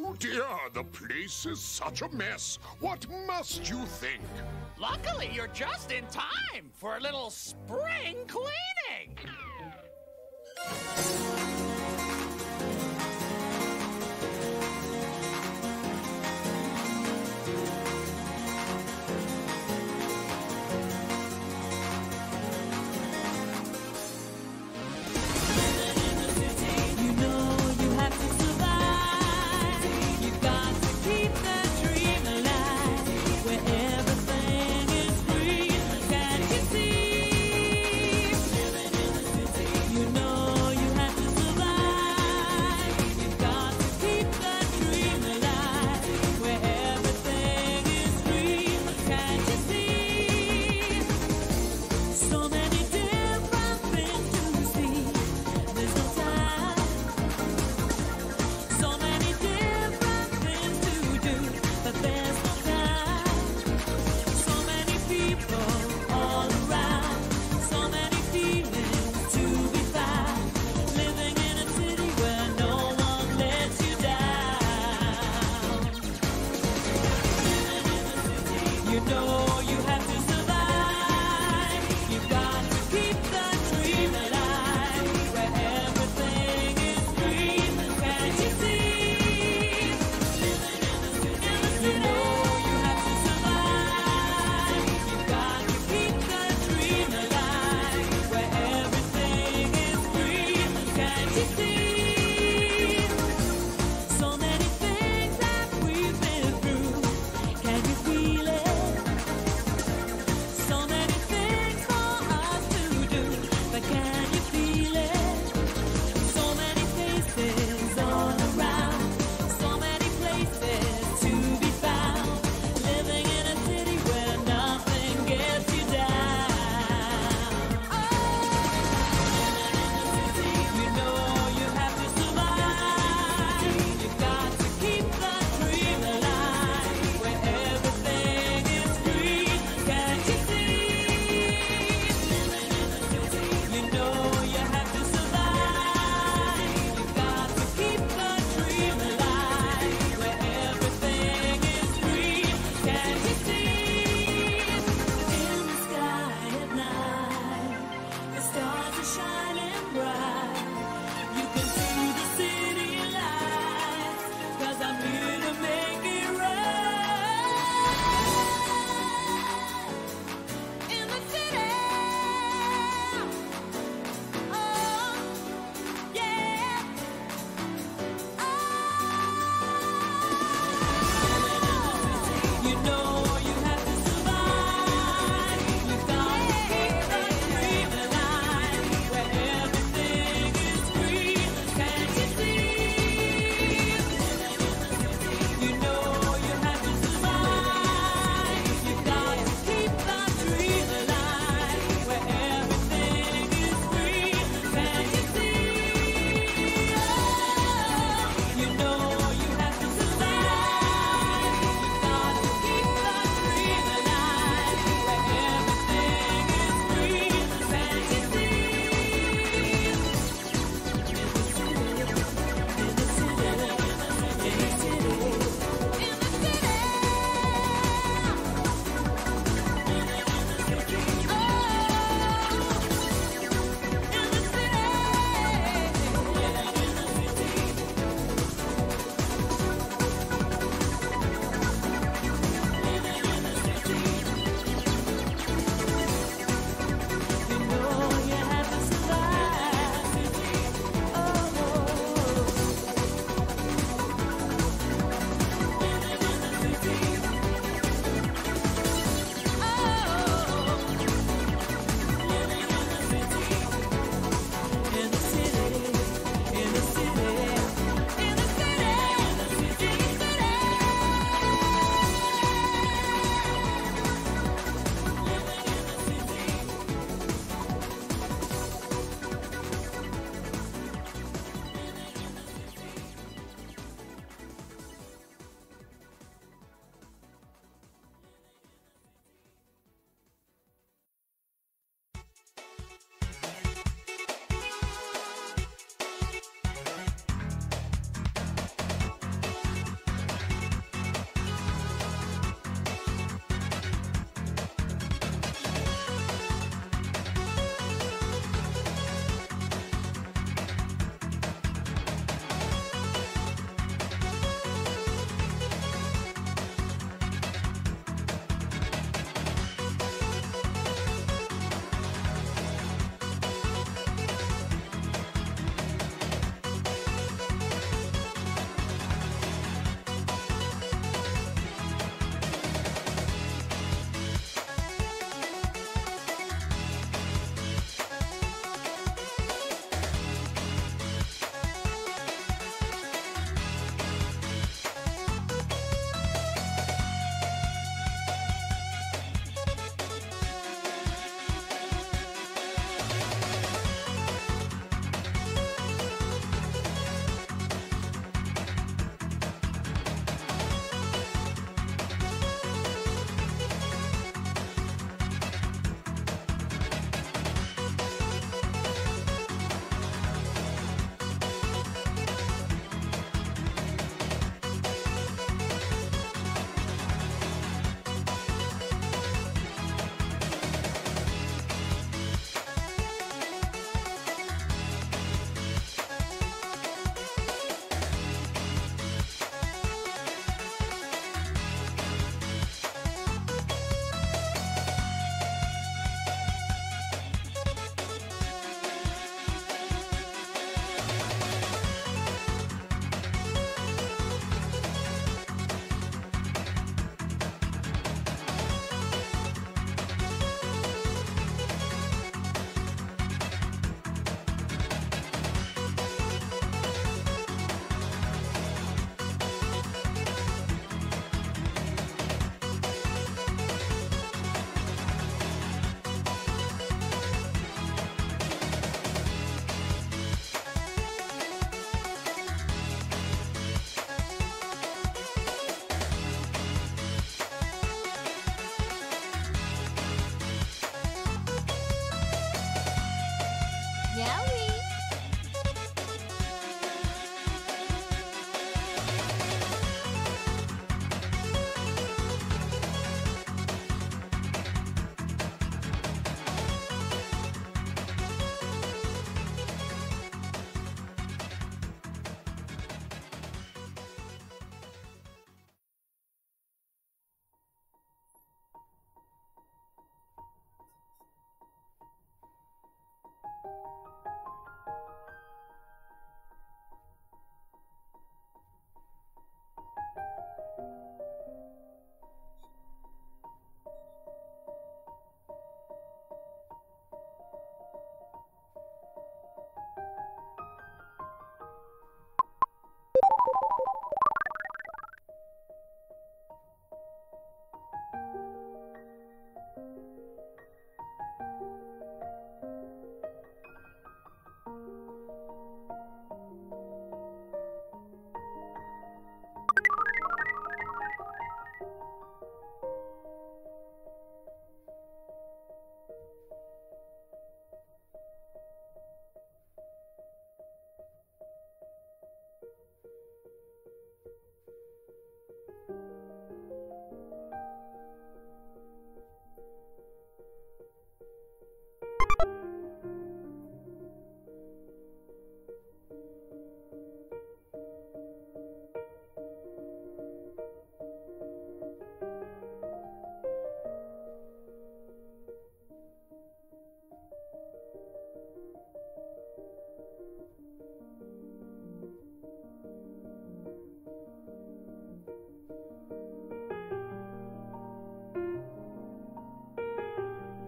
Oh dear, the place is such a mess. What must you think? Luckily, you're just in time for a little spring cleaning. You know you have to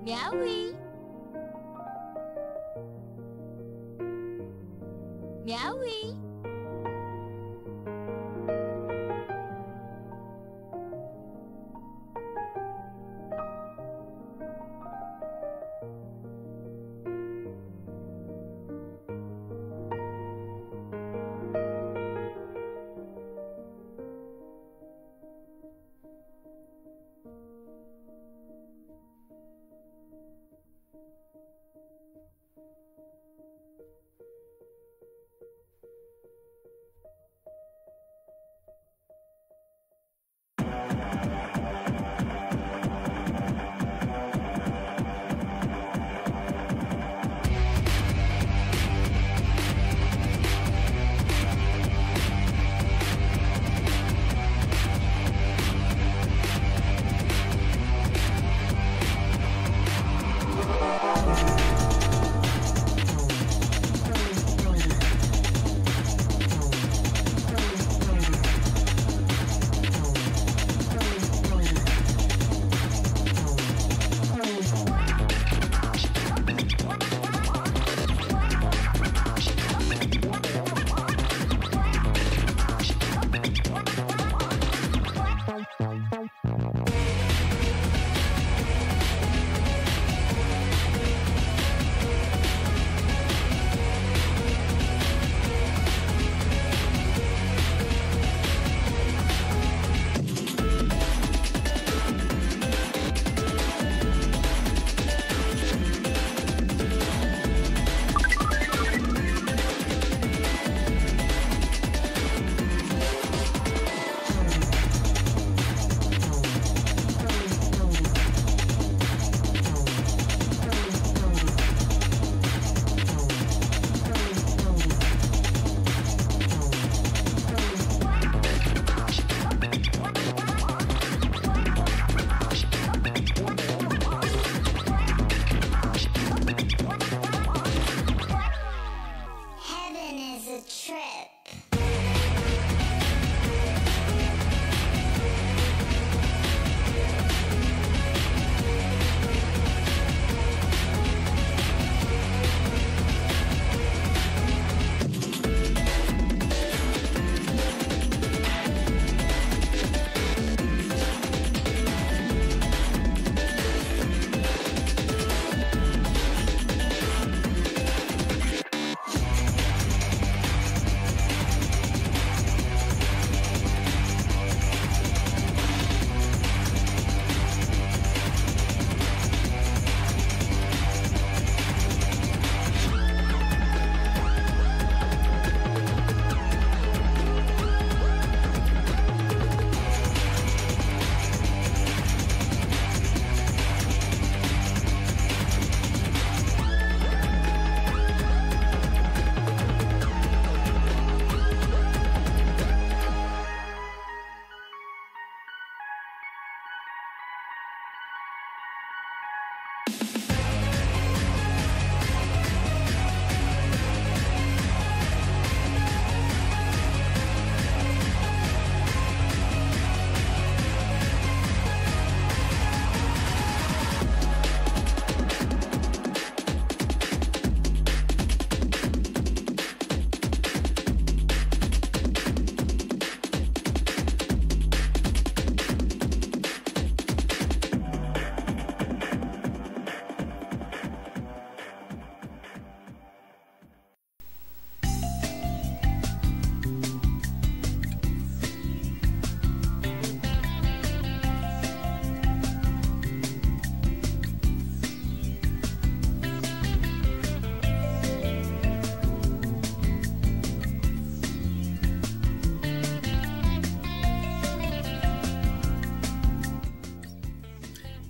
Meowie. Meowie.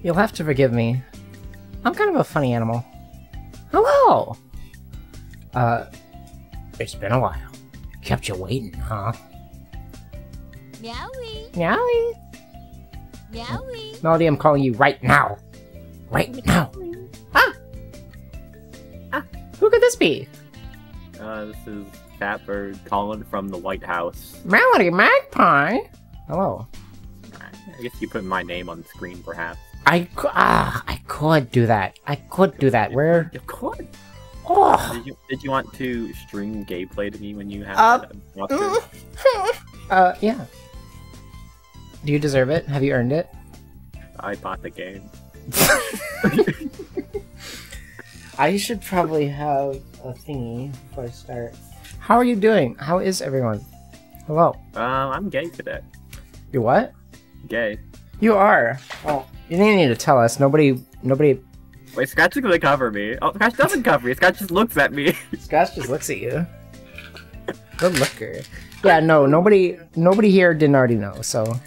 You'll have to forgive me. I'm kind of a funny animal. Hello! It's been a while. Kept you waiting, huh? Meowie. Meowie! Meowie. Melody, I'm calling you right now! Right now! Ah! Ah! Who could this be? This is Catbird calling from the White House. Melody Magpie! Hello. I guess you put my name on the screen, perhaps. I could do that. I could do that. Where? Of course. Oh. Did you want to stream gameplay to me when you have Yeah. Do you deserve it? Have you earned it? I bought the game. I should probably have a thingy before I start. How are you doing? How is everyone? Hello. I'm gay today. You what? Gay. You are. Oh, you didn't need to tell us. Nobody. Wait, Scratch is gonna cover me. Oh, Scratch doesn't cover me. Scratch just looks at me. Scratch just looks at you. Good looker. Yeah, no, nobody here didn't already know. So.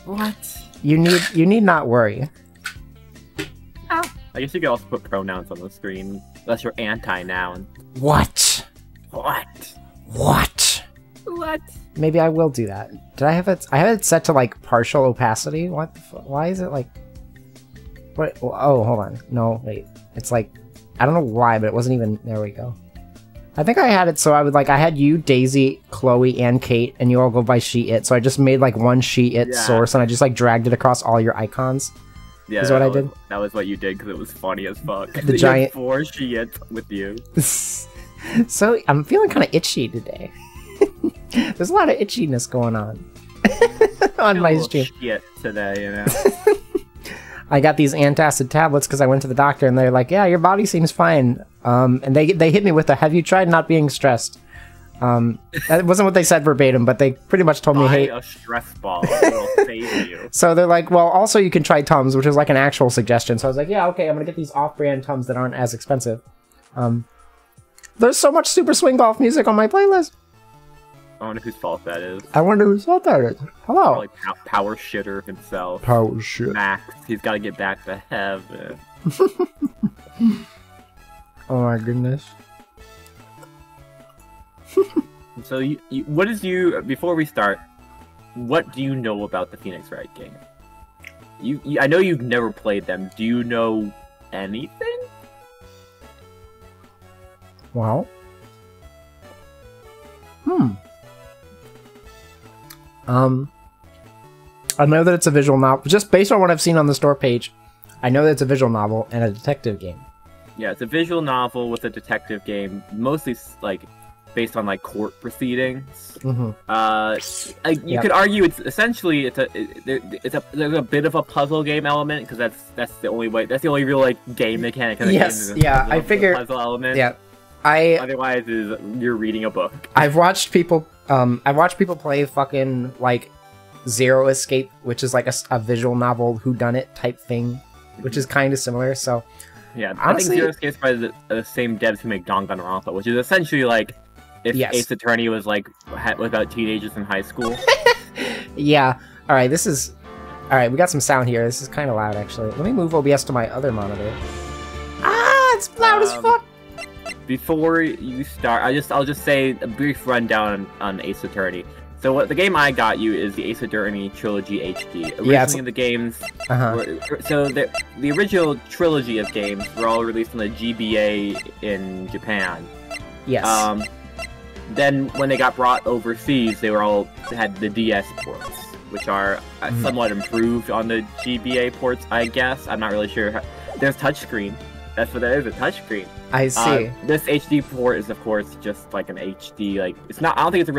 What? You need not worry. I guess you could also put pronouns on the screen, unless you're anti-noun. What? What? What? What? Maybe I will do that. Did I have it? I have it set to like partial opacity. What? Why is it like? What? Oh, hold on. No, wait. It's like I don't know why, but it wasn't even. There we go. I think I had it so I had you, Daisy, Chloe, and Kate, and you all go by she it. So I just made like one she it source, and I just like dragged it across all your icons. Yeah, is what I did. That was what you did because it was funny as fuck. The giant 4 she it with you. So I'm feeling kind of itchy today. There's a lot of itchiness going on on my stream. Shit today, you know. I got these antacid tablets because I went to the doctor and they're like, "Yeah, your body seems fine." And they hit me with the, "Have you tried not being stressed?" That wasn't what they said verbatim, but they pretty much told me, "Hey, a stress ball will save you." So they're like, "Well, also you can try Tums," which is like an actual suggestion. So I was like, "Yeah, okay, I'm gonna get these off-brand Tums that aren't as expensive." There's so much Super Swing Golf music on my playlist. I wonder whose fault that is. I wonder whose fault that is. Hello. Probably power shitter himself. Power shit. Max. He's got to get back to heaven. Oh my goodness. So, before we start, what do you know about the Phoenix Wright game? I know you've never played them. Do you know anything? Well. I know that it's a visual novel. Just based on what I've seen on the store page, I know that it's a visual novel and a detective game. Yeah, it's a visual novel with a detective game, mostly like based on like court proceedings. Mm-hmm. You could argue it's essentially there's a bit of a puzzle game element because that's the only way. That's the only real like game mechanic. Yes, yeah, I figure puzzle element. Yeah, otherwise is you're reading a book. I've watched people play fucking like Zero Escape, which is like a visual novel whodunit type thing, which is kind of similar. So yeah, honestly, I think Zero Escape is by the same devs who make Danganronpa, which is essentially like if Ace Attorney was like about teenagers in high school. Yeah. All right. We got some sound here. This is kind of loud, actually. Let me move OBS to my other monitor. Ah, it's loud as fuck. Before you start, I'll just say a brief rundown on Ace Attorney. So the game I got you is the Ace Attorney Trilogy HD. Originally, the games. So the original trilogy of games were all released on the GBA in Japan. Yes. Then when they got brought overseas, they had the DS ports, which are somewhat improved on the GBA ports, I guess. I'm not really sure. There's touchscreen. That's what that is, a touchscreen. I see. This HD port is, of course, just like an HD, like, it's not, I don't think it's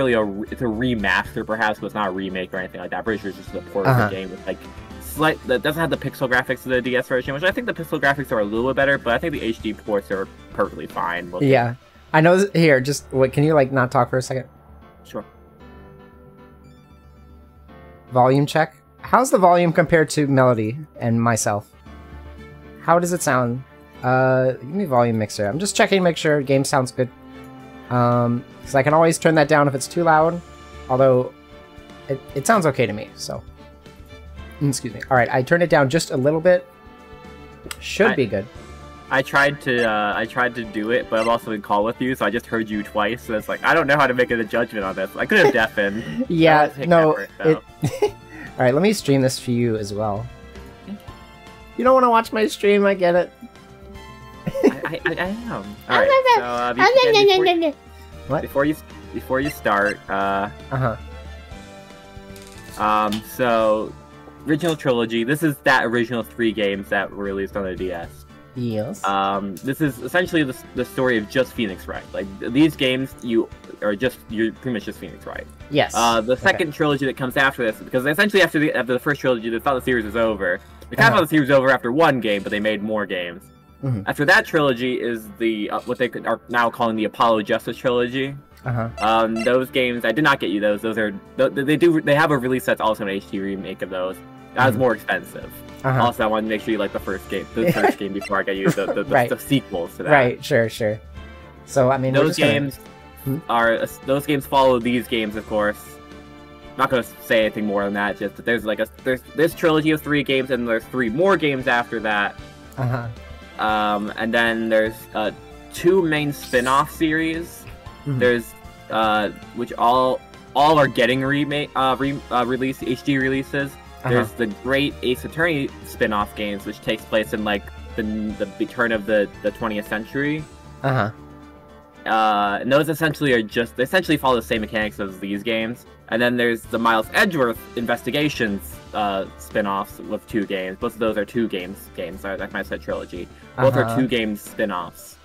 it's a remaster, perhaps, but it's not a remake or anything like that. I'm pretty sure it's just a port of the game with, like, that doesn't have the pixel graphics of the DS version, which I think the pixel graphics are a little bit better, but I think the HD ports are perfectly fine looking. Yeah. I know, here, just, wait, can you, like, not talk for a second? Sure. Volume check. How's the volume compared to Melody and myself? How does it sound? Give me volume mixer. I'm just checking to make sure game sounds good. Because I can always turn that down if it's too loud. Although, it sounds okay to me, so. Excuse me. Alright, I turned it down just a little bit. Should be good. I tried to do it, but I've also been call with you, so I just heard you twice, so it's like, I don't know how to make a judgment on this. I could have deafened. Yeah, no. Alright, let me stream this for you as well. You don't want to watch my stream, I get it. I am. Alright, so before you start, so original trilogy. This is that original 3 games that were released on the DS. Yes. This is essentially the story of just Phoenix Wright. Like these games, you're pretty much just Phoenix Wright. Yes. The second trilogy that comes after this, because essentially after the first trilogy, they thought the series was over. They kind of thought the series was over after 1 game, but they made more games. After that trilogy is the what they are now calling the Apollo Justice Trilogy. Those games, I did not get you those. Those are they have a release that's also an HD remake of those. That was more expensive. Also, I wanted to make sure you like the first game before I get you the sequels to that. Right. Sure. So I mean, those games those games follow these games, of course. I'm not gonna say anything more than that. Just that there's this trilogy of 3 games, and there's 3 more games after that. And then there's 2 main spin-off series. There's which all are getting released HD releases. There's the Great Ace Attorney spin-off games, which takes place in like the turn of the 20th century. And those essentially they follow the same mechanics as these games. And then there's the Miles Edgeworth Investigations spin-offs with 2 games. Both of those are 2 games. Sorry, that's my said trilogy. Both are 2 games spin-offs.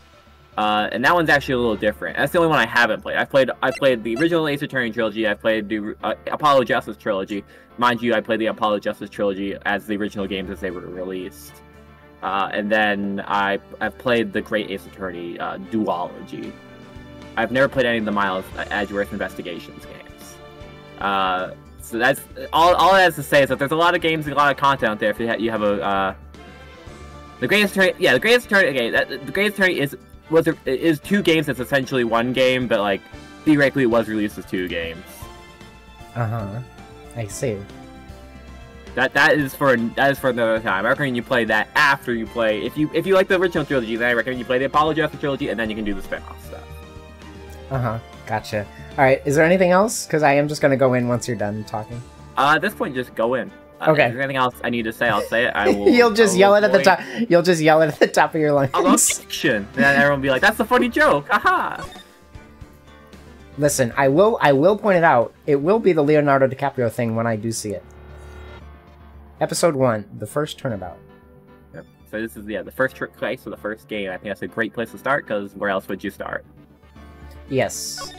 And that one's actually a little different. That's the only one I haven't played. I played the original Ace Attorney Trilogy. I played the Apollo Justice Trilogy. Mind you, I played the Apollo Justice Trilogy as the original games as they were released. And then I've played the Great Ace Attorney Duology. I've never played any of the Miles Edgeworth Investigations games. So that's all it has to say is that there's a lot of games and a lot of content out there. If you have a the Great Ace Attorney, the Great Ace Attorney. Okay, the Great Ace Attorney is 2 games. That's essentially 1 game, but like theoretically it was released as 2 games. I see. That is for another time. I recommend you play that after you play. If you like the original trilogy, then I recommend you play the Apollo Justice Trilogy, and then you can do the spin-off stuff. Gotcha. Alright, is there anything else? Because I am just gonna go in once you're done talking. At this point, just go in. Okay. If there's anything else I need to say, I'll say it. I will. You'll just yell it at the top. You'll just yell it at the top of your lungs. I'll go fiction. And then everyone will be like, "That's a funny joke." Haha. Listen, I will point it out. It will be the Leonardo DiCaprio thing when I do see it. Episode 1, the first turnabout. Yep. So this is the first place for the first game. I think that's a great place to start, because where else would you start? Yes.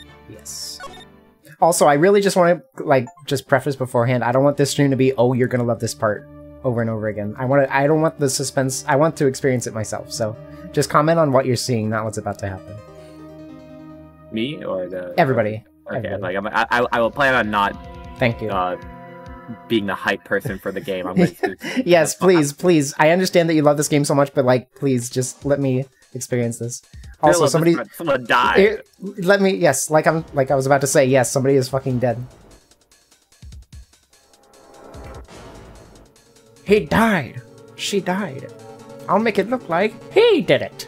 Also, I really just want to just preface beforehand. I don't want this stream to be, oh, you're gonna love this part over and over again. I don't want the suspense. I want to experience it myself. So, just comment on what you're seeing, not what's about to happen. Me or the everybody? Okay, everybody. like I will plan on not. Thank you. Being the hype person for the game. I'm going to... Yes, please. I understand that you love this game so much, but please just let me experience this. Also, someone died. Let me. Yes, like I was about to say. Yes, somebody is fucking dead. He died. She died. I'll make it look like he did it.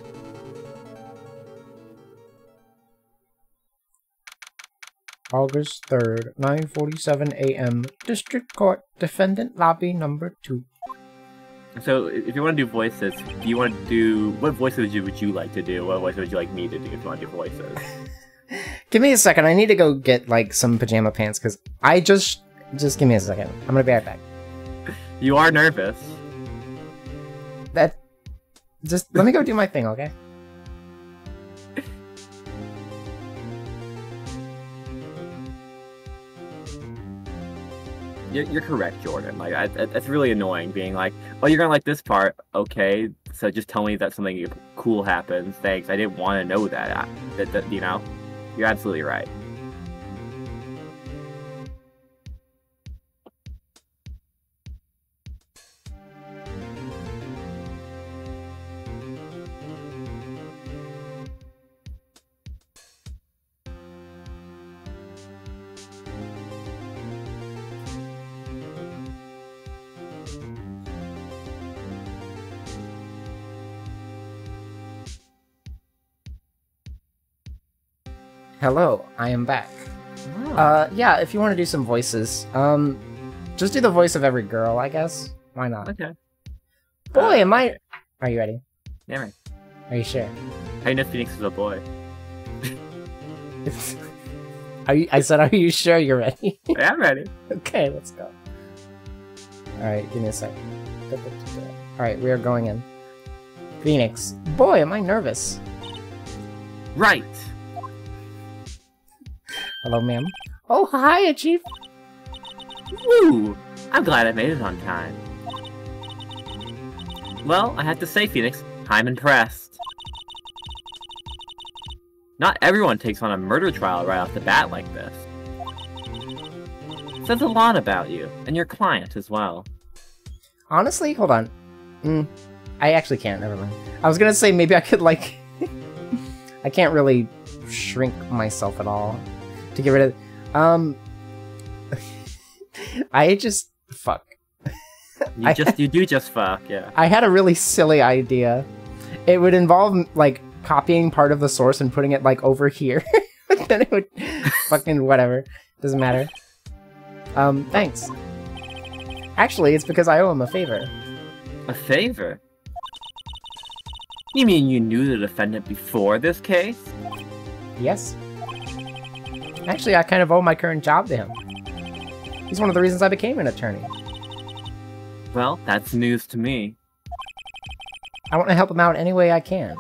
August 3rd, 9:47 a.m. District Court, Defendant Lobby Number 2. So, if you want to do voices, do you want to do... What voices would you like to do? What voices would you like me to do if you want to do voices? Give me a second. I need to go get, some pajama pants, because I just give me a second. I'm gonna be right back. You are nervous. Just let me go do my thing, okay? You're correct, Jordan. That's really annoying. Being like, "Oh, you're gonna like this part, okay? So just tell me that something cool happens. Thanks. I didn't want to know that. You know, you're absolutely right." Hello, I am back. Yeah, if you want to do some voices, just do the voice of every girl, I guess. Why not? Okay. Boy, am I... Are you ready? Yeah, right. Are you sure? How do you know Phoenix is a boy? I said, are you sure you're ready? Yeah, I'm ready. Okay, let's go. Alright, give me a sec. Alright, we are going in. Phoenix. Boy, am I nervous. Right. Hello, ma'am. Oh, hi, Chief. Woo! I'm glad I made it on time. Well, I have to say, Phoenix, I'm impressed. Not everyone takes on a murder trial right off the bat like this. Says a lot about you, and your client as well. Honestly, hold on. I actually can't, never mind. I was gonna say maybe I could, like... I can't really shrink myself at all to get rid of... I just... Fuck. You do just fuck, yeah. I had a really silly idea. It would involve, like, copying part of the source and putting it, like, over here. Then it would... fucking whatever. Doesn't matter. Thanks. Actually, it's because I owe him a favor. A favor? You mean you knew the defendant before this case? Yes. Actually, I kind of owe my current job to him. He's one of the reasons I became an attorney. Well, that's news to me. I want to help him out any way I can.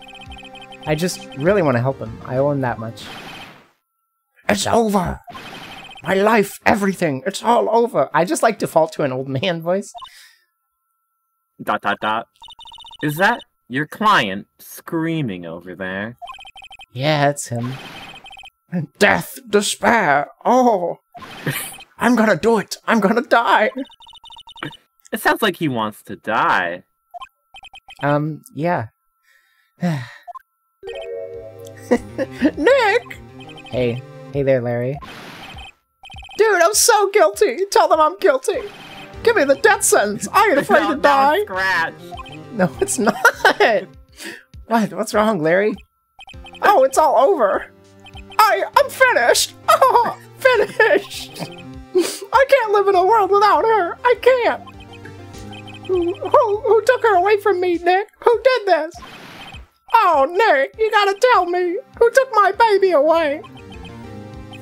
I just really want to help him. I owe him that much. It's over! My life, everything, it's all over! I just like default to an old man voice. ... Is that your client screaming over there? Yeah, it's him. Death, despair, oh! I'm gonna do it! I'm gonna die! It sounds like he wants to die. Yeah. Nick! Hey there, Larry. Dude, I'm so guilty! Tell them I'm guilty! Give me the death sentence! I ain't afraid to die! Scratch. No, it's not! What? What's wrong, Larry? Oh, it's all over! I'm finished! Oh, finished! I can't live in a world without her! I can't! Who took her away from me, Nick? Who did this? Oh, Nick, you gotta tell me! Who took my baby away?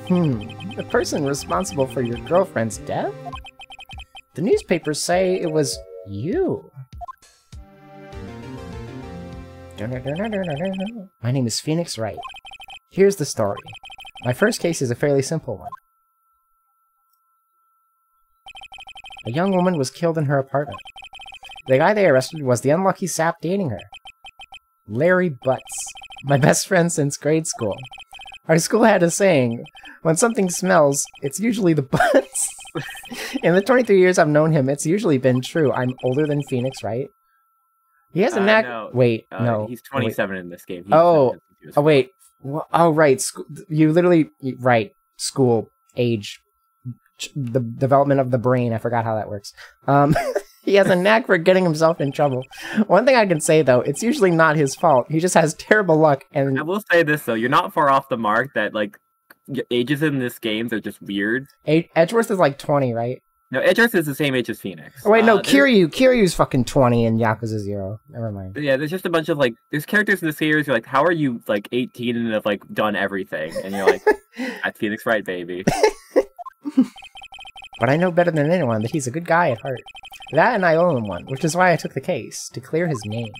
The person responsible for your girlfriend's death? The newspapers say it was you. My name is Phoenix Wright. Here's the story. My first case is a fairly simple one. A young woman was killed in her apartment. The guy they arrested was the unlucky sap dating her. Larry Butts, my best friend since grade school. Our school had a saying, when something smells, it's usually the butts. In the 23 years I've known him, it's usually been true. I'm older than Phoenix, right? He has a knack... No. Wait, no. He's 27 in this game. Wait. Oh, right. You literally... Right. School, age, the development of the brain. I forgot how that works. He has a knack for getting himself in trouble. One thing I can say, though, it's usually not his fault. He just has terrible luck, and... I will say this, though. You're not far off the mark that, like, ages in this game, they're just weird. Edgeworth is, like, 20, right? No, Edgeworth is the same age as Phoenix. Oh, wait, no, Kiryu's fucking 20 and Yakuza 0. Never mind. Yeah, there's just a bunch of, like... There's characters in the series, you're like, how are you, like, 18 and have, like, done everything? And you're like, that's Phoenix Wright, baby. But I know better than anyone that he's a good guy at heart. That and I owe him one, which is why I took the case, to clear his name.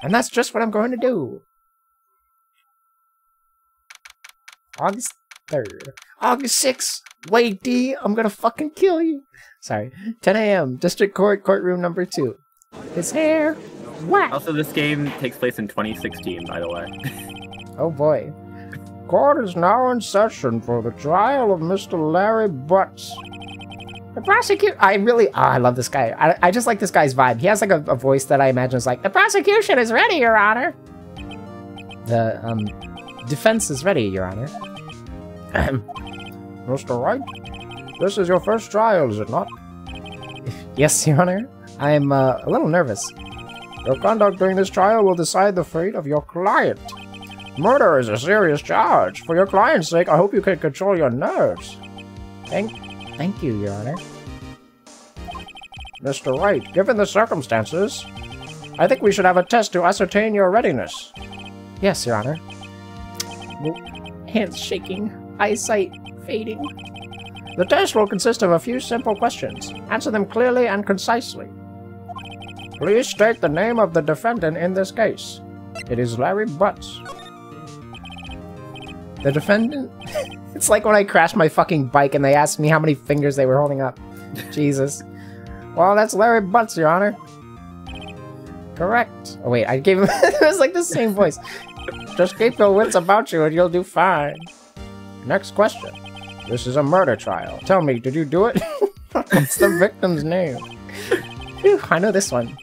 And that's just what I'm going to do. August 3rd. August 6th! Wait, D, I'm gonna fucking kill you! Sorry. 10 a.m. District Court, courtroom number 2. His hair, whack! Also, this game takes place in 2016, by the way. Oh boy. Court is now in session for the trial of Mr. Larry Butts. The prosecutor... I love this guy. I just like this guy's vibe. He has like a voice that I imagine is like, the prosecution is ready, Your Honor. The, defense is ready, Your Honor. Mr. Wright, this is your first trial, is it not? Yes, Your Honor. I'm a little nervous. Your conduct during this trial will decide the fate of your client. Murder is a serious charge. For your client's sake, I hope you can control your nerves. Thank you, Your Honor. Mr. Wright, given the circumstances, I think we should have a test to ascertain your readiness. Yes, Your Honor. Hands shaking, eyesight fading. The test will consist of a few simple questions. Answer them clearly and concisely. Please state the name of the defendant in this case. It is Larry Butts. The defendant? It's like when I crashed my fucking bike and they asked me how many fingers they were holding up. Jesus. Well, that's Larry Butts, Your Honor. Correct. Oh wait, I gave him it was like the same voice. Just keep your wits about you and you'll do fine. Next question. This is a murder trial. Tell me, did you do it? What's the victim's name? Phew, I know this one.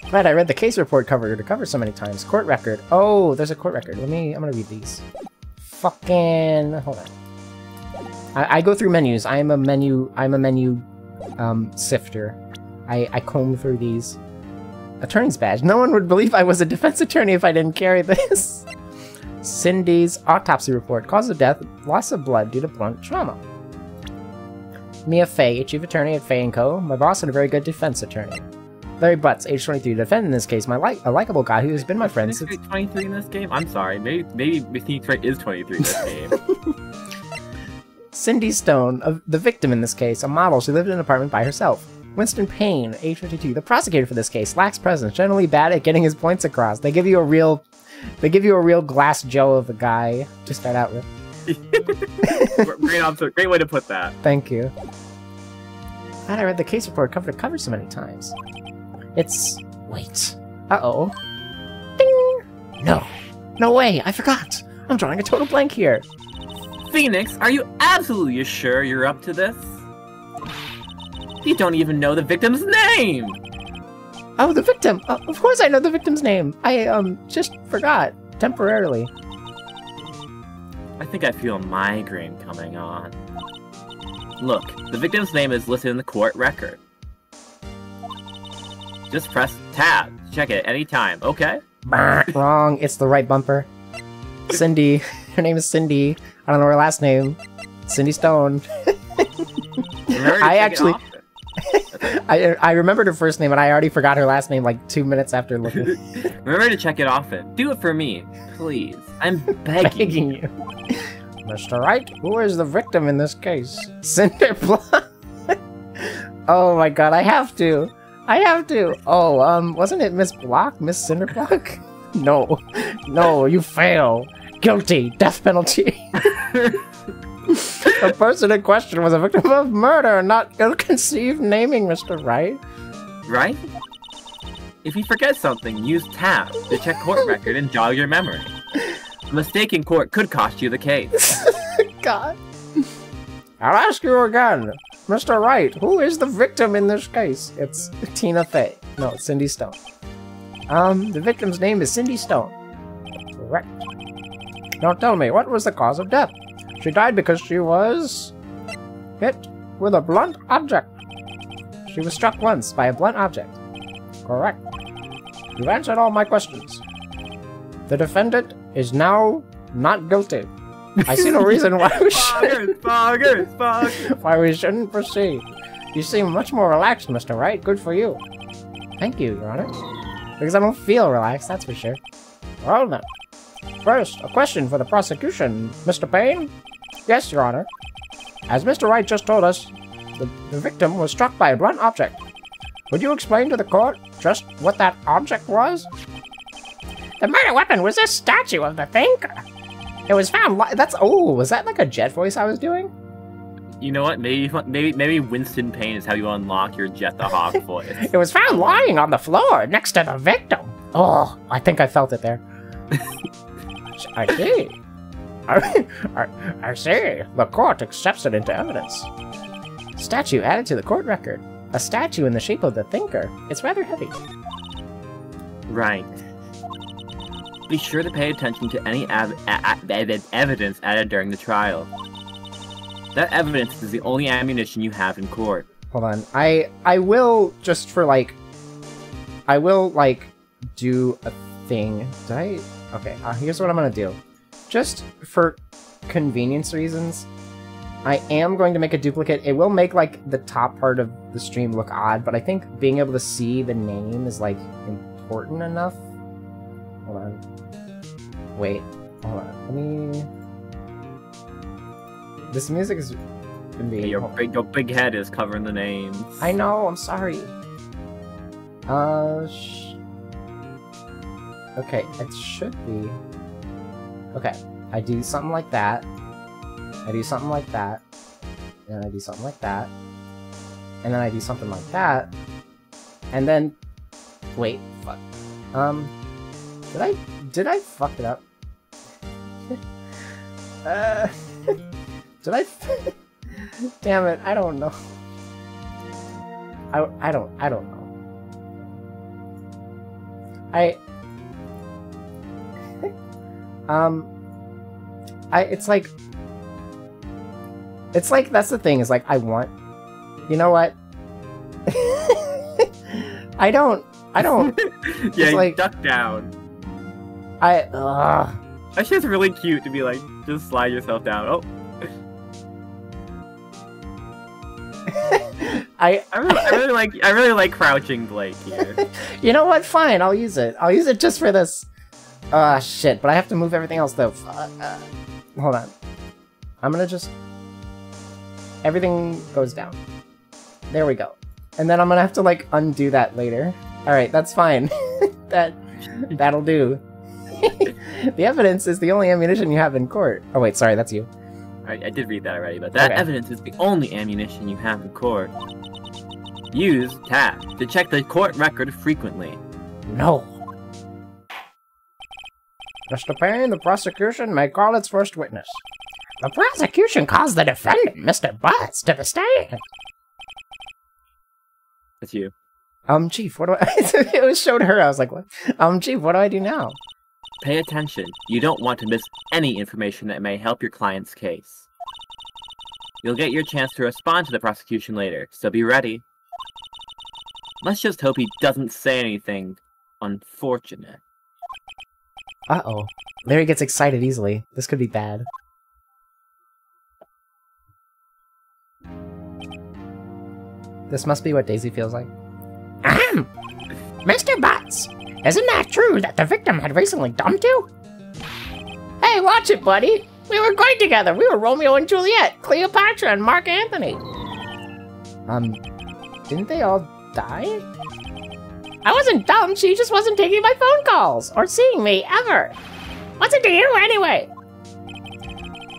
Glad I read the case report cover so many times. Court record. Oh, there's a court record. I'm gonna read these. Fucking hold on. I go through menus. I'm a menu sifter. I comb through these. Attorney's badge. No one would believe I was a defense attorney if I didn't carry this. Cindy's autopsy report. Cause of death, loss of blood due to blunt trauma. Mia Fey, chief attorney at Fey & Co. My boss and a very good defense attorney. Larry Butts, age 23, defendant in this case. A likable guy who has been my friend since... 23 in this game? I'm sorry. Maybe Phoenix Wright is 23 in this game. Cindy Stone, the victim in this case. A model. She lived in an apartment by herself. Winston Payne, age 52, the prosecutor for this case, lacks presence, generally bad at getting his points across. They give you a real Glass Joe of a guy to start out with. Great way to put that. Thank you. Glad I read the case report cover to cover so many times. It's... wait. Uh-oh. Ding! No. No way, I forgot. I'm drawing a total blank here. Phoenix, are you absolutely sure you're up to this? You don't even know the victim's name! Oh, the victim! Of course I know the victim's name! I, just forgot. Temporarily. I think I feel a migraine coming on. Look, the victim's name is listed in the court record. Just press tab to check it any time, okay? Wrong, it's the right bumper. Cindy. Her name is Cindy. I don't know her last name. Cindy Stone. I remembered her first name, and I already forgot her last name like 2 minutes after looking. Remember to check it often. Do it for me, please. I'm begging you. Mr. Wright, who is the victim in this case? Cinderblock. Oh my god, I have to. Oh, wasn't it Miss Block? Miss Cinderblock? No. No, you fail. Guilty. Death penalty. The person in question was a victim of murder, not ill-conceived naming, Mr. Wright. Right? If you forget something, use tab to check court record and jog your memory. A mistake in court could cost you the case. God. I'll ask you again. Mr. Wright, who is the victim in this case? It's Tina Fey. No, it's Cindy Stone. The victim's name is Cindy Stone. Correct. Now tell me, what was the cause of death? She died because she was hit with a blunt object. She was struck once by a blunt object. Correct. You've answered all my questions. The defendant is now not guilty. I see no reason why we shouldn't proceed. You seem much more relaxed, Mr. Wright. Good for you. Thank you, Your Honor. Because I don't feel relaxed, that's for sure. Well then. First, a question for the prosecution. Mr. Payne? Yes, Your Honor. As Mr. Wright just told us, the victim was struck by a blunt object. Would you explain to the court just what that object was? The murder weapon was a statue of the thinker. It was found was that like a Jet voice I was doing? You know what? Maybe Winston Payne is how you unlock your Jet the Hawk voice. It was found lying on the floor next to the victim. Oh, I think I felt it there. I see. I see. The court accepts it into evidence. Statue added to the court record. A statue in the shape of the thinker. It's rather heavy. Right. Be sure to pay attention to any evidence added during the trial. That evidence is the only ammunition you have in court. Hold on. I will just for like... I will like do a thing. Did I... Okay, here's what I'm gonna do. Just for convenience reasons, I am going to make a duplicate. It will make, like, the top part of the stream look odd, but I think being able to see the name is, like, important enough. Hold on. Wait. Hold on. Let me... This music is gonna be... Your big head is covering the names. I know, I'm sorry. Okay, it should be... Okay, I do something like that. I do something like that. And I do something like that. And then I do something like that. And then... Wait, fuck. Did I fuck it up? Did I... Damn it, I don't know. I don't know. It's like, that's the thing, is like, I want... You know what? I don't... Yeah, like, duck down. That shit's really cute to be like, just slide yourself down. Oh. I really like crouching Blake here. You know what? Fine, I'll use it. I'll use it just for this. Shit, but I have to move everything else though. Hold on. I'm gonna just... Everything goes down. There we go. And then I'm gonna have to like undo that later. Alright, that's fine. That'll do. The evidence is the only ammunition you have in court. Oh wait, sorry, that's you. I did read that already, but that evidence is the only ammunition you have in court. Use tab to check the court record frequently. No. Mr. Payne, the prosecution may call its first witness. The prosecution calls the defendant, Mr. Butts, to the stand. That's you. Chief, what do I... It was showed her, I was like, what? Chief, what do I do now? Pay attention. You don't want to miss any information that may help your client's case. You'll get your chance to respond to the prosecution later, so be ready. Let's just hope he doesn't say anything unfortunate. Uh-oh. Larry gets excited easily. This could be bad. This must be what Daisy feels like. Ahem! Mr. Butts, isn't that true that the victim had recently dumped you? Hey, watch it, buddy! We were going together! We were Romeo and Juliet, Cleopatra and Mark Antony! Didn't they all die? I wasn't dumb, she just wasn't taking my phone calls, or seeing me, ever! What's it to you, anyway?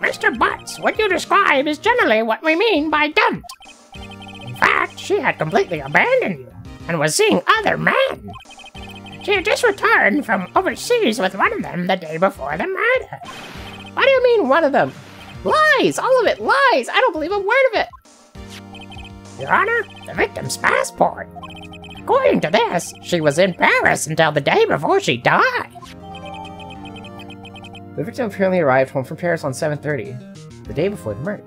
Mr. Butts, what you describe is generally what we mean by dumped. In fact, she had completely abandoned you, and was seeing other men. She had just returned from overseas with one of them the day before the murder. What do you mean, one of them? Lies! All of it, lies! I don't believe a word of it! Your Honor, the victim's passport. According to this, she was in Paris until the day before she died. The victim apparently arrived home from Paris on 7:30, the day before the murder.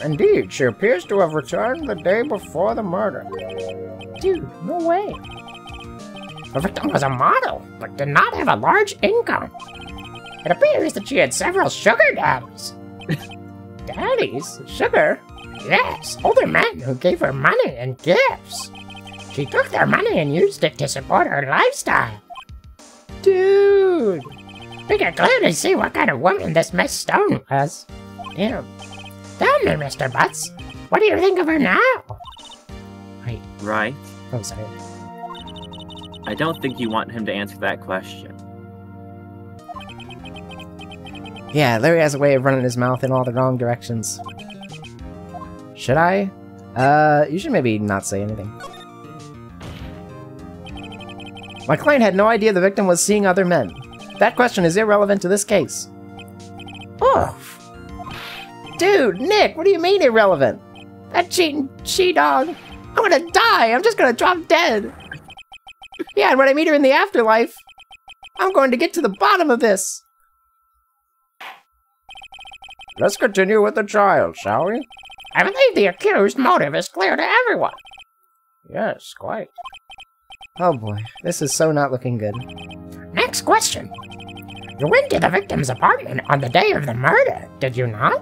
Indeed, she appears to have returned the day before the murder. Dude, no way. The victim was a model, but did not have a large income. It appears that she had several sugar daddies. Daddies? Sugar? Yes, older men who gave her money and gifts. She took their money and used it to support her lifestyle. Dude! We can clearly see what kind of woman this Miss Stone was. Yeah. Tell me, Mr. Butts, what do you think of her now? Wait. Right. Oh, sorry. I don't think you want him to answer that question. Yeah, Larry has a way of running his mouth in all the wrong directions. Should I? You should maybe not say anything. My client had no idea the victim was seeing other men. That question is irrelevant to this case. Oof. Dude, Nick, what do you mean irrelevant? That cheating she-dog. I'm gonna die. I'm just gonna drop dead. Yeah, and when I meet her in the afterlife, I'm going to get to the bottom of this. Let's continue with the trial, shall we? I believe the accused motive is clear to everyone. Yes, quite. Oh boy, this is so not looking good. Next question. You went to the victim's apartment on the day of the murder, did you not?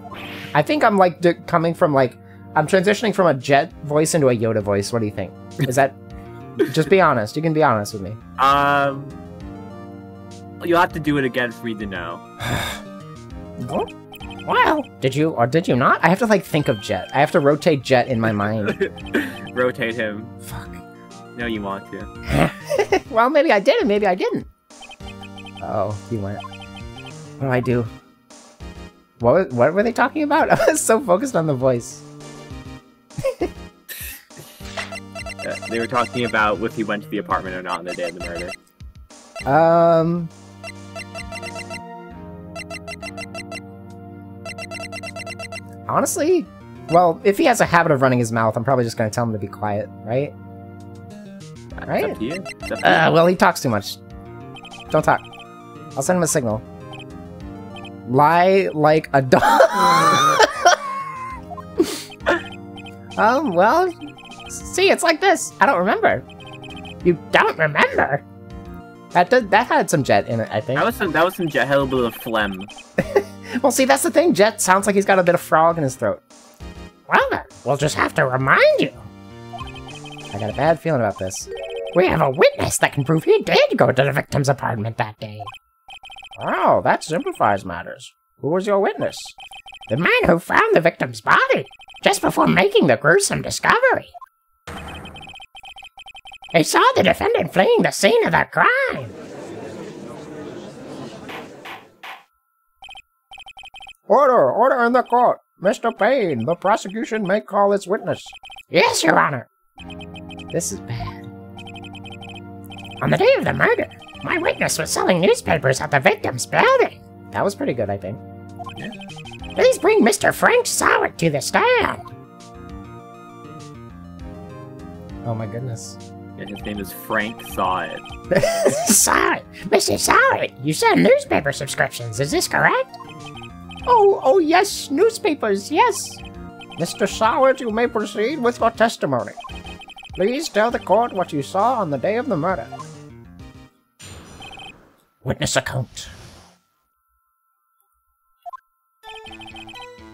I think I'm like coming from like, I'm transitioning from a Jet voice into a Yoda voice. What do you think? Is that, just be honest. You can be honest with me. You'll have to do it again for me to know. Well, did you or did you not? I have to, like, think of Jet. I have to rotate Jet in my mind. Rotate him. Fuck. No, you want to. Well, maybe I did and maybe I didn't. Oh, he went. What do I do? What were they talking about? I was so focused on the voice. They were talking about if he went to the apartment or not on the day of the murder. Honestly, well, if he has a habit of running his mouth, I'm probably just gonna tell him to be quiet, right? Right? It's up to you. It's up to you. Well, he talks too much. Don't talk. I'll send him a signal. Lie like a dog. Well, see, it's like this. I don't remember. You don't remember? That had some Jet in it, I think. That was some Jet. Had a little bit of phlegm. Well, see, that's the thing. Jet sounds like he's got a bit of frog in his throat. Well, then, we'll just have to remind you. I got a bad feeling about this. We have a witness that can prove he did go to the victim's apartment that day. Oh, that simplifies matters. Who was your witness? The man who found the victim's body just before making the gruesome discovery. He saw the defendant fleeing the scene of the crime. Order in the court. Mr. Payne, the prosecution may call its witness. Yes, Your Honor. This is bad. On the day of the murder, my witness was selling newspapers at the victim's building. That was pretty good, I think. Yeah. Please bring Mr. Frank Soward to the stand. Oh my goodness. Yeah, his name is Frank Soward. Soward! Mr. Soward, you sell newspaper subscriptions, is this correct? Oh yes, newspapers, yes. Mr. Soward, you may proceed with your testimony. Please tell the court what you saw on the day of the murder. Witness account.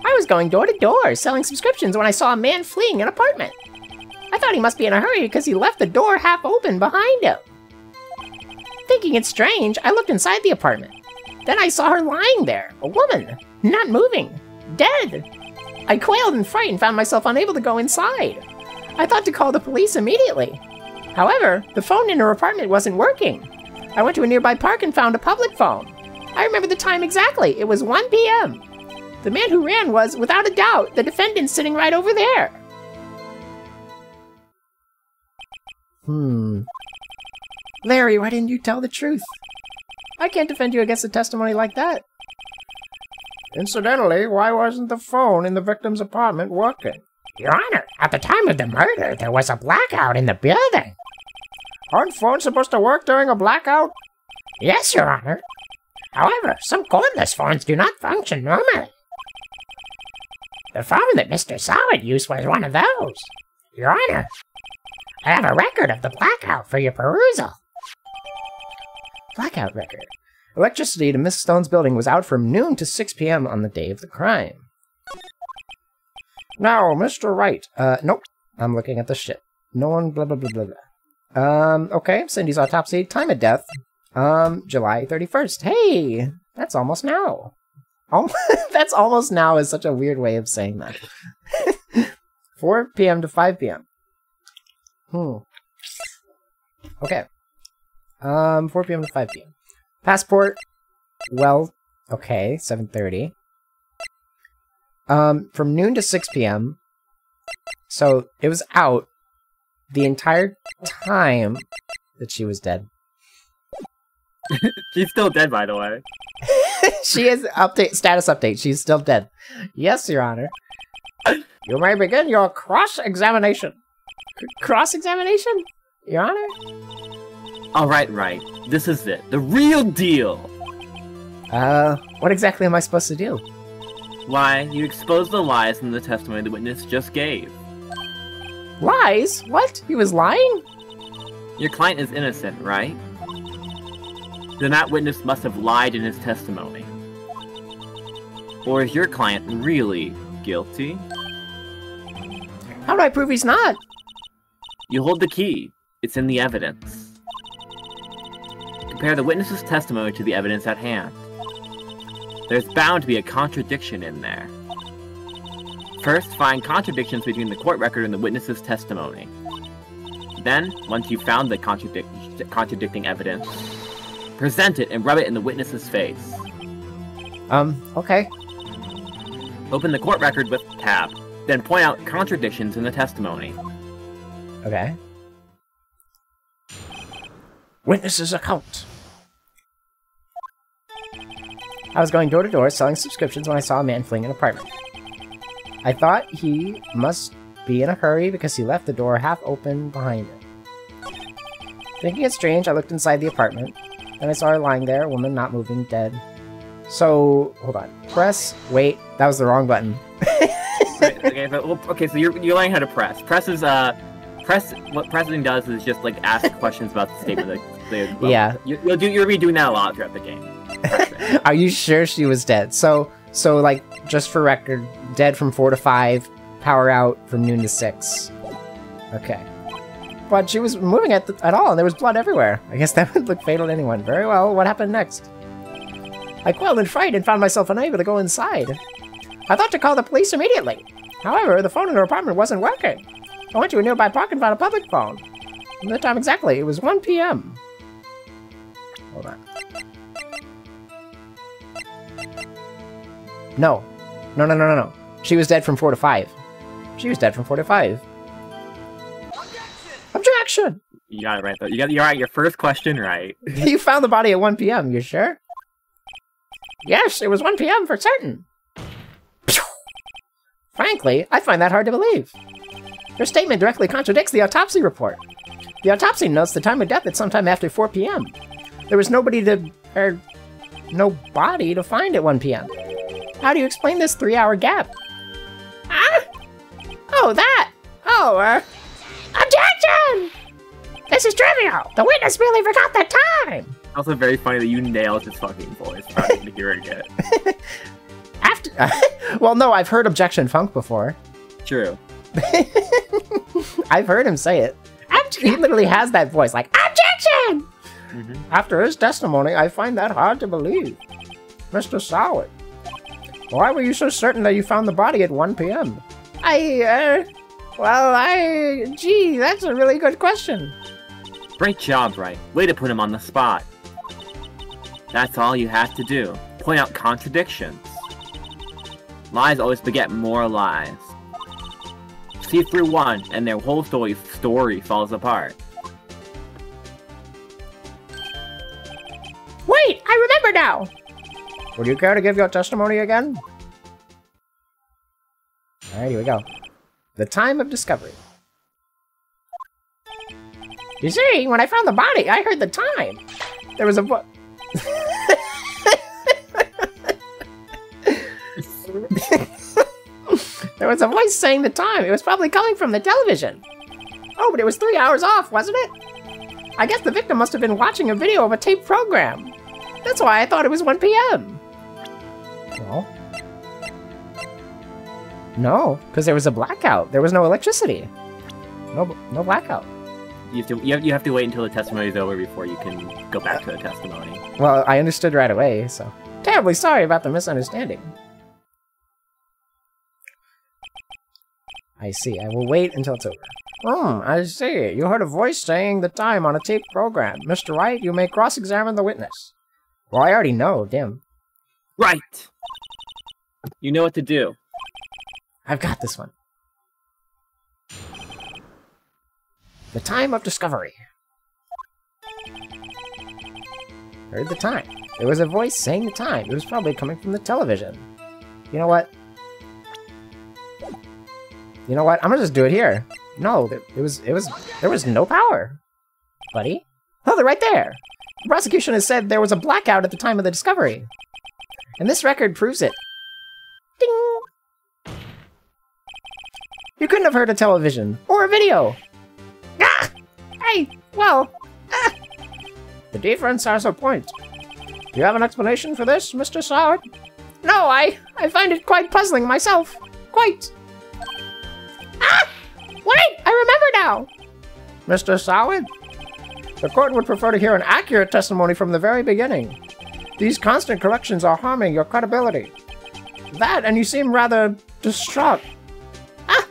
I was going door to door, selling subscriptions when I saw a man fleeing an apartment. I thought he must be in a hurry because he left the door half open behind him. Thinking it strange, I looked inside the apartment. Then I saw her lying there, a woman, not moving, dead. I quailed in fright and found myself unable to go inside. I thought to call the police immediately. However, the phone in her apartment wasn't working. I went to a nearby park and found a public phone. I remember the time exactly. It was 1 p.m. The man who ran was, without a doubt, the defendant sitting right over there. Larry, why didn't you tell the truth? I can't defend you against a testimony like that. Incidentally, why wasn't the phone in the victim's apartment working? Your Honor, at the time of the murder, there was a blackout in the building. Aren't phones supposed to work during a blackout? Yes, Your Honor. However, some cordless phones do not function normally. The phone that Mr. Soward used was one of those. Your Honor, I have a record of the blackout for your perusal. Blackout record. Electricity to Miss Stone's building was out from noon to 6 p.m. on the day of the crime. Now, Mr. Wright. Nope. I'm looking at the shit. No one, blah, blah, blah, blah, blah. Okay. Cindy's autopsy. Time of death. July 31st. Hey! That's almost now. That's almost now is such a weird way of saying that. 4 p.m. to 5 p.m. Okay. 4 p.m. to 5 p.m. Passport. Well, okay. 7:30. From noon to 6 p.m. So it was out the entire time that she was dead. She's still dead, by the way. She is status update. She's still dead. Yes, Your Honor. You may begin your cross-examination. Cross-examination? Your Honor? Alright, right. This is it. The real deal! What exactly am I supposed to do? Why, you exposed the lies in the testimony the witness just gave. Lies? What? He was lying? Your client is innocent, right? Then that witness must have lied in his testimony. Or is your client really guilty? How do I prove he's not? You hold the key. It's in the evidence. Compare the witness's testimony to the evidence at hand. There's bound to be a contradiction in there. First, find contradictions between the court record and the witness's testimony. Then, once you've found the contradicting evidence, present it and rub it in the witness's face. Okay. Open the court record with tab, then point out contradictions in the testimony. Okay. Witness's account. I was going door to door selling subscriptions when I saw a man fleeing an apartment. I thought he must be in a hurry because he left the door half open behind him. Thinking it strange, I looked inside the apartment, and I saw her lying there, a woman not moving, dead. So, hold on. Press, wait, that was the wrong button. Okay, so you're learning how to press. What pressing does is just, like, ask questions about the statement. Yeah. You'll be doing that a lot throughout the game. Are you sure she was dead? So, like, just for record, dead from 4 to 5, power out from noon to 6. Okay. But she was moving at all, and there was blood everywhere. I guess that would look fatal to anyone. Very well, what happened next? I quailed in fright and found myself unable to go inside. I thought to call the police immediately. However, the phone in her apartment wasn't working. I went to a nearby park and found a public phone. And the time exactly, it was 1 p.m. Hold on. No. No. She was dead from 4 to 5. She was dead from 4 to 5. Objection! You got it right, though. You got your first question right. You found the body at 1 p.m., you sure? Yes, it was 1 p.m. for certain. Frankly, I find that hard to believe. Your statement directly contradicts the autopsy report. The autopsy notes the time of death at sometime after 4 p.m. There was no body to find at 1 p.m. How do you explain this 3-hour gap? Ah! Oh, that! Oh, objection! This is trivial! The witness really forgot the time! Also very funny that you nailed his fucking voice without even hearing it. Well, no, I've heard Objection Funk before. True. I've heard him say it. He literally has that voice, like, Objection! Mm-hmm. After his testimony, I find that hard to believe. Mr. Soward, why were you so certain that you found the body at 1 p.m.? Gee, that's a really good question. Great job, Wright. Way to put him on the spot. That's all you have to do. Point out contradictions. Lies always beget more lies. See through one, and their whole story falls apart. Wait, I remember now! Would you care to give your testimony again? Alright, here we go. The time of discovery. You see, when I found the body, I heard the time. There was a there was a voice saying the time. It was probably coming from the television. Oh, but it was 3 hours off, wasn't it? I guess the victim must have been watching a video of a taped program. That's why I thought it was 1 p.m. No, because there was a blackout. There was no electricity. No blackout. You have to wait until the testimony is over before you can go back to the testimony. Well, I understood right away, so... Terribly sorry about the misunderstanding. I see. I will wait until it's over. I see. You heard a voice saying the time on a taped program. Mr. Wright, you may cross-examine the witness. Well, I already know, damn. Right! You know what to do. I've got this one. The time of discovery. Heard the time. There was a voice saying the time. It was probably coming from the television. You know what? I'm gonna just do it here. No, there was no power, buddy. Oh, they're right there. The prosecution has said there was a blackout at the time of the discovery, and this record proves it. Ding! You couldn't have heard a television or a video. Ah! Hey, well, ah! The difference has a point. Do you have an explanation for this, Mr. Soward? No, I find it quite puzzling myself. Quite. Ah! Wait, I remember now. Mr. Soward, the court would prefer to hear an accurate testimony from the very beginning. These constant corrections are harming your credibility. That, and you seem rather distraught. Ah!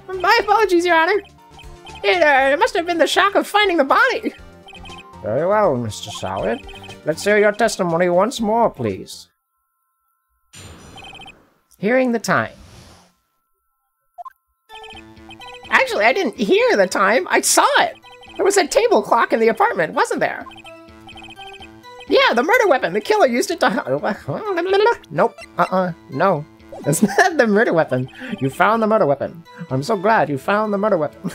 My apologies, Your Honor. It must have been the shock of finding the body. Very well, Mr. Soward. Let's hear your testimony once more, please. Hearing the time. Actually, I didn't hear the time. I saw it. There was a table clock in the apartment, wasn't there? Yeah, the murder weapon. The killer used it to... Nope. No. That's not the murder weapon. You found the murder weapon. I'm so glad you found the murder weapon.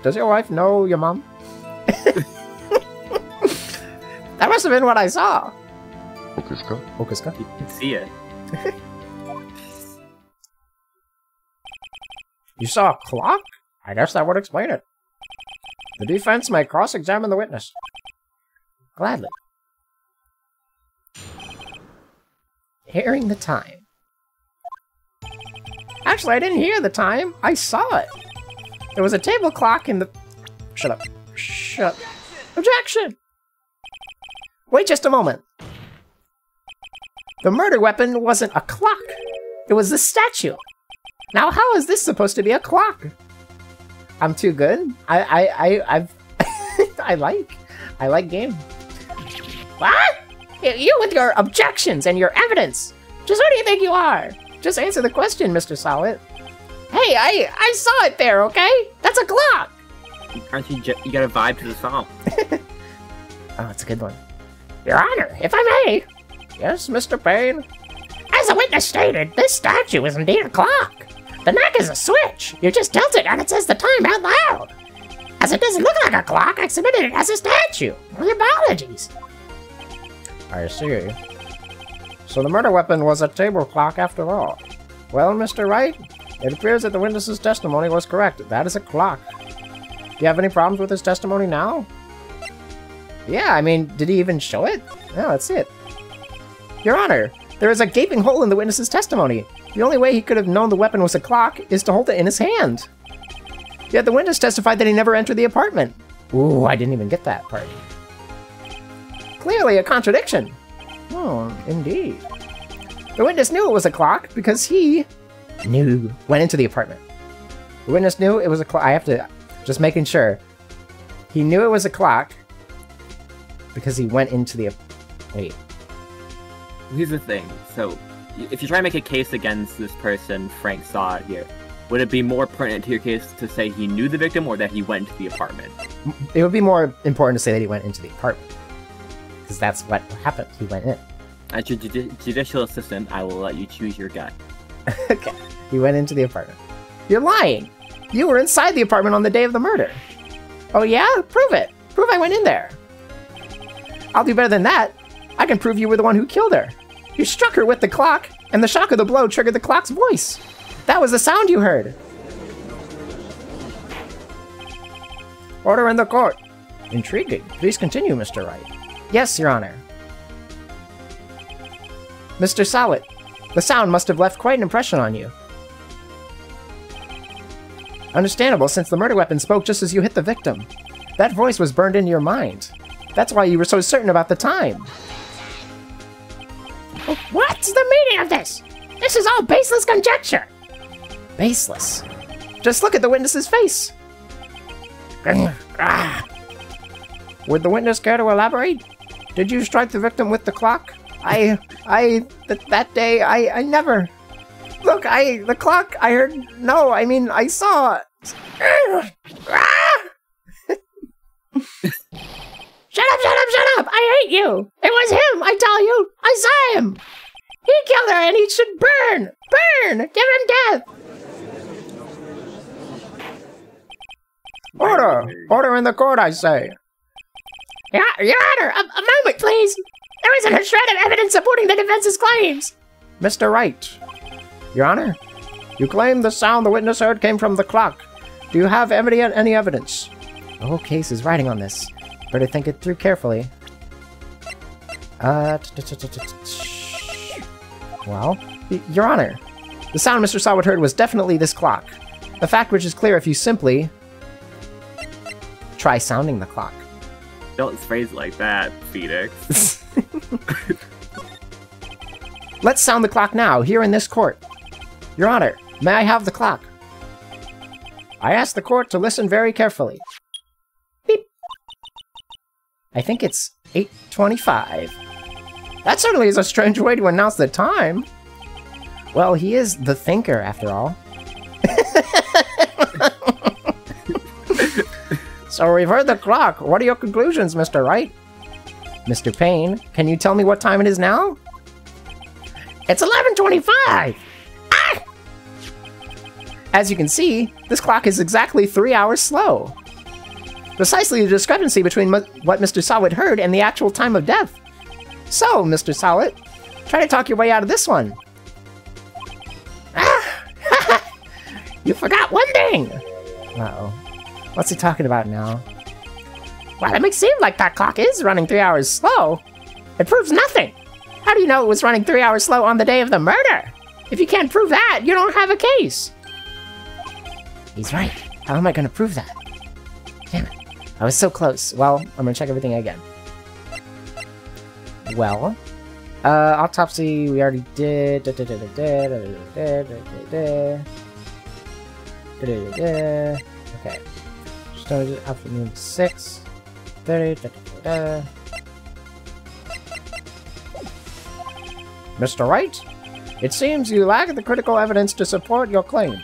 Does your wife know your mom? That must have been what I saw. Okiska? You can see it. You saw a clock? I guess that would explain it. The defense may cross-examine the witness. Gladly. Hearing the time. Actually, I didn't hear the time. I saw it. There was a table clock in the... Shut up. Shut up. Objection! Wait just a moment. The murder weapon wasn't a clock. It was the statue. Now, how is this supposed to be a clock? I'm too good. I like game. What? You with your objections and your evidence. Just who do you think you are? Just answer the question, Mr. Solid. Hey, I saw it there, okay? That's a clock. Aren't you? You got a vibe to the song. Oh, it's a good one. Your Honor, if I may. Yes, Mr. Payne. As a witness stated, this statue is indeed a clock. The neck is a switch. You just tilt it and it says the time out loud. As it doesn't look like a clock, I submitted it as a statue. My apologies. I see. So the murder weapon was a table clock after all. Well, Mr. Wright, it appears that the witness's testimony was correct. That is a clock. Do you have any problems with his testimony now? Yeah, I mean, did he even show it? Yeah, let's see it. Your Honor, there is a gaping hole in the witness's testimony. The only way he could have known the weapon was a clock is to hold it in his hand. Yet the witness testified that he never entered the apartment. Ooh, I didn't even get that part. Clearly a contradiction. Oh, indeed. The witness knew it was a clock because he went into the apartment. The witness knew it was a clock. I have to, just making sure. He knew it was a clock because he went into the... Wait. Here's the thing. So, if you're trying to make a case against this person, Frank saw it here, would it be more pertinent to your case to say he knew the victim or that he went into the apartment? It would be more important to say that he went into the apartment. Because that's what happened. He went in. As your judicial assistant, I will let you choose your guy. Okay. He went into the apartment. You're lying! You were inside the apartment on the day of the murder. Oh yeah? Prove it! Prove I went in there. I'll do better than that. I can prove you were the one who killed her. You struck her with the clock, and the shock of the blow triggered the clock's voice. That was the sound you heard. Order in the court. Intriguing. Please continue, Mr. Wright. Yes, Your Honor. Mr. Sowett, the sound must have left quite an impression on you. Understandable, since the murder weapon spoke just as you hit the victim. That voice was burned into your mind. That's why you were so certain about the time. What's the meaning of this? This is all baseless conjecture. Baseless? Just look at the witness's face. Would the witness care to elaborate? Did you strike the victim with the clock? That day, I never... Look, the clock, I heard... No, I mean, I saw... Shut up! I hate you! It was him, I tell you! I saw him! He killed her and he should burn! Burn! Give him death! Order! Order in the court, I say! Your Honor, a moment, please! There isn't a shred of evidence supporting the defense's claims! Mr. Wright. Your Honor, you claim the sound the witness heard came from the clock. Do you have any evidence? The whole case is riding on this. Better think it through carefully. Well, Your Honor, the sound Mr. Soward heard was definitely this clock. A fact which is clear if you simply try sounding the clock. Don't phrase it like that, Phoenix. Let's sound the clock now, here in this court. Your Honor, may I have the clock? I ask the court to listen very carefully. Beep. I think it's 8:25. That certainly is a strange way to announce the time. Well, he is the thinker, after all. So we've heard the clock. What are your conclusions, Mr. Wright? Mr. Payne, can you tell me what time it is now? It's 11:25! Ah! As you can see, this clock is exactly 3 hours slow. Precisely the discrepancy between what Mr. Sawit heard and the actual time of death. So, Mr. Sawit, try to talk your way out of this one. Ah! You forgot one thing! Uh-oh. What's he talking about now? Well, it may seem like that clock is running 3 hours slow. It proves nothing. How do you know it was running 3 hours slow on the day of the murder? If you can't prove that, you don't have a case. He's right. How am I going to prove that? Damn it. I was so close. Well, I'm going to check everything again. Well, autopsy, we already did. Okay. Started afternoon 6:30. Mr. Wright, it seems you lack the critical evidence to support your claim.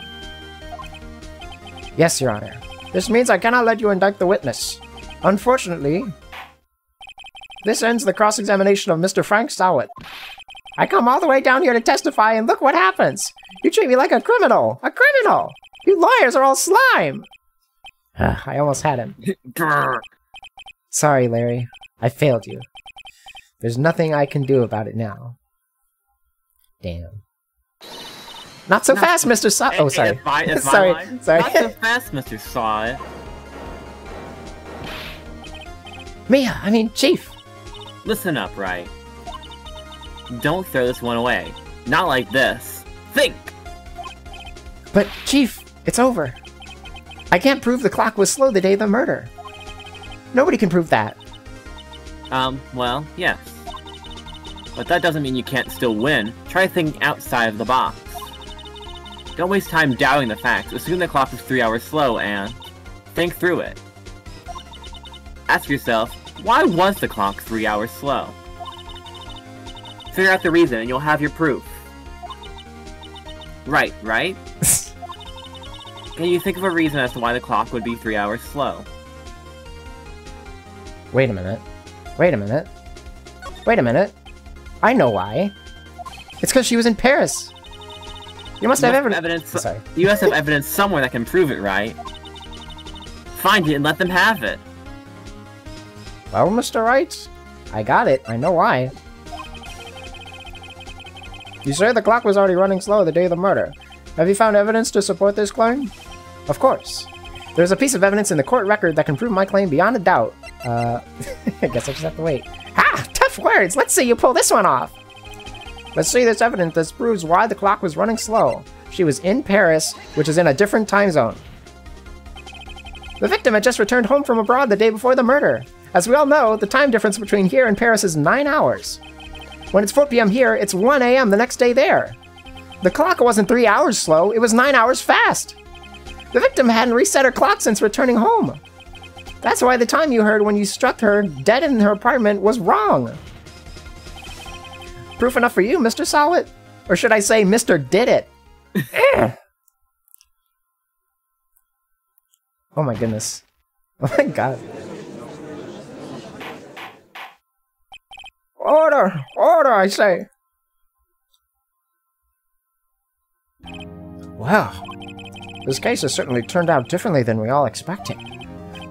Yes, Your Honor. This means I cannot let you indict the witness. Unfortunately, this ends the cross-examination of Mr. Frank Sawit. I come all the way down here to testify, and look what happens! You treat me like a criminal! A criminal! You lawyers are all slime! I almost had him. Sorry, Larry. I failed you. There's nothing I can do about it now. Damn. Not so fast, Mr. Sawit. Oh, sorry. Sorry. Not so fast, Mr. Sawit. Chief. Listen up, Wright. Don't throw this one away. Not like this. Think! But, Chief, it's over. I can't prove the clock was slow the day of the murder. Nobody can prove that. Well, yes. But that doesn't mean you can't still win. Try thinking outside of the box. Don't waste time doubting the facts. Assume the clock was 3 hours slow and think through it. Ask yourself, why was the clock 3 hours slow? Figure out the reason and you'll have your proof. Right? Can you think of a reason as to why the clock would be 3 hours slow? Wait a minute. I know why. It's because she was in Paris. You must have evidence. Sorry. You must have evidence somewhere that can prove it, right? Find it and let them have it. Well, Mr. Wright, I got it. I know why. You say the clock was already running slow the day of the murder. Have you found evidence to support this claim? Of course. There's a piece of evidence in the court record that can prove my claim beyond a doubt. I guess I just have to wait. Ah! Tough words! Let's see you pull this one off! Let's see this evidence that proves why the clock was running slow. She was in Paris, which is in a different time zone. The victim had just returned home from abroad the day before the murder. As we all know, the time difference between here and Paris is 9 hours. When it's 4 p.m. here, it's 1 a.m. the next day there. The clock wasn't 3 hours slow, it was 9 hours fast. The victim hadn't reset her clock since returning home. That's why the time you heard when you struck her dead in her apartment was wrong. Proof enough for you, Mr. Sawit? Or should I say, Mr. Did It? Oh my goodness. Oh my god. Order! Order, I say! Wow. This case has certainly turned out differently than we all expected.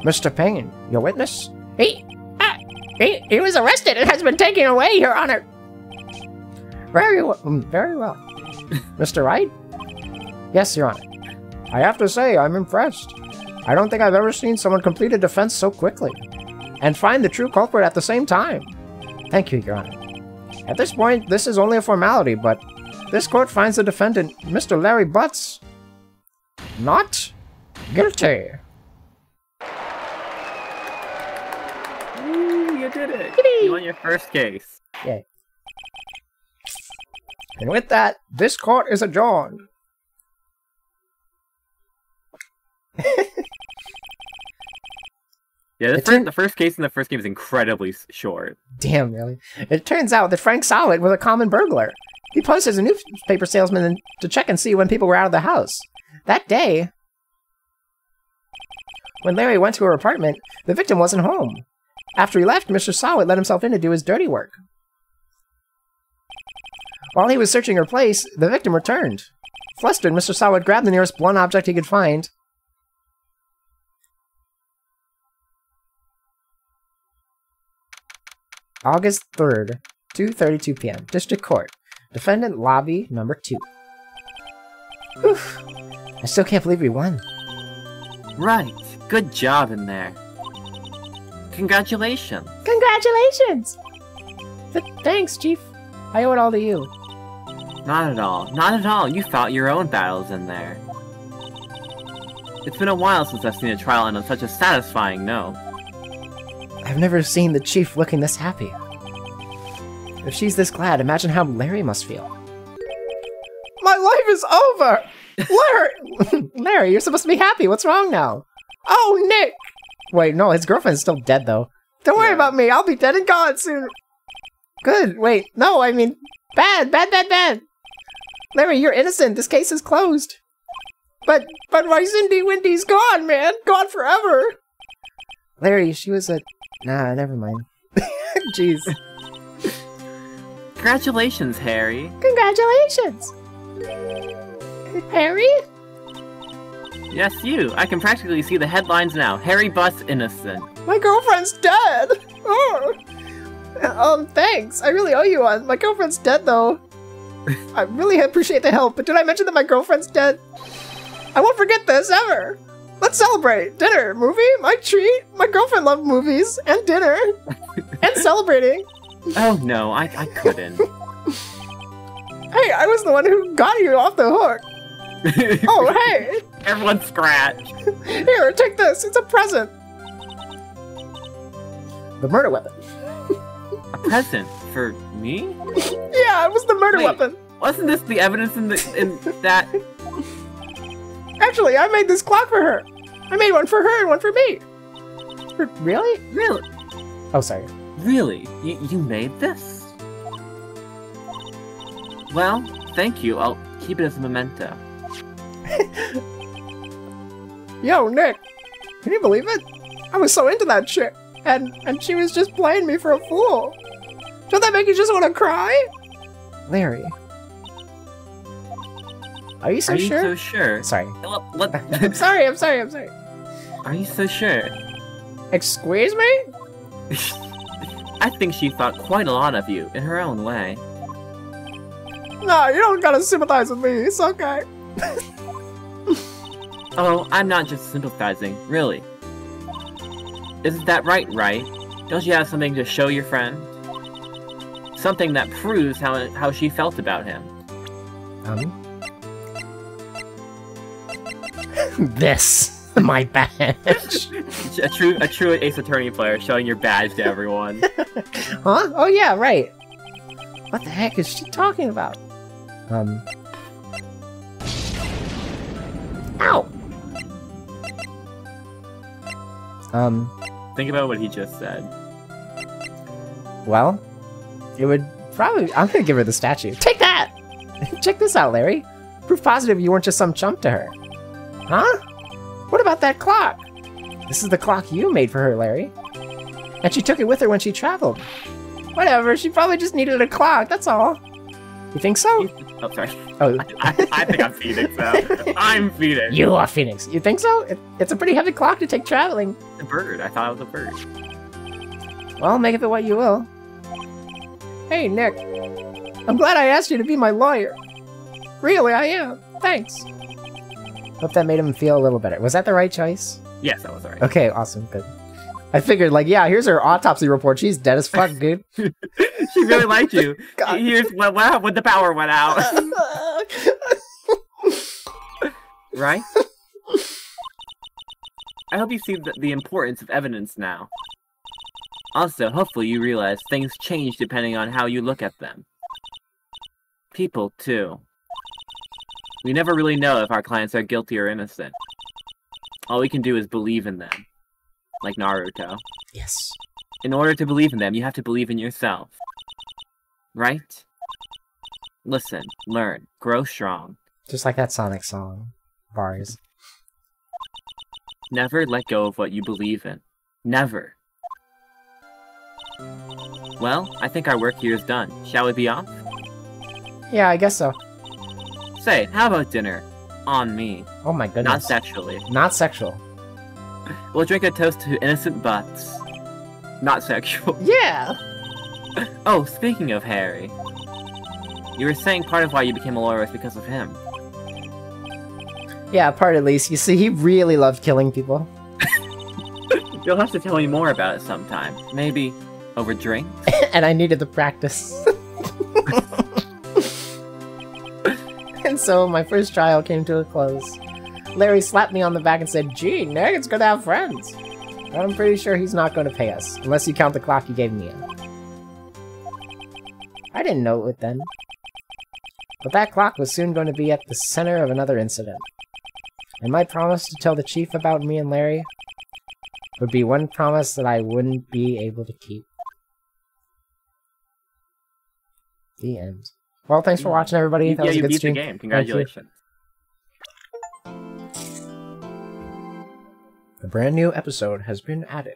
Mr. Payne, your witness? He was arrested and has been taken away, Your Honor! Very well. Mr. Wright? Yes, Your Honor. I have to say, I'm impressed. I don't think I've ever seen someone complete a defense so quickly. And find the true culprit at the same time. Thank you, Your Honor. At this point, this is only a formality, but this court finds the defendant, Mr. Larry Butts, not guilty. did it! Yippee! You won your first case. Yay. And with that, this court is adjourned. Yeah, the first case in the first game is incredibly short. Damn, really. It turns out that Frank Solid was a common burglar. He posed as a newspaper salesman to check and see when people were out of the house. That day, when Larry went to her apartment, the victim wasn't home. After he left, Mr. Solid let himself in to do his dirty work. While he was searching her place, the victim returned. Flustered, Mr. Solid grabbed the nearest blunt object he could find. August 3rd, 2:32 p.m. District Court. Defendant Lobby number 2. Oof. I still can't believe we won. Right. Good job in there. Congratulations. Congratulations! Thanks, Chief. I owe it all to you. Not at all. Not at all. You fought your own battles in there. It's been a while since I've seen a trial end on such a satisfying note. I've never seen the Chief looking this happy. If she's this glad, imagine how Larry must feel. My life is over! Larry! Larry, you're supposed to be happy. What's wrong now? Oh, Nick! Wait, no, his girlfriend's still dead, though. Don't worry about me. I'll be dead and gone soon. Good. Wait, no, I mean, bad. Larry, you're innocent. This case is closed. But my Cindy Windy's gone, man. Gone forever. Larry, she was a... Nah, never mind. Jeez. Congratulations, Harry. Congratulations! Harry? Yes, you. I can practically see the headlines now. Harry busts innocent. My girlfriend's dead! Oh. Thanks. I really owe you one. My girlfriend's dead, though. I really appreciate the help, but did I mention that my girlfriend's dead? I won't forget this, ever! Let's celebrate! Dinner! Movie? My treat! My girlfriend loved movies, and dinner, and celebrating! Oh no, I couldn't. Hey, I was the one who got you off the hook! Oh, hey! Everyone scratch! Here, take this! It's a present! The murder weapon. A present? For me? Yeah, it was the murder weapon! Wasn't this the evidence in that... Actually, I made this clock for her! I made one for her and one for me! Really? Really? Oh, sorry. Really? You made this? Well, thank you. I'll keep it as a memento. Yo, Nick! Can you believe it? I was so into that chick, and she was just playing me for a fool! Don't that make you just want to cry? Larry. Are you so sure? Are you so sure? Sorry. What? I'm sorry. Are you so sure? Excuse me? I think she thought quite a lot of you, in her own way. Nah, you don't gotta sympathize with me, it's okay. Oh, I'm not just sympathizing, really. Isn't that right? Don't you have something to show your friend? Something that proves how she felt about him. This, my badge. a true Ace Attorney player showing your badge to everyone. Huh? Oh yeah, right. What the heck is she talking about? Ow! Think about what he just said. Well, it would probably... I'm gonna give her the statue. Take that! Check this out, Larry. Proof positive you weren't just some chump to her. Huh? What about that clock? This is the clock you made for her, Larry. And she took it with her when she traveled. Whatever, she probably just needed a clock, that's all. You think so? Oh, sorry. Oh. I think I'm Phoenix now. I'm Phoenix. You are Phoenix. You think so? It's a pretty heavy clock to take traveling. A bird. I thought it was a bird. Well, make of it what you will. Hey, Nick. I'm glad I asked you to be my lawyer. Really, I am. Thanks. Hope that made him feel a little better. Was that the right choice? Yes, that was alright. Okay, awesome. Good. I figured, like, yeah, here's her autopsy report. She's dead as fuck, dude. She really liked you. God. Here's what happened when the power went out. Right? I hope you see the importance of evidence now. Also, hopefully you realize things change depending on how you look at them. People, too. We never really know if our clients are guilty or innocent. All we can do is believe in them. Like Naruto. Yes. In order to believe in them, you have to believe in yourself. Right? Listen, learn, grow strong. Just like that Sonic song. Bars. Never let go of what you believe in. Never. Well, I think our work here is done. Shall we be off? Yeah, I guess so. Say, how about dinner? On me. Oh my goodness. Not sexually. Not sexual. We'll drink a toast to innocent butts. Not sexual. Yeah! Oh, speaking of Harry. You were saying part of why you became a lawyer was because of him. Yeah, part at least. You see, he really loved killing people. You'll have to tell me more about it sometime. Maybe over drinks? And I needed the practice. And so my first trial came to a close. Larry slapped me on the back and said, "Gee, Nugget's gonna have friends. But I'm pretty sure he's not gonna pay us, unless you count the clock you gave me. I didn't know it then. But that clock was soon going to be at the center of another incident. And my promise to tell the chief about me and Larry would be one promise that I wouldn't be able to keep." The end. Well, thanks for watching, everybody. That was a good stream. Yeah, you beat the game. Congratulations. A brand new episode has been added.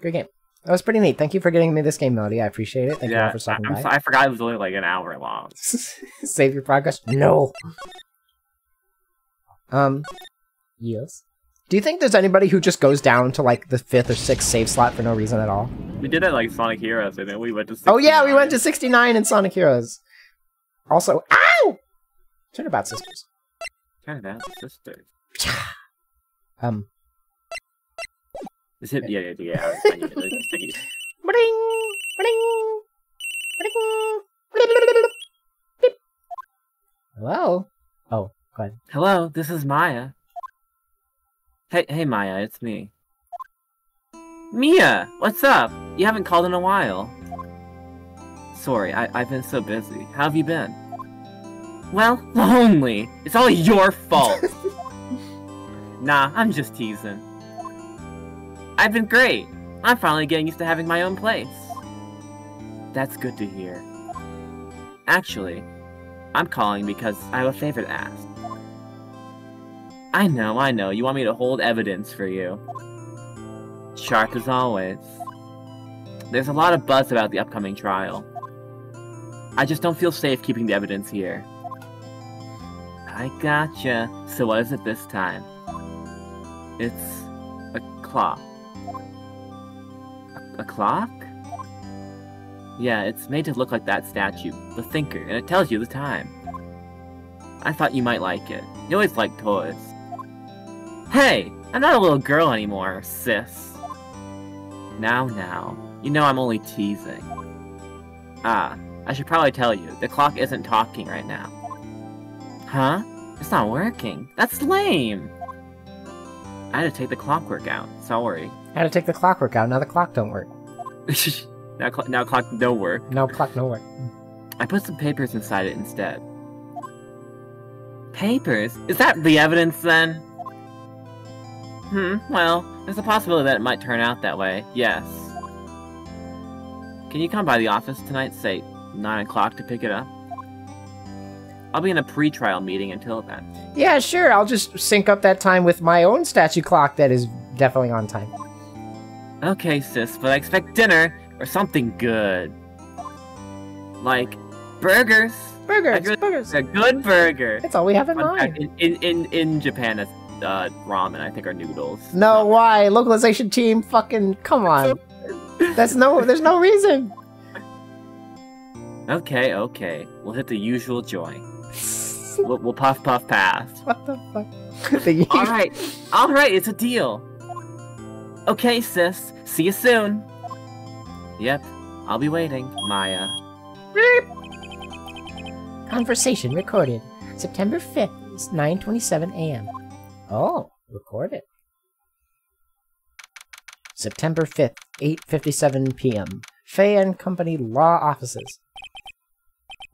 Good game. That was pretty neat. Thank you for getting me this game, Melody. I appreciate it. Thank you all for stopping by. I forgot it was only like an hour long. Save your progress? No. Yes. Do you think there's anybody who just goes down to like the 5th or 6th save slot for no reason at all? We did it like Sonic Heroes, and then we went to 69. Oh yeah, we went to 69 in Sonic Heroes. Also, ow! Turnabout Sisters. Turnabout Sisters. Is it? Yeah. I need it. Hello? Oh, go ahead. Hello, this is Maya. Hey Maya, it's me. Mia, what's up? You haven't called in a while. Sorry, I've been so busy. How have you been? Well, lonely. It's all your fault. Nah, I'm just teasing. I've been great. I'm finally getting used to having my own place. That's good to hear. Actually, I'm calling because I have a favor to ask. I know. You want me to hold evidence for you. Sharp as always. There's a lot of buzz about the upcoming trial. I just don't feel safe keeping the evidence here. I gotcha. So what is it this time? It's a clock. A clock? Yeah, it's made to look like that statue, the Thinker, and it tells you the time. I thought you might like it. You always like toys. Hey! I'm not a little girl anymore, sis. Now. You know I'm only teasing. Ah, I should probably tell you, the clock isn't talking right now. Huh? It's not working. That's lame! I had to take the clockwork out. Sorry. I had to take the clockwork out. Now the clock don't work. now clock no work. No clock no work. I put some papers inside it instead. Papers? Is that the evidence then? Well, there's a possibility that it might turn out that way, yes. Can you come by the office tonight, say 9 o'clock to pick it up? I'll be in a pre-trial meeting until then. Yeah, sure, I'll just sync up that time with my own statue clock that is definitely on time. Okay, sis, but I expect dinner or something good. Like, burgers. Burgers. A good burger. That's all we have in mind. In Japan, it's ramen, I think, are noodles. No, why? Localization team, fucking, come on. There's no reason. Okay. We'll hit the usual joint. We'll puff pass. What the fuck? Alright, it's a deal. Okay, sis. See you soon. Yep, I'll be waiting, Maya. Conversation recorded. September 5th, it's 9:27 a.m. Oh, recorded. September 5th, 8:57 p.m. Fay and Company Law Offices.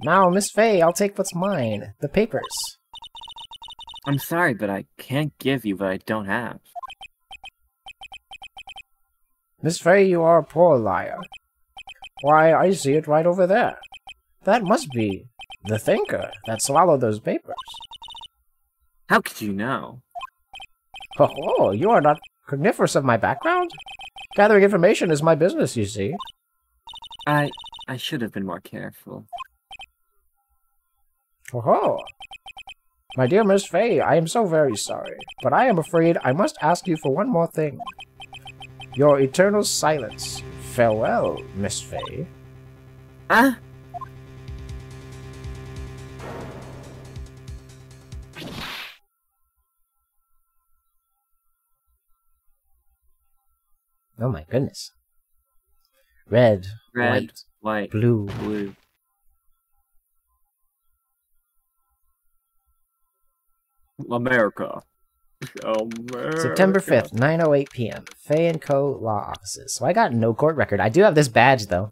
Now, Miss Fay, I'll take what's mine. The papers. I'm sorry, but I can't give you what I don't have. Miss Fay, you are a poor liar. Why, I see it right over there. That must be the thinker that swallowed those papers. How could you know? Oh, you are not cogniferous of my background? Gathering information is my business, you see. I should have been more careful. Oh, my dear Miss Fay, I am so very sorry, but I am afraid I must ask you for one more thing. Your eternal silence. Farewell, Miss Fay. Ah? Oh my goodness. Red, white, blue. America. September 5th, 9:08 p.m. Fay & Co. Law Offices. So I got no court record. I do have this badge, though.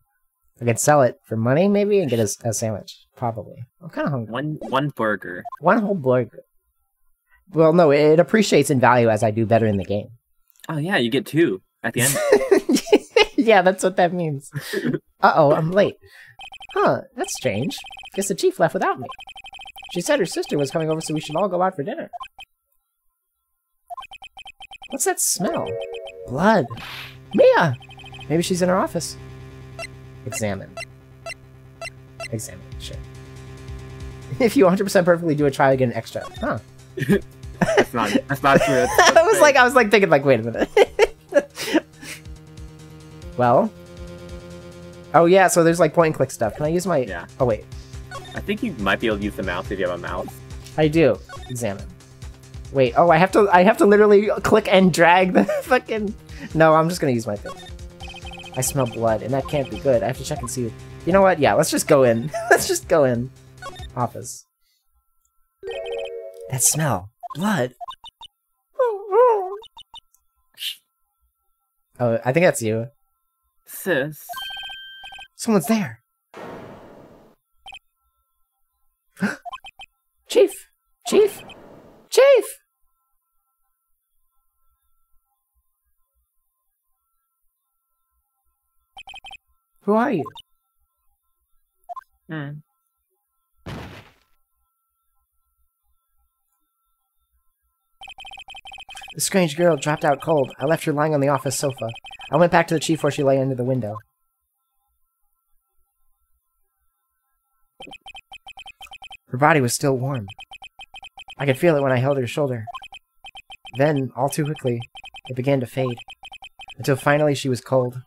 I could sell it for money, maybe, and get a sandwich. Probably. I'm kind of hungry. One burger. One whole burger. Well, no, it appreciates in value as I do better in the game. Oh, yeah, you get 2 at the end. Yeah, that's what that means. Uh-oh, I'm late. Huh, that's strange. Guess the chief left without me. She said her sister was coming over, so we should all go out for dinner. What's that smell? Blood. Mia! Maybe she's in her office. Examine. Examine, sure. If you 100% perfectly do a try, you get an extra. Huh. That's not true. I was like thinking, like, wait a minute. Well. Oh yeah, so there's like point and click stuff. Can I use my... Yeah. Oh wait. I think you might be able to use the mouse if you have a mouse. I do. Examine. Wait, oh, I have to literally click and drag the fucking... No, I'm just gonna use my thing. I smell blood, and that can't be good. I have to check and see... You know what? Yeah, let's just go in. Let's just go in. Office. That smell. Blood. Oh, I think that's you. Sis. Someone's there. Chief! Chief! Chief! Who are you? The strange girl dropped out cold. I left her lying on the office sofa. I went back to the chief where she lay under the window. Her body was still warm. I could feel it when I held her shoulder. Then, all too quickly, it began to fade, until finally she was cold.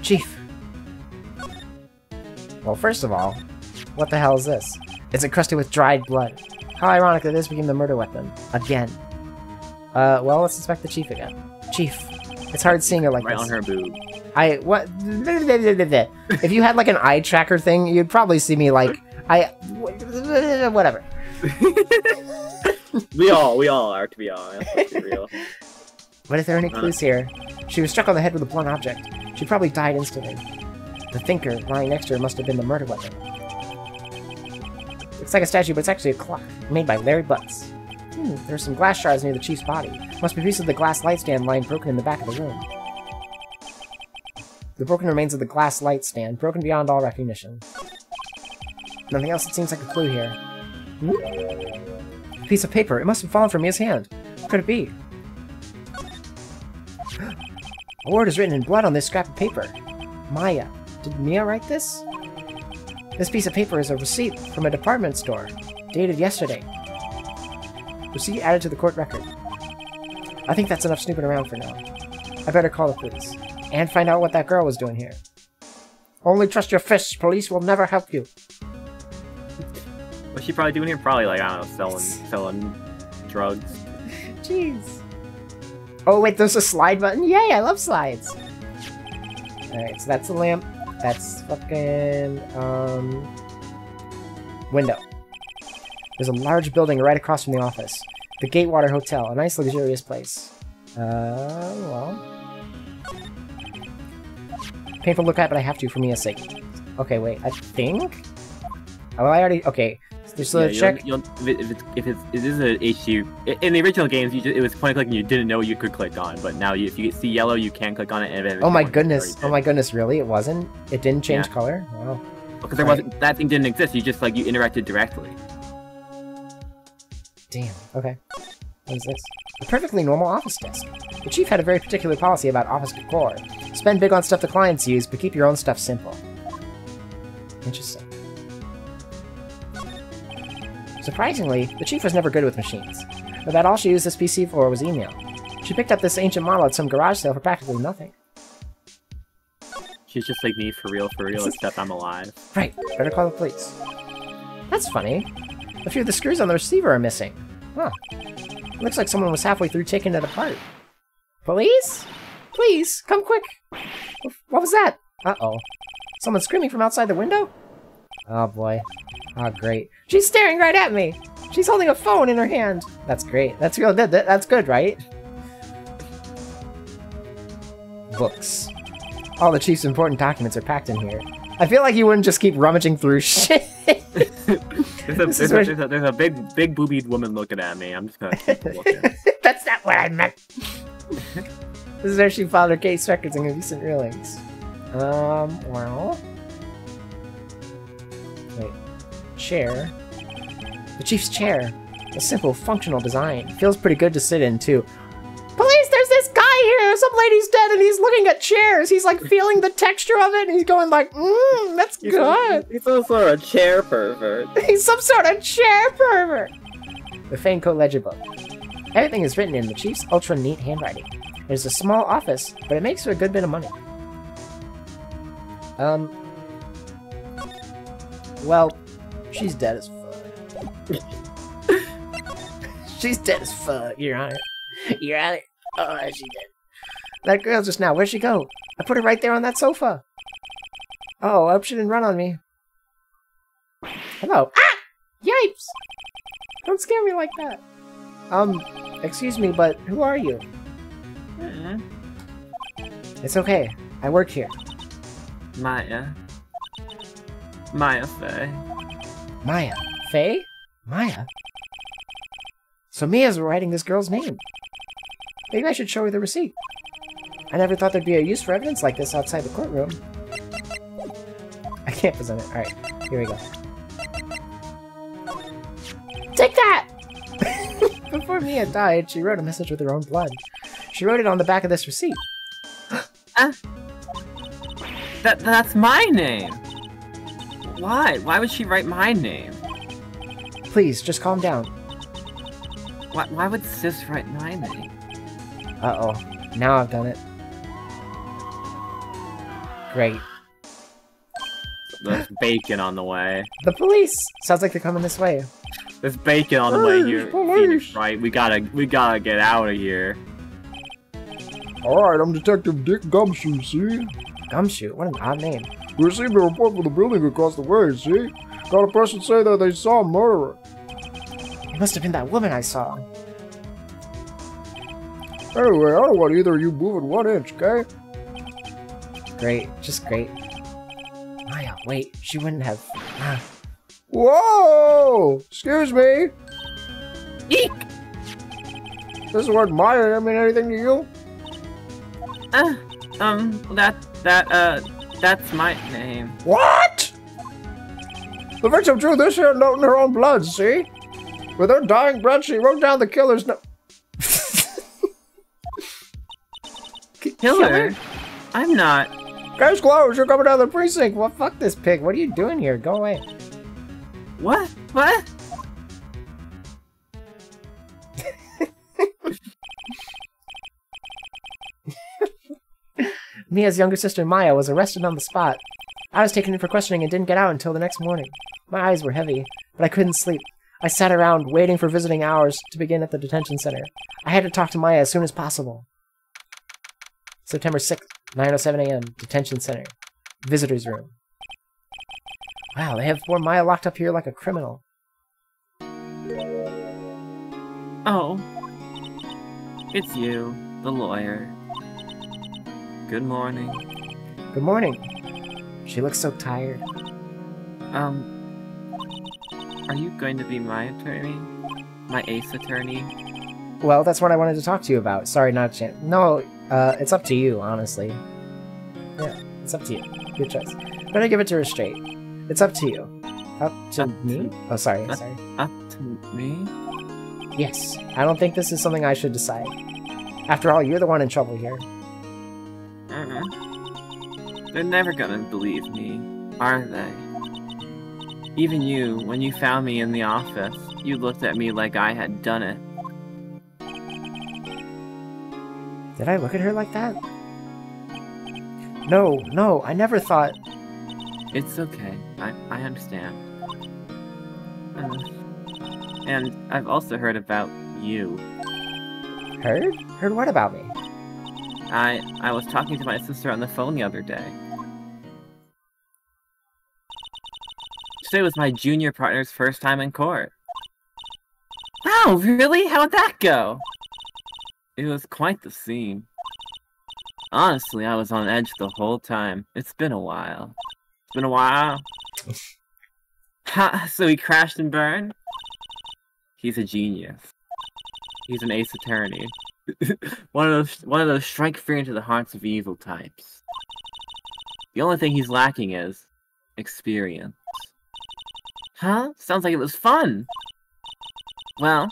Chief! Well, first of all, what the hell is this? It's encrusted with dried blood. How ironic that this became the murder weapon. Again. Well, let's inspect the chief again. Chief, it's hard seeing her like right this. on her boob. What? If you had like an eye tracker thing, you'd probably see me like, whatever. we all are, to be honest. Let's be real. But if there are any clues here, she was struck on the head with a blunt object. She probably died instantly. The thinker lying next to her must have been the murder weapon. Looks like a statue, but it's actually a clock, made by Larry Butts. There's some glass shards near the chief's body. Must be pieces of the glass light stand lying broken in the back of the room. The broken remains of the glass light stand, broken beyond all recognition. Nothing else that seems like a clue here. A piece of paper. It must have fallen from Mia's hand. What could it be? A word is written in blood on this scrap of paper. Maya. Did Mia write this? This piece of paper is a receipt from a department store, dated yesterday. Receipt added to the court record. I think that's enough snooping around for now. I better call the police, and find out what that girl was doing here. Only trust your fists, police will never help you. What's she probably doing here? Probably like, I don't know, selling drugs. Jeez. Oh wait, there's a slide button? Yay, I love slides! Alright, so that's the lamp. That's fucking, window. There's a large building right across from the office. The Gatewater Hotel, a nice luxurious place. Well... Painful to look at, but I have to for Mia's sake. Okay, wait, I think? Oh, I already... Okay, there's a check... If it is a HU... In the original games, it was point and click and you didn't know what you could click on, but now if you see yellow, you can click on it and... Oh my goodness, really? It wasn't? It didn't change color? Wow. Because there wasn't... That thing didn't exist, you just, like, you interacted directly. Damn, okay. What is this? A perfectly normal office desk. The chief had a very particular policy about office decor. Spend big on stuff the clients use, but keep your own stuff simple. Interesting. Surprisingly, the chief was never good with machines. About all she used this PC for was email. She picked up this ancient model at some garage sale for practically nothing. She's just like me, for real, except I'm alive. Right, better call the police. That's funny. A few of the screws on the receiver are missing. Huh. Looks like someone was halfway through taking it apart. Police? Please, come quick. What was that? Uh-oh. Someone screaming from outside the window? Oh boy. Oh great. She's staring right at me! She's holding a phone in her hand! That's great. That's real. That's good, right? Books. All the chief's important documents are packed in here. I feel like you wouldn't just keep rummaging through shit. There's a big boobied woman looking at me. I'm just gonna keep looking. That's not what I meant! This is where she filed her case records and recent rulings. Well... Wait. Chair. The chief's chair. A simple, functional design. Feels pretty good to sit in, too. Police, there's this guy here! Some lady's dead and he's looking at chairs! He's like feeling the texture of it and he's going like, that's good! He's some sort of chair pervert. He's some sort of chair pervert! The Faneco Ledger Book. Everything is written in the chief's ultra-neat handwriting. It's a small office, but it makes her a good bit of money. Well, she's dead as fuck. She's dead as fuck, Your Honor. Your Honor. Oh, she's dead. That girl just now, where'd she go? I put her right there on that sofa. Oh, I hope she didn't run on me. Hello. Ah! Yipes! Don't scare me like that. Excuse me, but who are you? It's okay. I work here. Maya Faye. Maya. Faye? Maya? So Mia's writing this girl's name. Maybe I should show her the receipt. I never thought there'd be a use for evidence like this outside the courtroom. I can't present it. Alright, here we go. Take that! Before Mia died, she wrote a message with her own blood. She wrote it on the back of this receipt. That's my name! Why? Why would she write my name? Please, just calm down. Why would Sis write my name? Uh-oh. Now I've done it. Great. There's bacon on the way. The police! Sounds like they're coming this way. There's bacon on the way here, Phoenix, right? We gotta get out of here. Alright, I'm Detective Dick Gumshoe, see? Gumshoe? What an odd name. We received a report from the building across the way, see? Got a person say that they saw a murderer. It must have been that woman I saw. Anyway, I don't want either of you moving 1 inch, okay? Great, just great. Maya, wait, she wouldn't have... Whoa! Excuse me! Eek! Does the word Maya mean anything to you? That's my name. What? The victim drew this here note in her own blood, see? With her dying breath, she wrote down the killer's name. Killer? I'm not. Case closed, you're coming down the precinct. Well, fuck this pig. What are you doing here? Go away. What? What? Mia's younger sister Maya was arrested on the spot. I was taken in for questioning and didn't get out until the next morning. My eyes were heavy, but I couldn't sleep. I sat around waiting for visiting hours to begin at the detention center. I had to talk to Maya as soon as possible. September 6th, 9:07 a.m. Detention center. Visitor's room. Wow, they have poor Maya locked up here like a criminal. Oh. It's you, the lawyer. Good morning. Good morning. She looks so tired. Are you going to be my attorney? My ace attorney? Well, that's what I wanted to talk to you about. Sorry, not a chance. No, it's up to you, honestly. Yeah, it's up to you. Good choice. Better give it to her straight. It's up to you. Up to me? Oh, sorry. Up to me? Yes. I don't think this is something I should decide. After all, you're the one in trouble here. They're never gonna believe me, are they? Even you, when you found me in the office, you looked at me like I had done it. Did I look at her like that? No, I never thought... It's okay. I understand. And I've also heard about you. Heard? Heard what about me? I was talking to my sister on the phone the other day. Today was my junior partner's first time in court. Wow, really? How'd that go? It was quite the scene. Honestly, I was on edge the whole time. It's been a while. It's been a while. Ha, so he crashed and burned? He's a genius. He's an ace attorney. one of those strike fear into the hearts of evil types. The only thing he's lacking is experience. Huh? Sounds like it was fun. Well,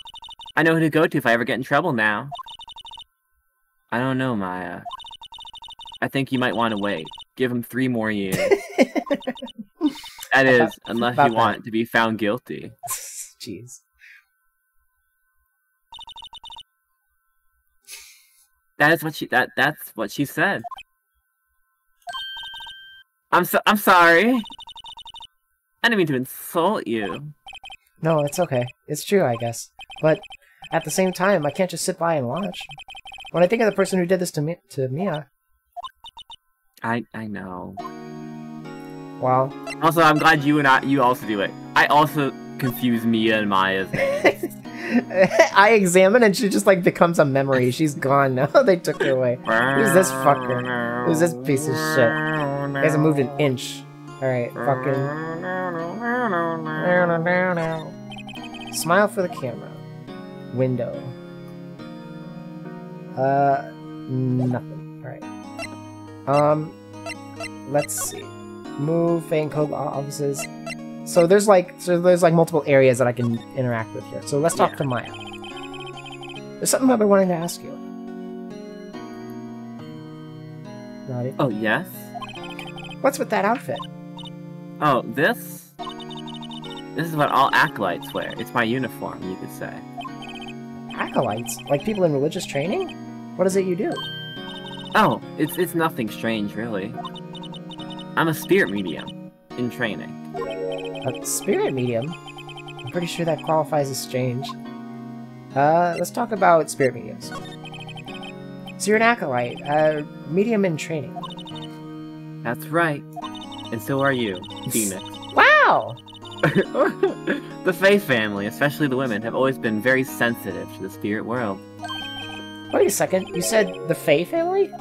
I know who to go to if I ever get in trouble now. I don't know, Maya. I think you might want to wait. Give him 3 more years. That is, unless you want to be found guilty. Jeez. That's what she said. I'm sorry. I didn't mean to insult you. No, it's okay. It's true, I guess. But at the same time, I can't just sit by and watch. When I think of the person who did this to Mia... I know. Well... Also, I'm glad you also do it. I also confuse Mia and Maya's names. I examine and she just like becomes a memory. She's gone now. They took her away. Who's this fucker? Who's this piece of shit? He hasn't moved an inch. Alright, fucking... Smile for the camera. Window. Nothing. Alright. Let's see. Move, feign code offices. So there's like multiple areas that I can interact with here. So let's talk to Maya. There's something I've been wanting to ask you. Right. Oh, yes? What's with that outfit? Oh, this? This is what all acolytes wear. It's my uniform, you could say. Acolytes? Like people in religious training? What is it you do? Oh, it's nothing strange, really. I'm a spirit medium in training. A spirit medium? I'm pretty sure that qualifies as strange. Let's talk about spirit mediums. So you're an acolyte, medium in training. That's right. And so are you, Phoenix. Wow! The Fae family, especially the women, have always been very sensitive to the spirit world. Wait a second, you said the Fae family?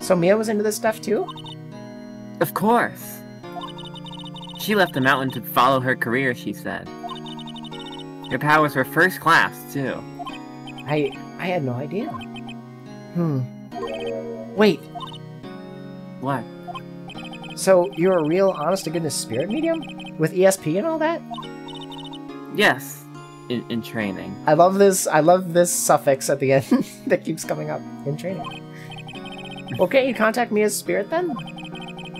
So Mia was into this stuff too? Of course. She left the mountain to follow her career, she said. Her powers were first class, too. I had no idea. Wait. What? So you're a real honest-to-goodness spirit medium? With ESP and all that? Yes. In training. I love this suffix at the end that keeps coming up. In training. Well, can't you contact Mia's spirit then?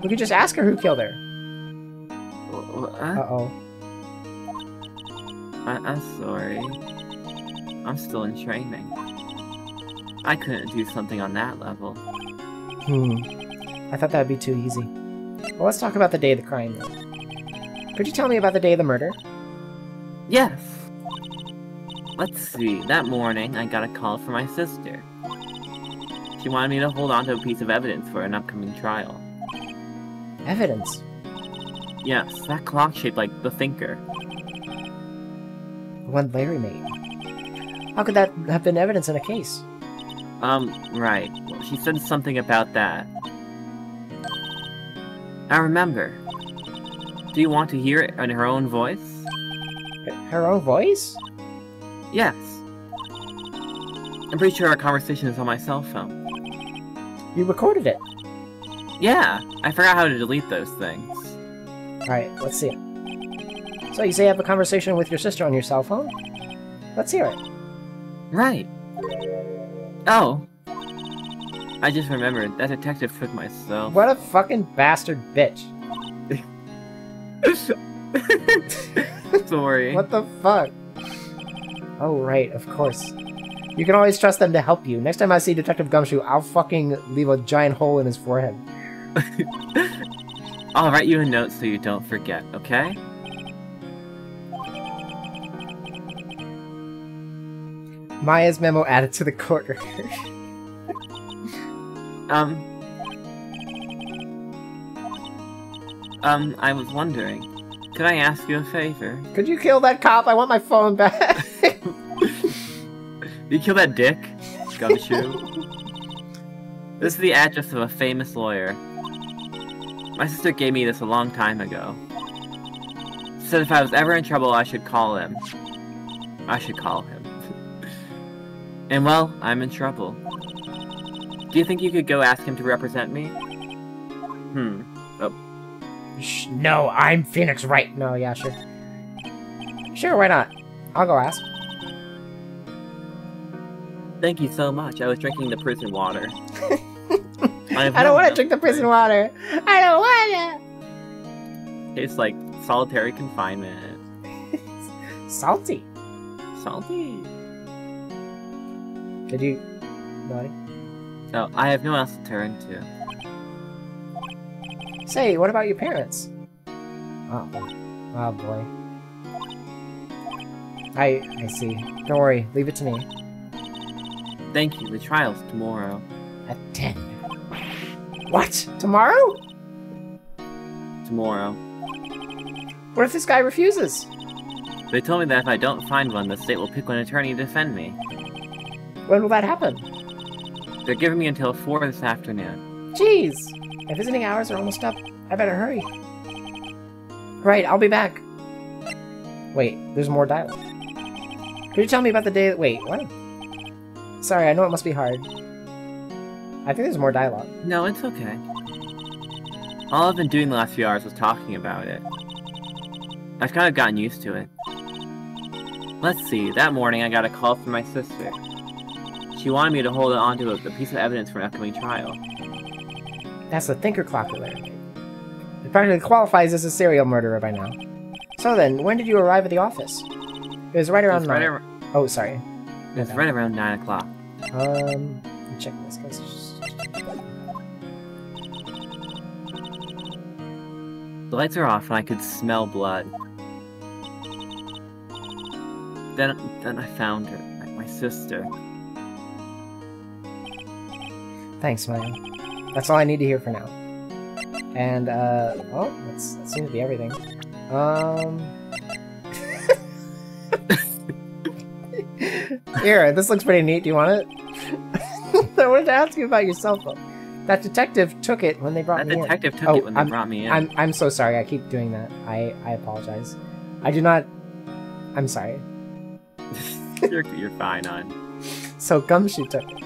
We could just ask her who killed her. Uh-oh. I'm sorry. I'm still in training. I couldn't do something on that level. I thought that'd be too easy. Well, let's talk about the day of the crime then. Could you tell me about the day of the murder? Yes. Let's see. That morning, I got a call from my sister. She wanted me to hold on to a piece of evidence for an upcoming trial. Evidence? Yes, that clock shaped like the Thinker. The one Larry made. How could that have been evidence in a case? Right. Well, she said something about that. I remember. Do you want to hear it in her own voice? Her own voice? Yes. I'm pretty sure our conversation is on my cell phone. You recorded it. Yeah, I forgot how to delete those things. Alright, let's see it. So you say you have a conversation with your sister on your cell phone? Let's hear it. Right. Oh. I just remembered, that detective took my cell. What a fucking bastard bitch. Sorry. What the fuck? Oh, right, of course. You can always trust them to help you. Next time I see Detective Gumshoe, I'll fucking leave a giant hole in his forehead. I'll write you a note so you don't forget, okay? Maya's memo added to the court record. I was wondering, could I ask you a favor? Could you kill that cop? I want my phone back. You kill that dick, Gumshoe. This is the address of a famous lawyer. My sister gave me this a long time ago. Said if I was ever in trouble, I should call him. I should call him. And well, I'm in trouble. Do you think you could go ask him to represent me? Oh. No, I'm Phoenix Wright. No, yeah, sure. Sure, why not? I'll go ask. Thank you so much. I was drinking the prison water. I don't want to drink the prison water. I don't want to. Tastes like solitary confinement. Salty. Salty. Did you... Naughty? No, I have no one else to turn to. Say, what about your parents? Oh. Oh, boy. I see. Don't worry. Leave it to me. Thank you. The trial's tomorrow. At 10. What? Tomorrow? Tomorrow. What if this guy refuses? They told me that if I don't find one, the state will pick one attorney to defend me. When will that happen? They're giving me until 4 this afternoon. Jeez! My visiting hours are almost up. I better hurry. Right, I'll be back. Wait, there's more dialogue. Could you tell me about the day that... Wait, what? Sorry, I know it must be hard. I think there's more dialogue. No, it's okay. All I've been doing the last few hours was talking about it. I've kind of gotten used to it. Let's see, that morning I got a call from my sister. She wanted me to hold on to a piece of evidence for an upcoming trial. That's the thinker clock you learned. It practically qualifies as a serial murderer by now. So then, when did you arrive at the office? It was right around 9. Oh, sorry. It was right around 9 o'clock. Let me check this, guys. The lights are off and I could smell blood. Then I found her, my sister. Thanks, Maya. That's all I need to hear for now. And, well, that seems to be everything. Here, this looks pretty neat. Do you want it? I wanted to ask you about your cell phone. That detective took it when they brought me in. That detective took it when they brought me in. I'm so sorry. I keep doing that. I apologize. I do not... I'm sorry. You're fine, hon. So Gumshoe took it.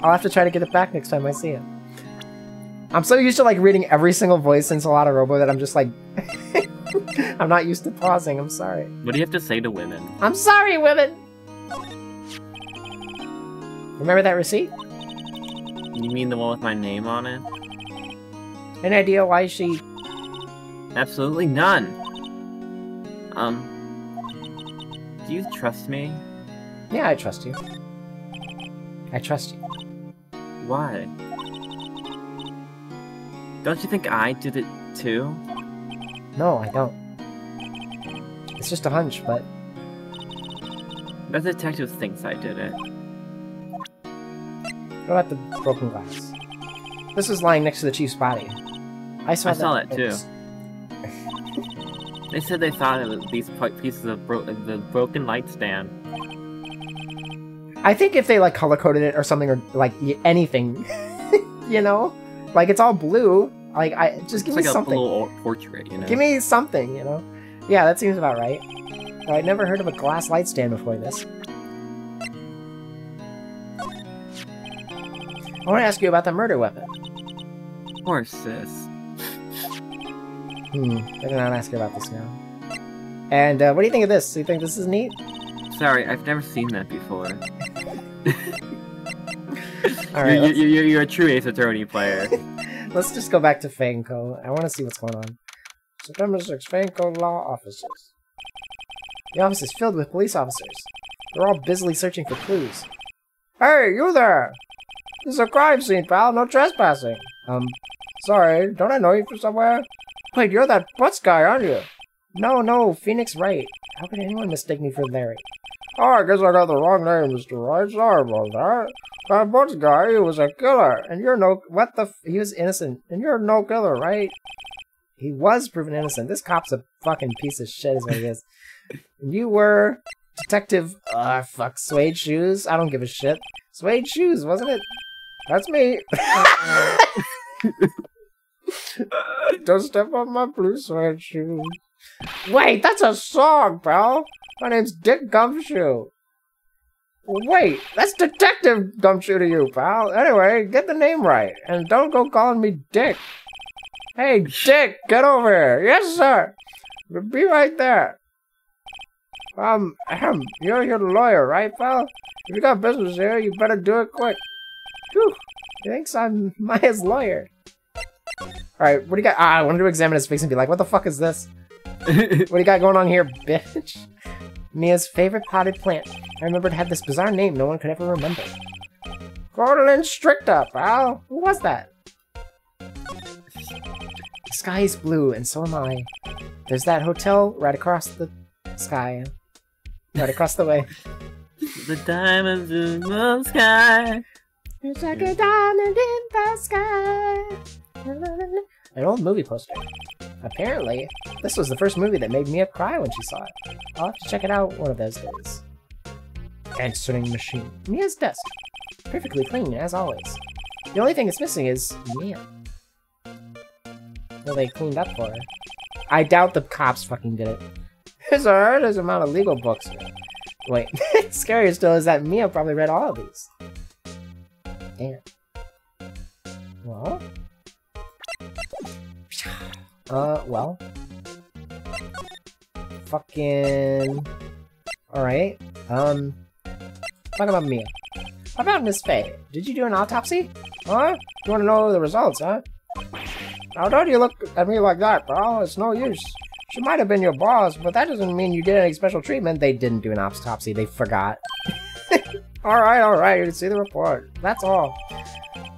I'll have to try to get it back next time I see him. I'm so used to like reading every single voice in Solana Robo that I'm just like... I'm not used to pausing. I'm sorry. What do you have to say to women? I'm sorry, women! Remember that receipt? You mean the one with my name on it? Any idea why she... Absolutely none. Do you trust me? Yeah, I trust you. I trust you. Why? Don't you think I did it too? No, I don't. It's just a hunch, but... The detective thinks I did it. What about the broken glass? This was lying next to the chief's body. I saw that too. They said they thought it was these pieces of the broken light stand. I think if they like color coded it or something, or like anything, you know, like it's all blue. Like just give me something. A little portrait, you know. Give me something, you know. Yeah, that seems about right. I'd never heard of a glass light stand before this. I want to ask you about the murder weapon. Poor sis. I did not ask you about this now. And what do you think of this? Do you think this is neat? Sorry, I've never seen that before. Alright, you're a true Ace Attorney player. Let's just go back to Fanco. I want to see what's going on. September 6th, Fanco Law Offices. The office is filled with police officers. They're all busily searching for clues. Hey, you there! This is a crime scene, pal. No trespassing. Sorry. Don't I know you from somewhere? Wait, you're that Butts guy, aren't you? No, Phoenix Wright. How could anyone mistake me for Larry? Oh, I guess I got the wrong name, Mr. Wright. Sorry about that. That Butts guy, he was a killer, and you're no... What the... He was innocent, and you're no killer, right? He was proven innocent. This cop's a fucking piece of shit is what he is. You were... Detective... fuck. Suede Shoes? I don't give a shit. Suede Shoes, wasn't it? That's me. Don't step on my blue suede shoes. Wait, that's a song, pal. My name's Dick Gumshoe. Wait, that's Detective Gumshoe to you, pal. Anyway, get the name right, and don't go calling me Dick. Hey, Dick, get over here. Yes, sir. Be right there. You're the lawyer, right, pal? If you got business here, you better do it quick. Whew. He thinks I'm Maya's lawyer. Alright, what do you got? I wanted to examine his face and be like, what the fuck is this? What do you got going on here, bitch? Mia's favorite potted plant. I remember it had this bizarre name no one could ever remember. Cordeline Stricta, pal. Who was that? The sky is blue, and so am I. There's that hotel right across the sky. Right across the way. The diamonds in the sky. It's like a diamond in the sky. An old movie poster. Apparently, this was the first movie that made Mia cry when she saw it. I'll have to check it out one of those days. Answering machine. Mia's desk. Perfectly clean, as always. The only thing it's missing is Mia. Well, they cleaned up for her. I doubt the cops fucking did it. There's a horrendous amount of legal books here. Wait, scarier still is that Mia probably read all of these. Damn. Well? Well. Fucking... Alright. Talk about Mia. How about Miss Faye? Did you do an autopsy? Huh? You wanna know the results, huh? Now don't you look at me like that, bro. It's no use. She might have been your boss, but that doesn't mean you did any special treatment. They didn't do an autopsy. They forgot. Alright. You can see the report. That's all.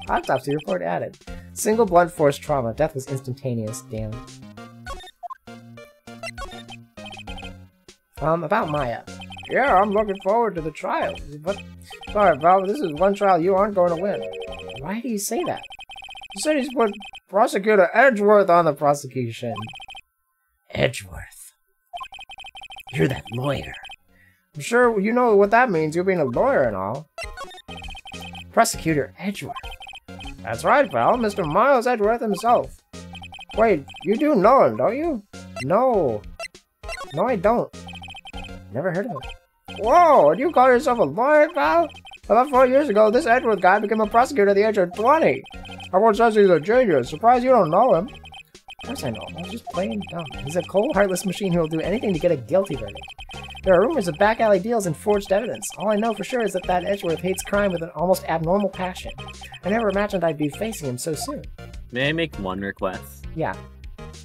Autopsy report added. Single blunt force trauma. Death was instantaneous. Damn. About Maya. Yeah, I'm looking forward to the trial. But, sorry, Val, this is one trial you aren't going to win. Why do you say that? You said he's put Prosecutor Edgeworth on the prosecution. Edgeworth. You're that lawyer. I'm sure you know what that means, you being a lawyer and all. Prosecutor Edgeworth. That's right, pal. Mr. Miles Edgeworth himself. Wait, you do know him, don't you? No. No, I don't. Never heard of him. Whoa, and you call yourself a lawyer, pal? About 4 years ago, this Edgeworth guy became a prosecutor at the age of 20. Everyone says he's a genius. Surprised you don't know him. Of course I know him. I was just playing dumb. He's a cold, heartless machine who will do anything to get a guilty verdict. There are rumors of back alley deals and forged evidence. All I know for sure is that Edgeworth hates crime with an almost abnormal passion. I never imagined I'd be facing him so soon. May I make one request? Yeah.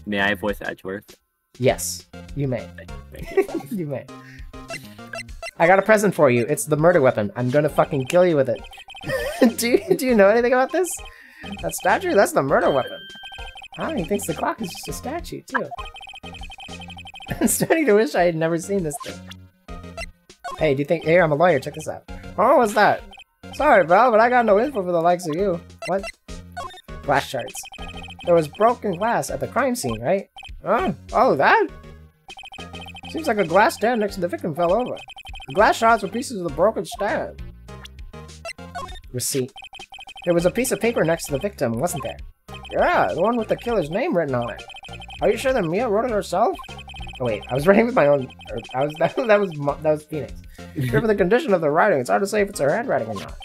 May I voice Edgeworth? Yes, you may. Thank you. You may. I got a present for you. It's the murder weapon. I'm gonna fucking kill you with it. Do you know anything about this? That statue? That's the murder weapon. Oh, he thinks the clock is just a statue, too. I'm starting to wish I had never seen this thing. Hey, do you think... Here, I'm a lawyer. Check this out. Oh, what's that? Sorry, Val, but I got no info for the likes of you. What? Glass shards. There was broken glass at the crime scene, right? Oh, that? Seems like a glass stand next to the victim fell over. The glass shards were pieces of the broken stand. Receipt. There was a piece of paper next to the victim, wasn't there? Yeah, the one with the killer's name written on it. Are you sure that Mia wrote it herself? Oh wait, I was writing with my own. That was Phoenix. Given the condition of the writing, it's hard to say if it's her handwriting or not.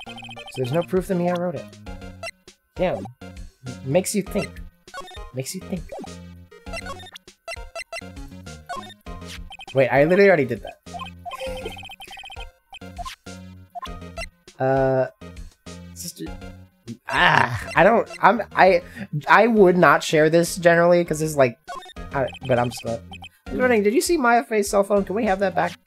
So there's no proof that Mia wrote it. Damn. Makes you think. Makes you think. Wait, I literally already did that. Sister. I would not share this generally because it's like, but I'm just. Did you see Maya Faye's cell phone? Can we have that back?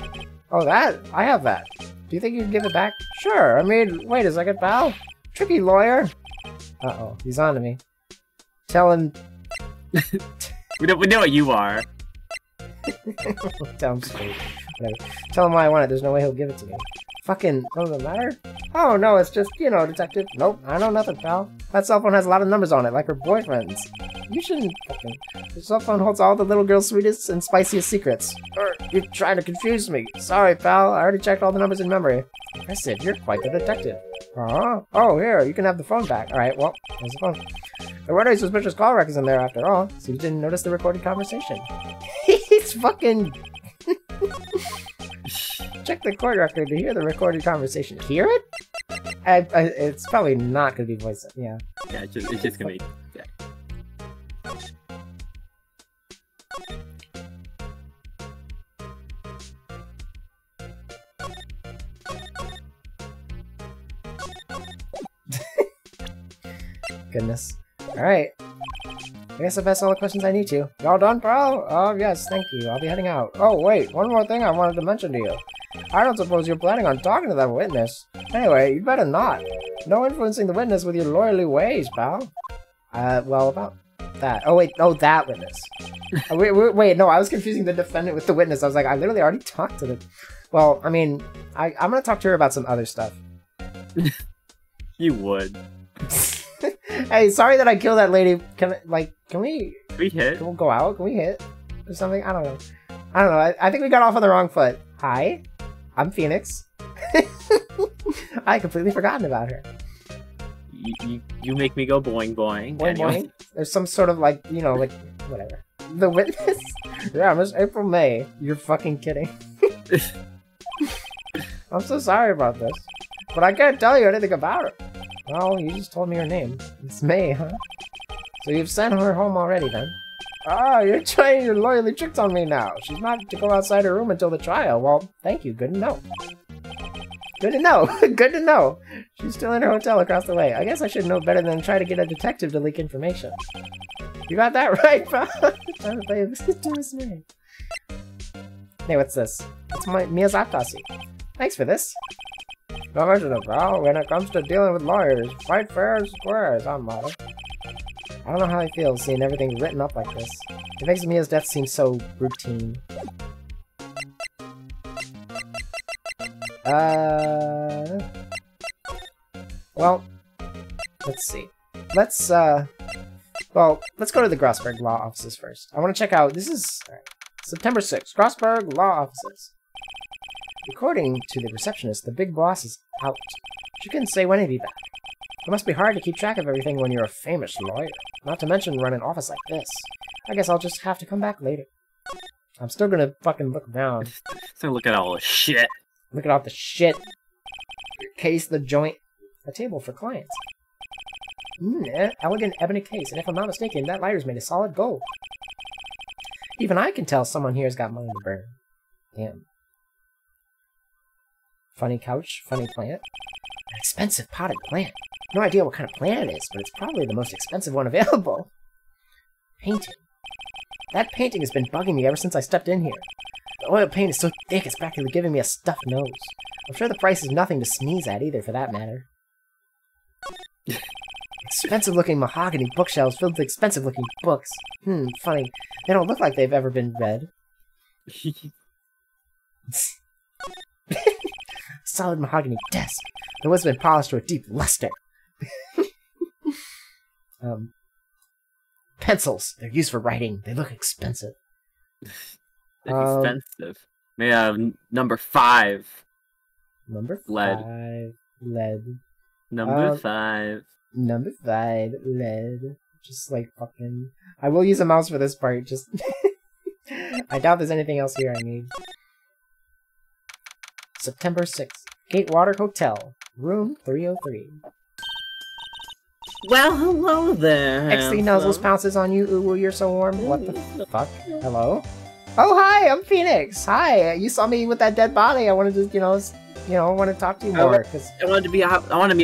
Oh, that? I have that. Do you think you can give it back? Sure. I mean, wait a second, pal. Tricky lawyer. Uh-oh, he's on to me. Tell him. we know what you are. Tell him straight. Whatever. Tell him why I want it. There's no way he'll give it to me. Fucking. Doesn't matter? Oh, no, it's just, you know, detective. Nope, I know nothing, pal. That cell phone has a lot of numbers on it, like her boyfriend's. You shouldn't fucking... The cell phone holds all the little girl's sweetest and spiciest secrets. You're trying to confuse me. Sorry, pal. I already checked all the numbers in memory. Impressive. You're quite the detective. Oh, here. You can have the phone back. Alright, well, here's the phone. There weren't any suspicious call records in there after all. So you didn't notice the recorded conversation. He's fucking... Check the court record to hear the recorded conversation. Hear it? It's probably not going to be voice. Yeah. Yeah, it's just going to be... Yeah. Goodness. Alright. I guess I've asked all the questions I need to. Y'all done, pal? Oh, yes, thank you. I'll be heading out. Oh, wait, one more thing I wanted to mention to you. I don't suppose you're planning on talking to that witness. Anyway, you better not. No influencing the witness with your lawyerly ways, pal. Well, about that. Oh, wait, oh, that witness. wait, no, I was confusing the defendant with the witness. I was like, I literally already talked to the... Well, I mean, I'm gonna talk to her about some other stuff. You would. Hey, sorry that I killed that lady. Can we... Can we hit? Can we go out? Can we hit? Or something? I don't know. I think we got off on the wrong foot. Hi, I'm Phoenix. I completely forgotten about her. You make me go boing boing. Boing anyway. boing. There's some sort of like, you know, like, whatever. The witness? Yeah, Miss April May. You're fucking kidding. I'm so sorry about this. But I can't tell you anything about her. Well, you just told me her name. It's May, huh? So you've sent her home already, then? Ah, you're trying your loyally tricks on me now. She's not to go outside her room until the trial. Well, thank you. Good to know. Good to know. Good to know. She's still in her hotel across the way. I guess I should know better than try to get a detective to leak information. You got that right, pal. Time to play this man. Hey, what's this? It's my Miyazaki. Thanks for this. Don't mention it, pal. When it comes to dealing with lawyers, fight fair and square, as I'm motto. I don't know how I feel seeing everything written up like this. It makes Mia's death seem so routine. Well, let's see. Let's go to the Grossberg Law Offices first. I want to check out, this is September 6th, Grossberg Law Offices. According to the receptionist, the big boss is out. She couldn't say when he'd be back. It must be hard to keep track of everything when you're a famous lawyer. Not to mention run an office like this. I guess I'll just have to come back later. I'm still gonna fucking look around. So look at all the shit. Look at all the shit. Your case, the joint. A table for clients. Elegant ebony case, and if I'm not mistaken, that lighter's made of solid gold. Even I can tell someone here's got money to burn. Damn. Funny couch, funny plant. An expensive potted plant. No idea what kind of plant it is, but it's probably the most expensive one available. Painting. That painting has been bugging me ever since I stepped in here. The oil paint is so thick it's practically giving me a stuffed nose. I'm sure the price is nothing to sneeze at either, for that matter. Expensive-looking mahogany bookshelves filled with expensive-looking books. Funny. They don't look like they've ever been read. Solid mahogany desk. The wood's been polished to a deep luster. Pencils. They're used for writing. They look expensive. expensive. Maybe number 5. Number 5. Lead. Lead. Number 5. Number 5. Lead. Just like fucking... I will use a mouse for this part, just... I doubt there's anything else here I need. September 6th. Gatewater Hotel. Room 303. Well, hello there. XD Nuzzles pounces on you. Ooh, you're so warm. What the fuck? Hello? Oh, hi, I'm Phoenix. Hi, you saw me with that dead body. I wanted to, I want to talk to you more. I wanted to meet a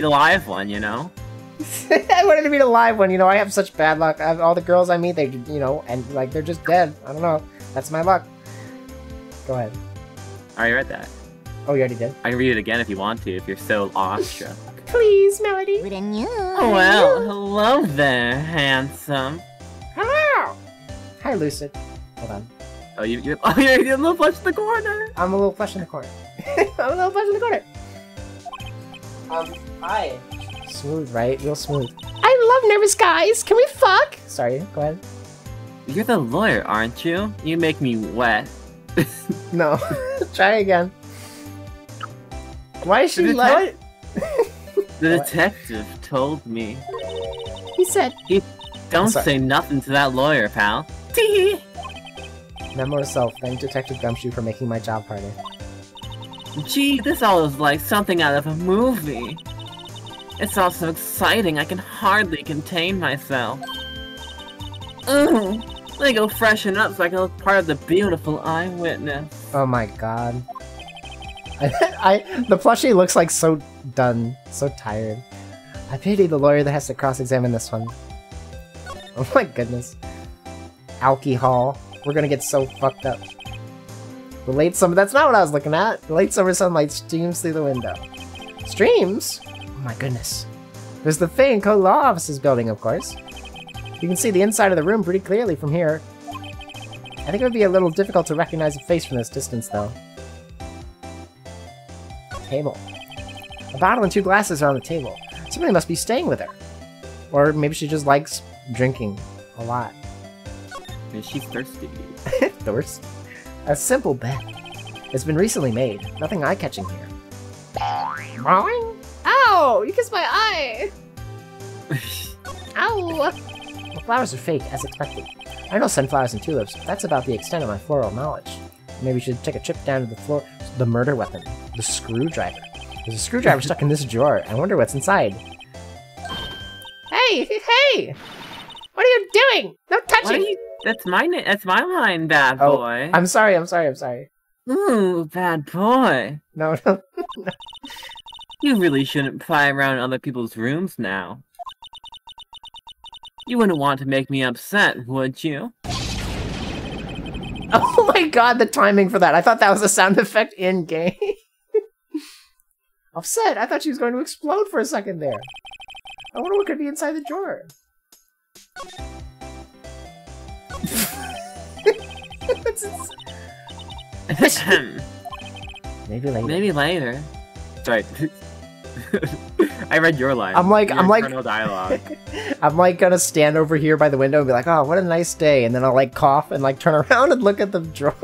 live one, I wanted to meet a live one. I have such bad luck. All the girls I meet, they, and like they're just dead. I don't know. That's my luck. Go ahead. I already read that. Oh, you already did? I can read it again if you want to, if you're so awestruck. Please, Melody. Oh, well, hello there, handsome. Hello. Hi, Lucid. Hold on. Oh, you're a little flush in the corner. I'm a little flush in the corner. Hi. Smooth, right? Real smooth. I love nervous guys. Can we fuck? Sorry, go ahead. You're the lawyer, aren't you? You make me wet. No. Try again. Why is she like... The detective told me. He said... Don't say nothing to that lawyer, pal. Tee. Memo to self, thank Detective Gumshoe for making my job harder. Gee, this all is like something out of a movie. It's all so exciting, I can hardly contain myself. Let me go freshen up so I can look part of the beautiful eyewitness. Oh my god. The plushie looks like so done, so tired. I pity the lawyer that has to cross-examine this one. Oh my goodness. Alcohol. We're gonna get so fucked up. The late summer- that's not what I was looking at! The late summer sunlight streams through the window. Streams? Oh my goodness. There's the Fay & Co. Law Offices building, of course. You can see the inside of the room pretty clearly from here. I think it would be a little difficult to recognize a face from this distance, though. Table. A bottle and 2 glasses are on the table. Somebody must be staying with her. Or maybe she just likes drinking a lot. Maybe she's thirsty. Thirst? A simple bed. It's been recently made. Nothing eye-catching here. Boing? Ow! You kissed my eye! Ow! The flowers are fake, as expected. I know sunflowers and tulips, but that's about the extent of my floral knowledge. Maybe we should take a trip down to the floor. The murder weapon. The screwdriver. There's a screwdriver stuck in this drawer. I wonder what's inside. Hey! Hey! What are you doing? No touching! That's my line, bad boy. I'm sorry. Ooh, bad boy. No. You really shouldn't pry around other people's rooms now. You wouldn't want to make me upset, would you? Oh my god, the timing for that. I thought that was a sound effect in-game. Upset? I thought she was going to explode for a second there. I wonder what could be inside the drawer. Maybe later. Sorry. I read your line. I'm like dialogue. I'm like gonna stand over here by the window and be like, oh, what a nice day, and then I'll like cough and like turn around and look at the drawer.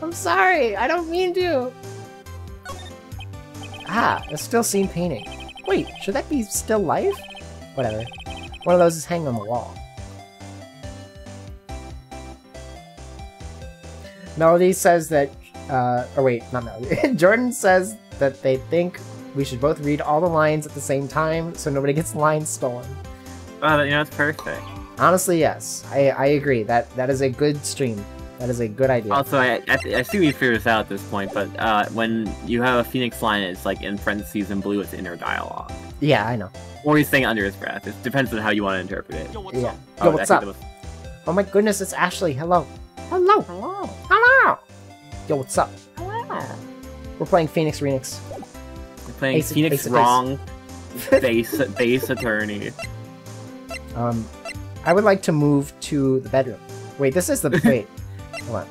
I'm sorry, I don't mean to. Ah, a still scene painting. Wait, should that be still life? Whatever. One of those is hanging on the wall. Melody says that, or wait, not Melody. Jordan says that they think we should both read all the lines at the same time so nobody gets lines stolen. It's perfect. Honestly, yes. I agree. That is a good stream. That is a good idea. Also, I see we figured this out at this point, but when you have a Phoenix line, it's like in parentheses in blue, it's inner dialogue. Yeah, I know. Or he's saying under his breath. It depends on how you want to interpret it. Yo, what's up? Oh my goodness, it's Ashley. Hello. Hello. Hello. Hello. Yo, what's up? Hello. We're playing Phoenix Remix. We're playing Phoenix Wrong Ace Attorney. I would like to move to the bedroom. Wait, this is the... Wait. Hold on.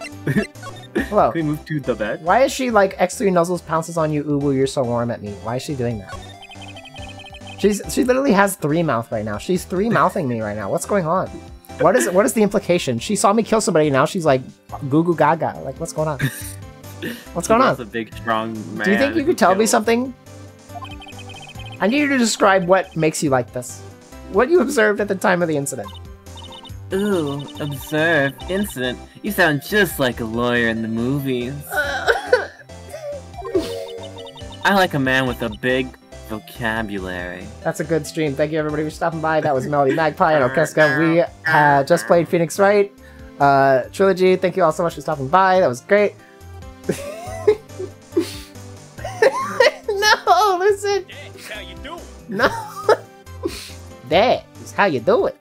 Hello. Can we move to the bed? Why is she like X3 Nuzzles pounces on you, Uwu, you're so warm at me? Why is she doing that? She literally has 3 mouth right now. She's 3 mouthing me right now. What's going on? What is the implication? She saw me kill somebody, now she's like goo goo gaga. Like, what's going on? What's going on? A big, strong man. Do you think you could tell me something? I need you to describe what makes you like this. What you observed at the time of the incident. Ooh, observe. Incident. You sound just like a lawyer in the movies. I like a man with a big vocabulary. That's a good stream. Thank you everybody for stopping by. That was Melody Magpie and Okeska. We just played Phoenix Wright Trilogy. Thank you all so much for stopping by. That was great. No, listen. That's how you do it. No. That is how you do it.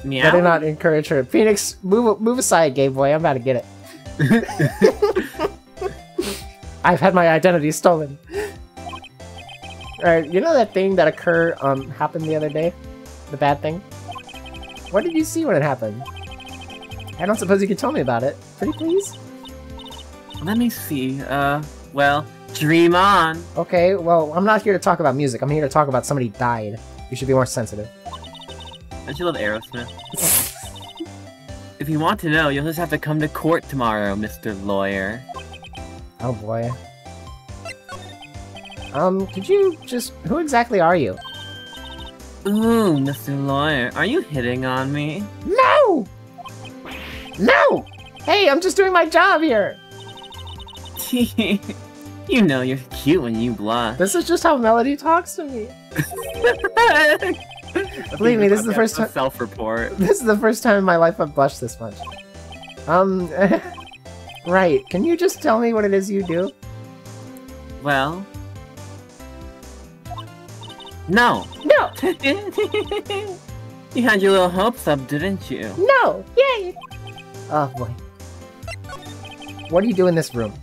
Meow. Better not encourage her. Phoenix, move aside, gay boy. I'm about to get it. I've had my identity stolen. Alright, you know that thing that happened the other day? The bad thing? What did you see when it happened? I don't suppose you could tell me about it. Pretty please? Let me see. Well, dream on. Okay, well, I'm not here to talk about music. I'm here to talk about somebody died. You should be more sensitive. Don't you love Aerosmith? If you want to know, you'll just have to come to court tomorrow, Mr. Lawyer. Oh boy. Could you just... Who exactly are you? Ooh, Mr. Lawyer, are you hitting on me? No! No! Hey, I'm just doing my job here! You know you're cute when you blush. This is just how Melody talks to me. Believe me, this is the first time... Self-report. This is the first time in my life I've blushed this much. Right, can you just tell me what it is you do? Well... No! No! You had your little hopes up, didn't you? No! Yay! Oh boy. What do you do in this room?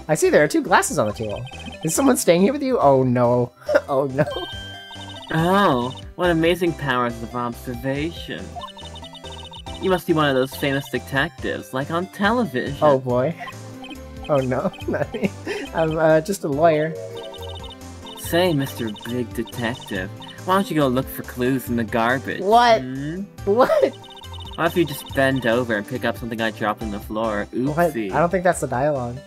I see there are 2 glasses on the table. Is someone staying here with you? Oh no. Oh no. Oh, what amazing powers of observation. You must be one of those famous detectives, like on television. Oh boy. Oh no, not me. I'm just a lawyer. Say, Mr. Big Detective, why don't you go look for clues in the garbage? What? Hmm? What? Why if you just bend over and pick up something I dropped on the floor? Oopsie. What? I don't think that's the dialogue.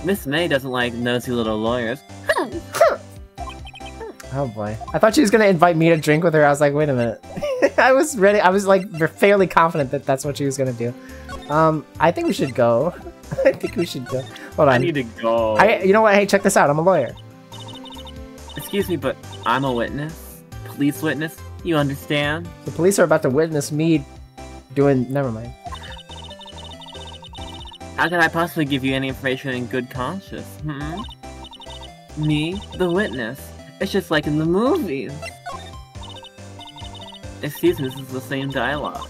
Miss May doesn't like nosy little lawyers. Oh boy. I thought she was gonna invite me to drink with her. I was like, wait a minute. I was ready. I was like fairly confident that that's what she was gonna do. I think we should go. I think we should go. Hold on. I need to go. You know what? Hey, check this out. I'm a lawyer. Excuse me, but I'm a witness. Police witness. You understand? The police are about to witness me doing... Never mind. How can I possibly give you any information in good conscience? Hmm? Me, the witness. It's just like in the movies. Excuse me, this is the same dialogue.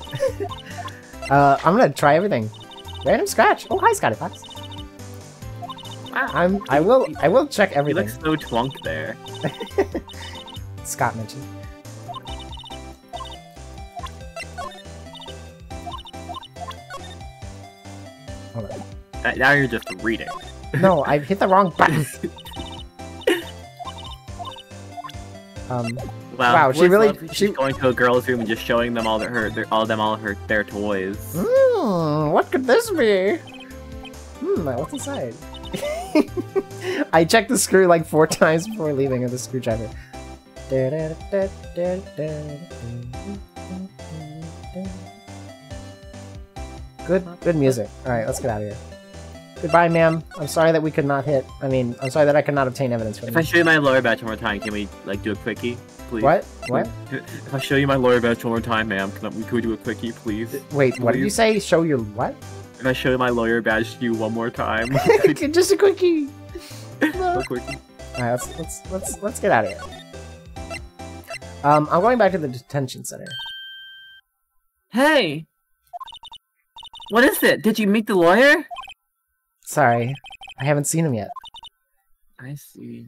I'm gonna try everything. Random scratch. Oh, hi, Scotty Fox. Wow. I will check everything. You look so twunk there. Scott mentioned. Hold on. Now you're just reading. No, I hit the wrong button. Wow, she really she's going to a girl's room and just showing them all their toys. What could this be? What's inside? I checked the screw like 4 times before leaving with the screwdriver. Good music. Alright, let's get out of here. Goodbye, ma'am. I'm sorry that we could not hit. I'm sorry that I could not obtain evidence from you. If I show you my lawyer badge one more time, can we, like, do a quickie, please? What? What? If I show you my lawyer badge one more time, ma'am, can we do a quickie, please? Wait, what did you say? Show your what? If I show you my lawyer badge to you one more time. Just a quickie. A quickie. Alright, let's get out of here. I'm going back to the detention center. Hey! What is it? Did you meet the lawyer? Sorry, I haven't seen him yet. I see.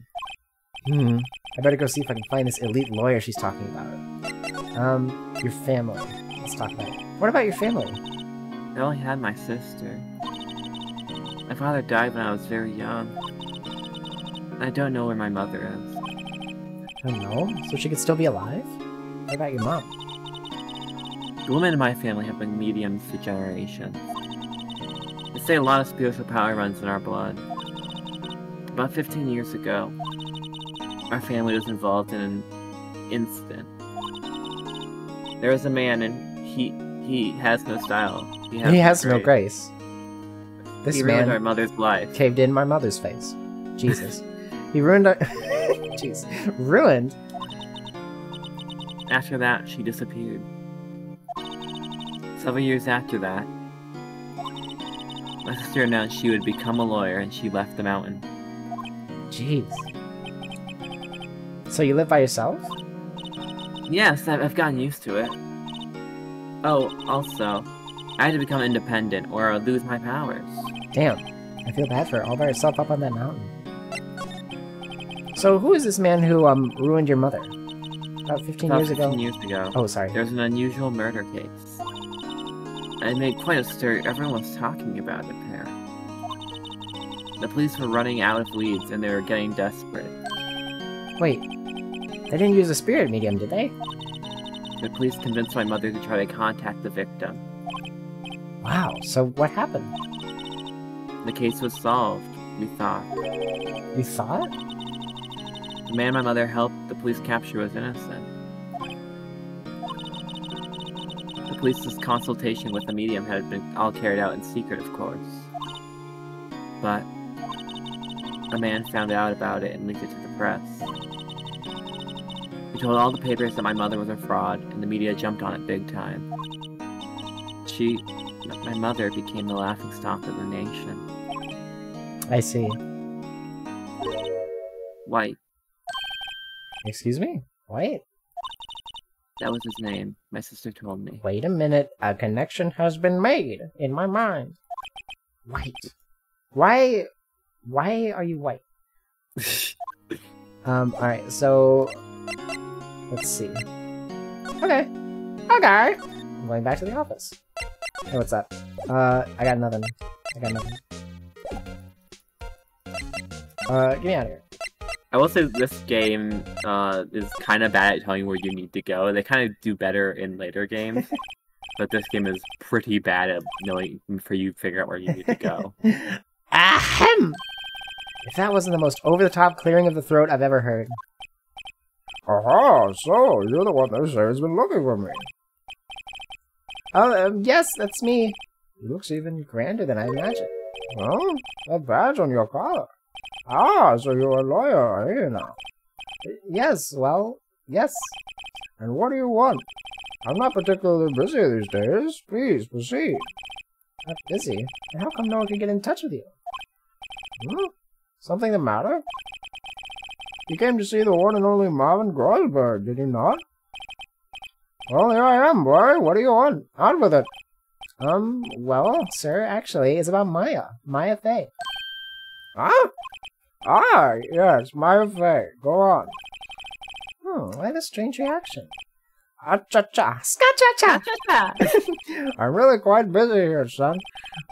I better go see if I can find this elite lawyer she's talking about. Your family. Let's talk about it. What about your family? I only had my sister. My father died when I was very young. I don't know where my mother is. I don't know. So she could still be alive? What about your mom? The women in my family have been mediums for generations. They say a lot of spiritual power runs in our blood. About 15 years ago, our family was involved in an incident. There was a man, and he has no style. He has no grace. This he ruined man our mother's life. Caved in my mother's face. Jesus. He ruined our... Jeez. Ruined? After that, she disappeared. Several years after that, my sister announced she would become a lawyer, and she left the mountain. Jeez. So you live by yourself? Yes, I've gotten used to it. Oh, also, I had to become independent or I'll lose my powers. Damn. I feel bad for her, all by herself up on that mountain. So who is this man who ruined your mother? About 15 years ago? 15 years ago. Oh, sorry. There was an unusual murder case. It made quite a stir. Everyone was talking about it there. The police were running out of leads and they were getting desperate. Wait. They didn't use a spirit medium, did they? The police convinced my mother to try to contact the victim. Wow, so what happened? The case was solved, we thought. You thought? The man my mother helped the police capture was innocent. The police's consultation with the medium had been all carried out in secret, of course. But a man found out about it and leaked it to the press. He told all the papers that my mother was a fraud, and the media jumped on it big time. My mother became the laughingstock of the nation. I see. White. Excuse me? White? That was his name. My sister told me. Wait a minute. A connection has been made in my mind. White. Why are you white? Alright, so... Let's see. Okay. Okay! I'm going back to the office. Hey, what's up? I got nothing. Get me out of here. I will say this game is kind of bad at telling you where you need to go. They kind of do better in later games. But this game is pretty bad at knowing for you to figure out where you need to go. Ahem! If that wasn't the most over-the-top clearing of the throat I've ever heard. Aha, so you're the one that has been looking for me. Yes, that's me. He looks even grander than I imagined. Oh, a badge on your collar. Ah, so you're a lawyer, are you now? Yes, well, yes. And what do you want? I'm not particularly busy these days. Please, proceed. Not busy? And how come no one can get in touch with you? Something the matter? You came to see the one and only Marvin Grosberg, did you not? Well, here I am, boy. What do you want? Out with it. Well, sir, actually, it's about Maya. Maya Fey. Huh? Ah, yes, Maya Fey. Go on. I had a strange reaction. Ah-cha-cha. Ska-cha-cha. I'm really quite busy here, son.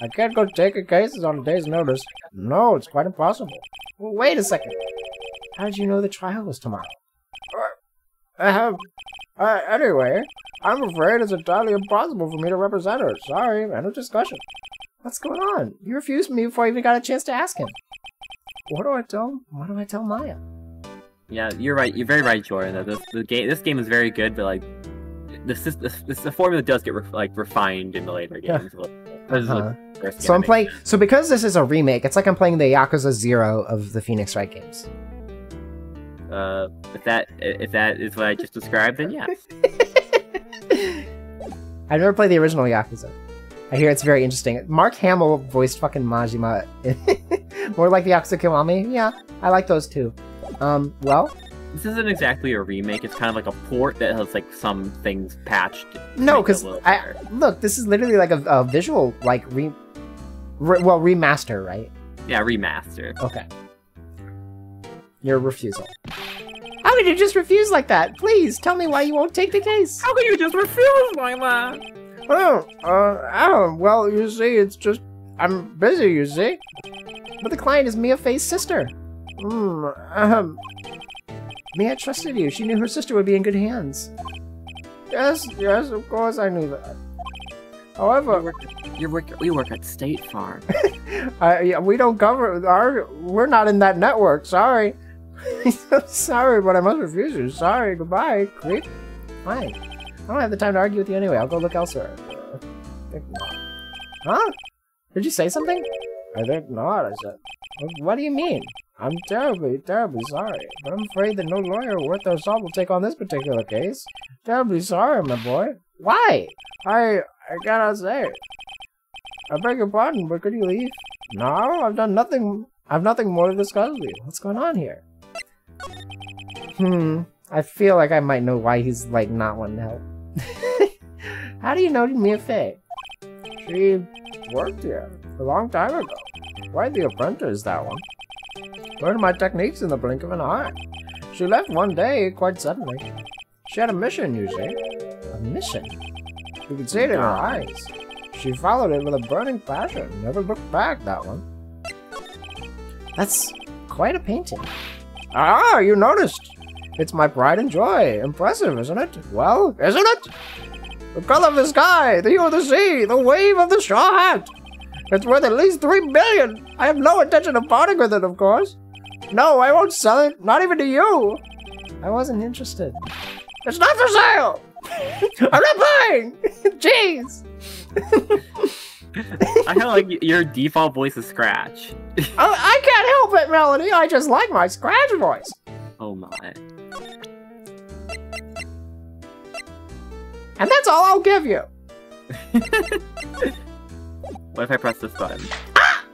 I can't go taking cases on a day's notice. No, it's quite impossible. Well, wait a second. How did you know the trial was tomorrow? Anyway, I'm afraid it's entirely impossible for me to represent her. Sorry, end of discussion. What's going on? You refused me before I even got a chance to ask him. What do I tell Maya? Yeah, you're right. You're very right, Jordan. This game is very good, but like, the formula does get refined in the later games. So I'm playing. So because this is a remake, it's like I'm playing the Yakuza 0 of the Phoenix Wright games. If that is what I just described, then yeah. I've never played the original Yakuza. I hear it's very interesting. Mark Hamill voiced fucking Majima. More like the Yakuza Kiwami. Yeah, I like those too. Well, this isn't exactly a remake. It's kind of like a port that has like some things patched. No, because look, this is literally like a visual like remaster, right? Yeah, remaster. Okay. Your refusal. How could you just refuse like that? Please, tell me why you won't take the case. How could you just refuse like that? Well, you see, it's just, I'm busy, you see. But the client is Mia Fey's sister. Mia trusted you. She knew her sister would be in good hands. Yes, of course I knew that. However... We work at State Farm. We don't cover... We're not in that network, sorry. Sorry, but I must refuse you. Sorry, goodbye, creep. Fine. I don't have the time to argue with you anyway. I'll go look elsewhere. Think not. Huh? Did you say something? I think not, I said. What do you mean? I'm terribly, terribly sorry, but I'm afraid that no lawyer worth their salt will take on this particular case. Terribly sorry, my boy. Why? I cannot say. I beg your pardon, but could you leave? No, I've done nothing. I've nothing more to discuss with you. What's going on here? I feel like I might know why he's, like, not wanting to help. How do you know Mia Fey? She worked here a long time ago. Quite the apprentice, that one. Learned my techniques in the blink of an eye. She left one day, quite suddenly. She had a mission, you see. A mission? You could see it in her eyes. She followed it with a burning passion. Never looked back, that one. That's quite a painting. Ah, you noticed. It's my pride and joy. Impressive, isn't it? Well, isn't it? The color of the sky, the hue of the sea, the wave of the straw hat. It's worth at least 3 billion. I have no intention of parting with it, of course. No, I won't sell it. Not even to you. I wasn't interested. It's not for sale. I'm not buying. Jeez. I feel like your default voice is Scratch. I can't help it, Melody. I just like my Scratch voice. Oh my. And that's all I'll give you. What if I press this button? Ah!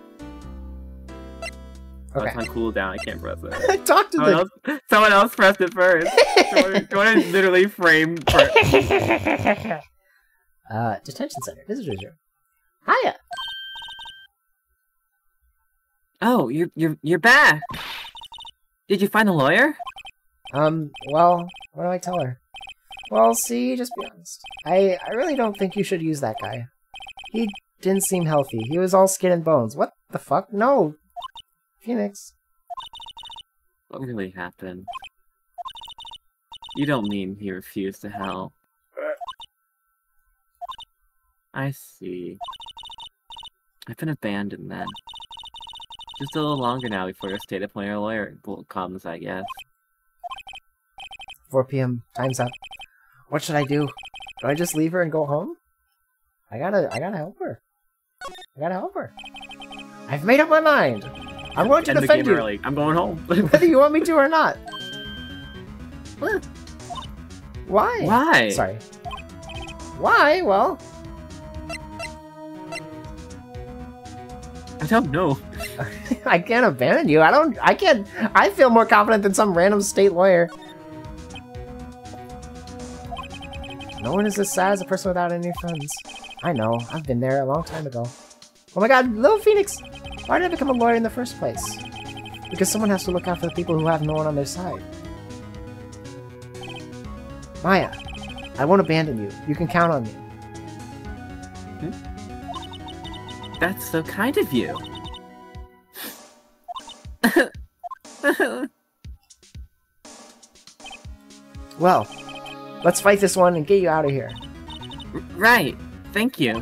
Oh, Okay. it's on cooldown. I can't press it. Talk to Someone else pressed it first. Someone literally framed first. Detention center. Visitors room. Hiya. Oh, you're back. Did you find a lawyer? Well, what do I tell her? Well, see, just be honest. I really don't think you should use that guy. He didn't seem healthy. He was all skin and bones. What the fuck? No. Phoenix. What really happened? You don't mean he refused to help. I see. I've been abandoned then. Just a little longer now before your state appointed lawyer comes, I guess. 4 p.m. Time's up. What should I do? Do I just leave her and go home? I gotta help her. I gotta help her. I've made up my mind. I'm going to defend you. Early. I'm going home. Whether you want me to or not. Why? Why? Sorry. Why? Well... I don't know. I can't abandon you. I feel more confident than some random state lawyer. No one is as sad as a person without any friends. I know. I've been there a long time ago. Oh my god, little Phoenix! Why did I become a lawyer in the first place? Because someone has to look out for the people who have no one on their side. Maya, I won't abandon you. You can count on me. That's so kind of you. Well, let's fight this one and get you out of here. Right. Thank you.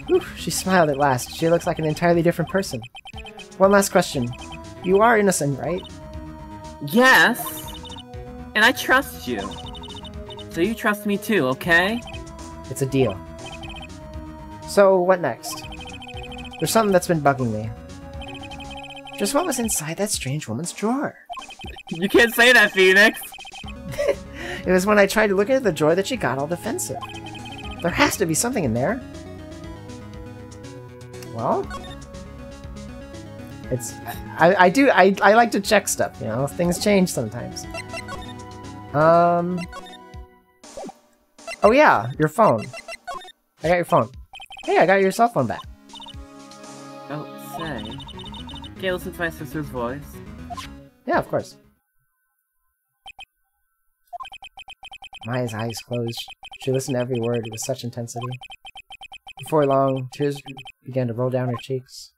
Whew, she smiled at last. She looks like an entirely different person. One last question. You are innocent, right? Yes. And I trust you. So you trust me too, okay? It's a deal. So, what next? There's something that's been bugging me. Just what was inside that strange woman's drawer? You can't say that, Phoenix! It was when I tried to look into the drawer that she got all defensive. There has to be something in there. Well... It's... I like to check stuff, you know? Things change sometimes. Oh yeah, your phone. I got your phone. Hey, I got your cell phone back. Oh, say. Can you listen to my sister's voice? Yeah, of course. Maya's eyes closed. She listened to every word with such intensity. Before long, tears began to roll down her cheeks.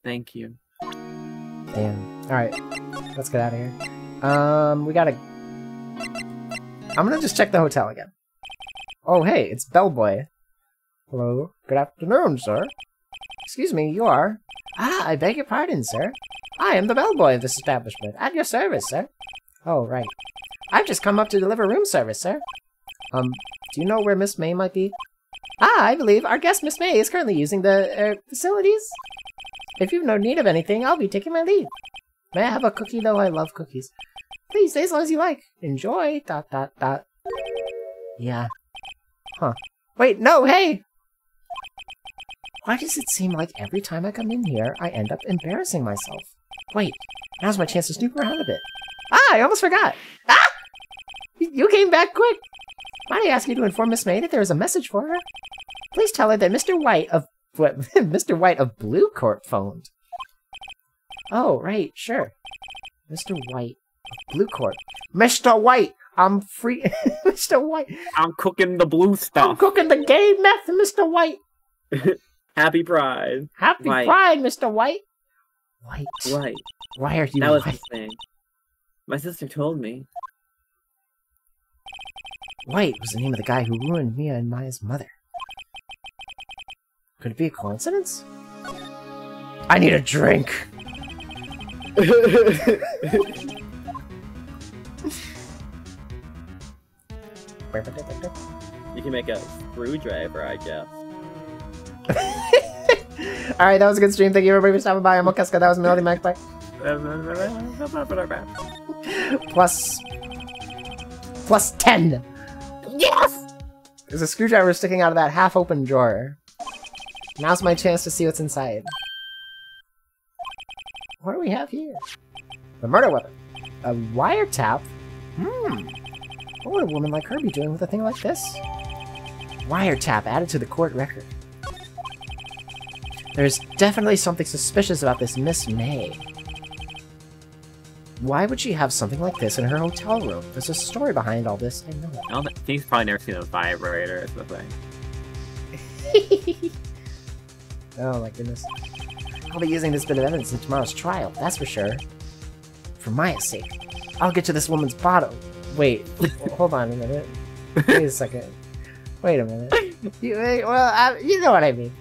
Thank you. Damn. Alright, let's get out of here. We gotta I'm gonna just check the hotel again. Oh, hey, it's Bellboy. Hello. Good afternoon, sir. Excuse me, you are? Ah, I beg your pardon, sir. I am the bellboy of this establishment. At your service, sir. Oh, right. I've just come up to deliver room service, sir. Do you know where Miss May might be? Ah, I believe our guest Miss May is currently using the, facilities. If you've no need of anything, I'll be taking my leave. May I have a cookie, though? I love cookies. Please, stay as long as you like. Enjoy. ... Yeah. Huh. Wait, no, hey! Why does it seem like every time I come in here, I end up embarrassing myself? Wait, now's my chance to snoop around a bit. Ah, I almost forgot! Ah! You came back quick! Might I ask you to inform Miss May that there is a message for her? Please tell her that Mr. White of... what? Mr. White of Blue Court phoned. Oh, right, sure. Mr. White of Blue Court. Mr. White! I'm free... Mr. White! I'm cooking the blue stuff. I'm cooking the gay meth, Mr. White! Happy Pride. Happy White. Pride, Mr. White! White. White. Why are you That was white? the thing. My sister told me. White was the name of the guy who ruined Mia and Maya's mother. Could it be a coincidence? I need a drink! You can make a screwdriver, I guess. Alright, that was a good stream. Thank you everybody for stopping by. I'm Okeska. That was Melody Magpie. Plus 10! Yes! There's a screwdriver sticking out of that half-open drawer. Now's my chance to see what's inside. What do we have here? The murder weapon. A wiretap? What would a woman like her be doing with a thing like this? Wiretap added to the court record. There's definitely something suspicious about this Miss May. Why would she have something like this in her hotel room? There's a story behind all this, I know. He's probably never seen a vibrator or something. Oh my goodness. I'll be using this bit of evidence in tomorrow's trial, that's for sure. For Maya's sake. I'll get to this woman's bottom. Wait, hold on a minute. Wait a second. Wait a minute. You know what I mean.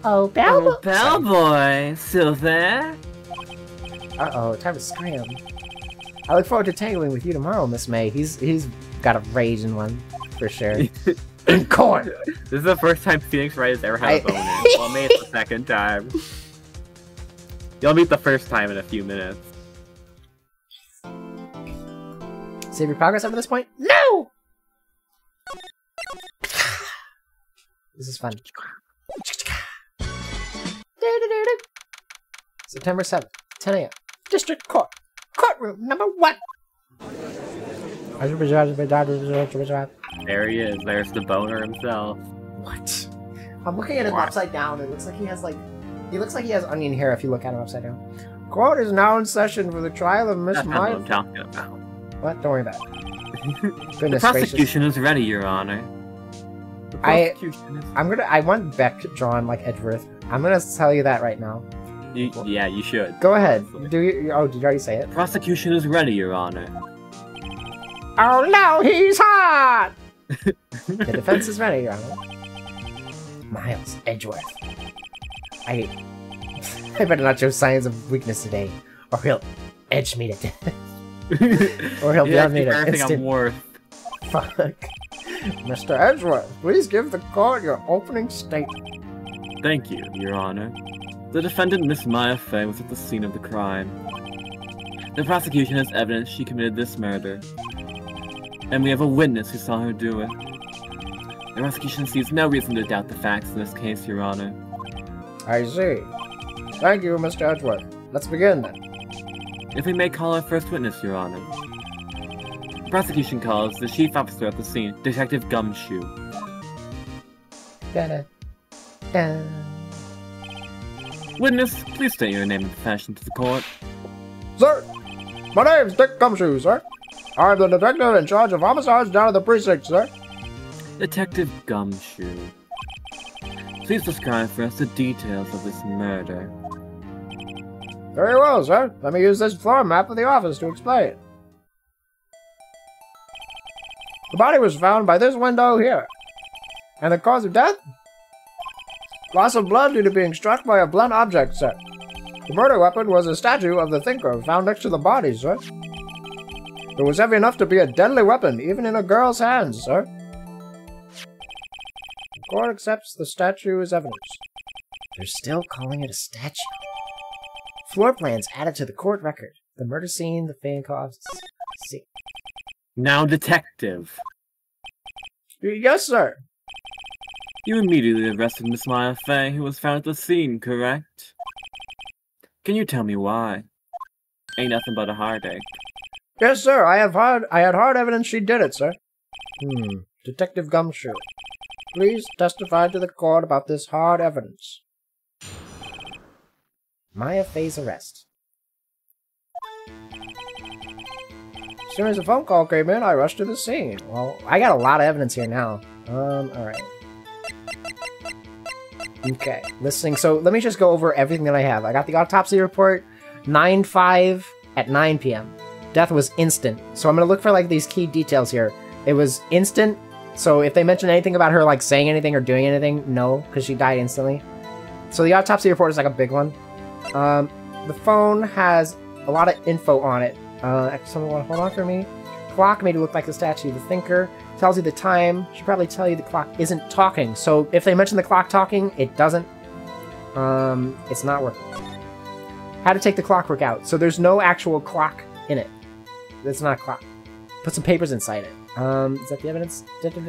Oh, Bellboy! Oh, Bellboy! Still there? Uh-oh, time to scram. I look forward to tangling with you tomorrow, Miss May. He's got a rage in one, for sure. In court! This is the first time Phoenix Wright has ever had a boner. Well, maybe it's the second time. You'll meet the first time in a few minutes. Save your progress up to this point? No! This is fun. September 7th, 10 a.m. District Court. Courtroom number 1. There he is. There's the boner himself. What? I'm looking at him upside down. It looks like he has he looks like he has onion hair if you look at him upside down. Court is now in session for the trial of Miss Maya. What I'm talking about. What? Don't worry about it. The prosecution is ready, Your Honor. I want Beck drawn like Edgeworth. I'm gonna tell you that right now. Yeah, you should. Go ahead. Do you? Oh, did you already say it? Prosecution is ready, Your Honor. Oh no, he's hot! The defense is ready, Your Honor. Miles Edgeworth. I better not show signs of weakness today, or he'll edge me to death. Or he'll be on me to instant. I'm worth. Fuck. Mr. Edgeworth, please give the court your opening statement. Thank you, Your Honor. The defendant, Miss Maya Fey, was at the scene of the crime. The prosecution has evidence she committed this murder, and we have a witness who saw her do it. The prosecution sees no reason to doubt the facts in this case, Your Honor. I see. Thank you, Mr. Edgeworth. Let's begin, then. If we may call our first witness, Your Honor. The prosecution calls the chief officer at the scene, Detective Gumshoe. Da-da. Da. Witness, please state your name and profession to the court. Sir, my name's Dick Gumshoe, sir. I'm the detective in charge of homicides down at the precinct, sir. Detective Gumshoe. Please describe for us the details of this murder. Very well, sir. Let me use this floor map of the office to explain. The body was found by this window here. And the cause of death? Loss of blood due to being struck by a blunt object, sir. The murder weapon was a statue of the thinker found next to the body, sir. It was heavy enough to be a deadly weapon, even in a girl's hands, sir. The court accepts the statue as evidence. They're still calling it a statue. Floor plans added to the court record. The murder scene, the fan costs. See. Now, detective. Yes, sir. You immediately arrested Miss Maya Fey, who was found at the scene, correct? Can you tell me why? Ain't nothing but a heartache. Yes, sir. I had hard evidence she did it, sir. Detective Gumshoe, please testify to the court about this hard evidence. Maya Fey's arrest. As soon as the phone call came in, I rushed to the scene. Well, I got a lot of evidence here now. Alright. Okay, listening. So let me just go over everything that I have. I got the autopsy report, 9/5 at 9 p.m. Death was instant. So I'm going to look for, like, these key details here. It was instant. So if they mention anything about her, like, saying anything or doing anything, no, because she died instantly. So the autopsy report is, like, a big one. The phone has a lot of info on it. Someone want to hold on for me? Clock made it look like the statue. The thinker tells you the time. Should probably tell you the clock isn't talking. So if they mention the clock talking, it doesn't. It's not working. How to take the clockwork out. So there's no actual clock in it. It's not a clock. Put some papers inside it. Is that the evidence? Okay,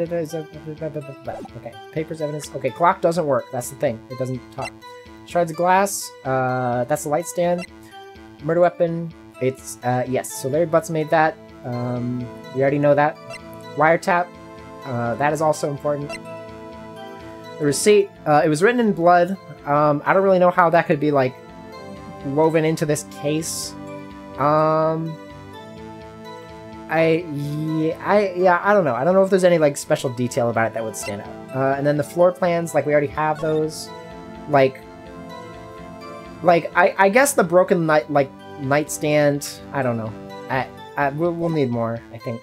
papers, evidence. Okay, clock doesn't work. That's the thing. It doesn't talk. Shards of glass. That's the light stand. Murder weapon. It's, yes. So Larry Butts made that. We already know that. Wiretap. That is also important. The receipt. It was written in blood. I don't really know how that could be, like, woven into this case. I don't know. I don't know if there's any, like, special detail about it that would stand out. And then the floor plans, like, we already have those. Like, I guess the broken nightstand, I don't know. We'll need more, I think.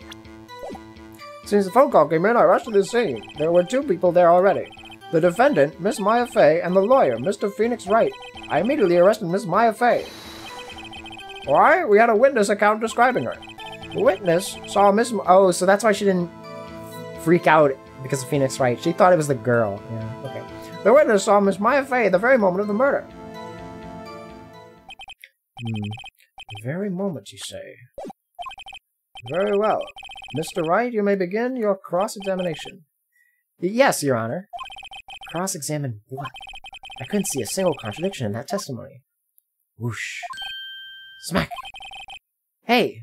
As soon as the phone call came in, I rushed to the scene. There were two people there already. The defendant, Miss Maya Fey, and the lawyer, Mr. Phoenix Wright. I immediately arrested Miss Maya Fey. Why? We had a witness account describing her. The witness saw Miss... Oh, so that's why she didn't freak out because of Phoenix Wright. She thought it was the girl. Yeah, okay. The witness saw Miss Maya Fey at the very moment of the murder. The very moment, you say. Very well. Mr. Wright, you may begin your cross-examination. Yes, Your Honor. Cross-examine what? I couldn't see a single contradiction in that testimony. Whoosh. Smack! Hey!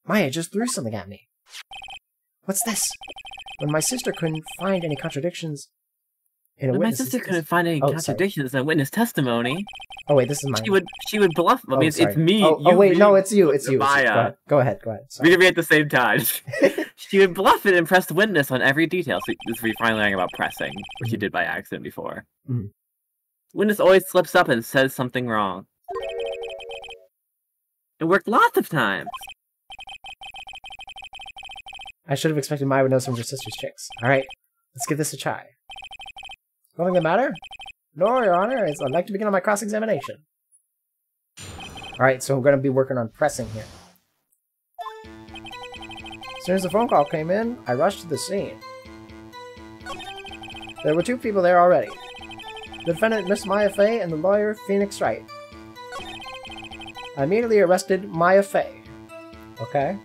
Maya just threw something at me. What's this? When my sister couldn't find any contradictions in a witness... My sister couldn't find any contradictions in a witness testimony. Oh wait, this is mine. She would bluff. I mean, it's me. Oh wait, no, it's you. It's you. Maya. Go ahead. We could be at the same time. She would bluff and impress the witness on every detail. So this is where you finally learning about pressing, which you did by accident before. Witness always slips up and says something wrong. It worked lots of times. I should have expected Maya would know some of her sister's tricks. Alright, let's give this a try. Nothing the matter? No, Your Honor. I'd like to begin on my cross-examination. Alright, so we're going to be working on pressing here. As soon as the phone call came in, I rushed to the scene. There were two people there already. The defendant, Miss Maya Fey, and the lawyer, Phoenix Wright. I immediately arrested Maya Fey. Okay.